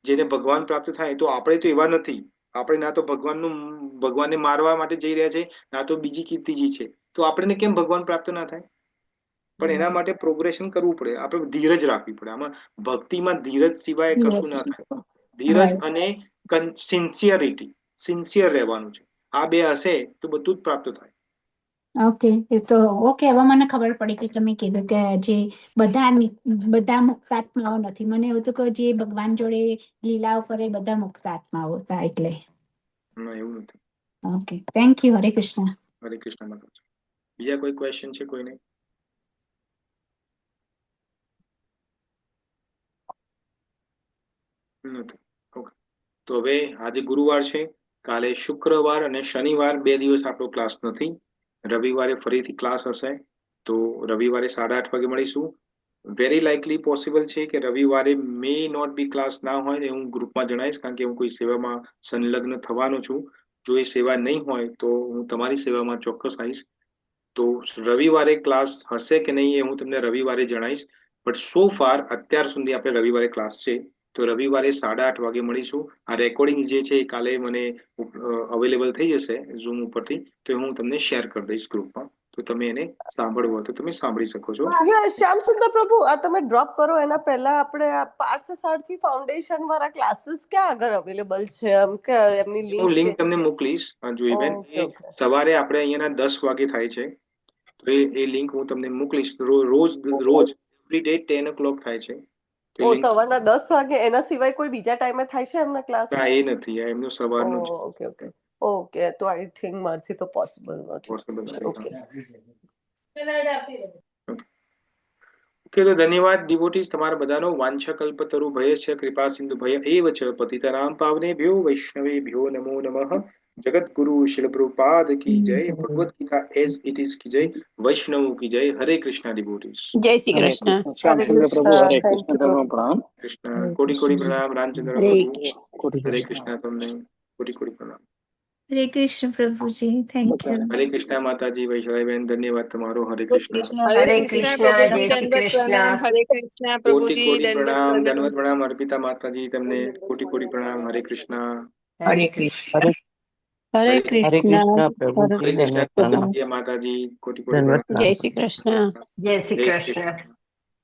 જેને ભગવાન પ્રાપ્ત થાય, તો આપણે તો એવા નથી. આપણે ના તો ભગવાનને મારવા માટે જઈ રહ્યા છે, ના તો બીજી કીર્તિજી છે. તો આપણને કેમ ભગવાન પ્રાપ્ત ના થાય? પણ એના માટે પ્રોગ્રેશન કરવું પડે, આપણે ધીરજ રાખવી પડે. આમાં ભક્તિમાં ધીરજ સિવાય કશું ના થાય. ધીરજ અને સિન્સિયર રહેવાનું છે. આ બે હશે તો બધું જ પ્રાપ્ત થાય. ઓકે, એ તો ઓકે. હવે મને ખબર પડી કે તમે કીધું કે જે બધા મુક્તાત્માઓ નથી. મને એવું હતું કે જે ભગવાન જોડે લીલાઓ કરે બધા મુક્તાત્માઓ હતા, એટલે. ના, એવું નથી. Okay, thank you. હરે કૃષ્ણ. હરે કૃષ્ણ માતા. બીજા કોઈ ક્વેશ્ચન છે કોઈને? નથી. ઓકે, તો હવે આજે ગુરુવાર છે, કાલે શુક્રવાર અને શનિવાર 2 દિવસ આપણો ક્લાસ નથી. રવિવારે ફરીથી ક્લાસ હશે. તો રવિવારે 8:30 વાગે મળીશું. વેરી લાઇકલી પોસિબલ છે કે રવિવારે મે નોટ બી ક્લાસ ના હોય, એ હું ગ્રુપમાં જણાવીશ, કારણ કે હું કોઈ સેવામાં સંલગ્ન થવાનો છું. જો એ સેવા નહીં હોય તો હું તમારી સેવામાં ચોક્કસ આવીશ. તો રવિવારે ક્લાસ હશે કે નહીં એ હું તમને રવિવારે જણાવીશ. બટ સો ફાર અત્યાર સુધી આપણે રવિવારે ક્લાસ છે, તો રવિવારે 8:30 વાગે મળીશું. આ રેકોર્ડિંગ જે છે એ કાલે મને અવેલેબલ થઈ જશે ઝૂમ ઉપરથી, તો હું તમને શેર કરી દઈશ ગ્રુપમાં. તો તમે એને સાંભળવું હોય તો તમે સાંભળી શકો છો. શ્યામ સુંદર પ્રભુ, આ તમે ડ્રોપ કરો એના પહેલા આપણે આ પાર્થ સારથી ફાઉન્ડેશન વાળા ક્લાસીસ ક્યાં આગળ અવેલેબલ છે? એમ કે એમની હું લિંક લિંક તમને મોકલીશ. જોઈબેન, એ સવારે આપણે અહીંયાના 10 વાગે થાય છે, તો એ લિંક હું તમને મોકલીશ. રોજ એવરી ડે 10 o'clock થાય છે. સવારના 10 વાગે? એના સિવાય કોઈ બીજા ટાઈમે થાય છે એમના ક્લાસ? ના, એ નથી, આ એમનું સવારનું છે. ઓકે ઓકે ઓકે, તો આઈ થિંક મારથી તો પોસિબલ નથી. ઓકે ઓકે, તો ધન્યવાદ ડિવોટીઝ તમારા બધાનો. વાંછકલ્પતરુ ભયસ્ય કૃપા સિંધુ ભય એવ ચ પતિતનામ પાવનેભ્યો વૈષ્ણવેભ્યો નમો નમઃ. જગતગુરુ શિલ પ્રભુપાદ કી જય. Bhagavad Gita as it is કી જય. વૈષ્ણવ કી જય. હરે કૃષ્ણ ડિવોટીઝ. જય શ્રી હરે કૃષ્ણ. કૃષ્ણ. શ્યામ સુંદર પ્રભુ, હરે કૃષ્ણ. ધર્મ પ્રણામ. કૃષ્ણ. કોટી કોટી પ્રણામ રામચંદ્ર હરે પ્રભુ. કોટી હરે કૃષ્ણ. કૃષ્ણ તમને. કોટી કોટી પ્રણામ. હરે કૃષ્ણ પ્રભુજી, થેન્ક યુ. હરે કૃષ્ણ માતાજી. વૈષ્ણવબેન ધન્યવાદ તમારો. હરે કૃષ્ણ. હરે કૃષ્ણ. જય શ્રી કૃષ્ણ. હરે કૃષ્ણ કોટી પ્રભુજી, કોટી દંડવત પ્રણામ, પ્રણામ. દંડવત પ્રણામ અર્પિતા માતાજી તમને. કોટી કોટી પ્રણામ. હરે કૃષ્ણ. હરે કૃષ્ણ. હરે હરે હરે કૃષ્ણ. કૃષ્ણ પ્રભુજી, હરે કૃષ્ણ દંડવત પ્રણામ. કૃષ્ણ માતાજી. કોટી કોટી દંડવત પ્રણામ. જય પ્રણામ. શ્રી કૃષ્ણ. જય શ્રી જય શ્રી કૃષ્ણ. કૃષ્ણ.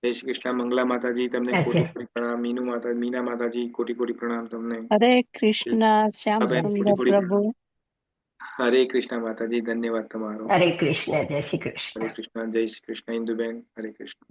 જય શ્રી કૃષ્ણ. મંગલા માતાજી તમને કોટી કોટી પ્રણામ. મીના માતાજી કોટી કોટી પ્રણામ તમને. હરે કૃષ્ણ. શ્યામ બેન સુંદર કોટી કોટી પ્રભુ. પ્રણામ. હરે કૃષ્ણ માતાજી. ધન્યવાદ તમારો. હરે કૃષ્ણ. જય શ્રી કૃષ્ણ. હરે કૃષ્ણ. જય શ્રી કૃષ્ણ. ઇન્દુબેન હરે કૃષ્ણ.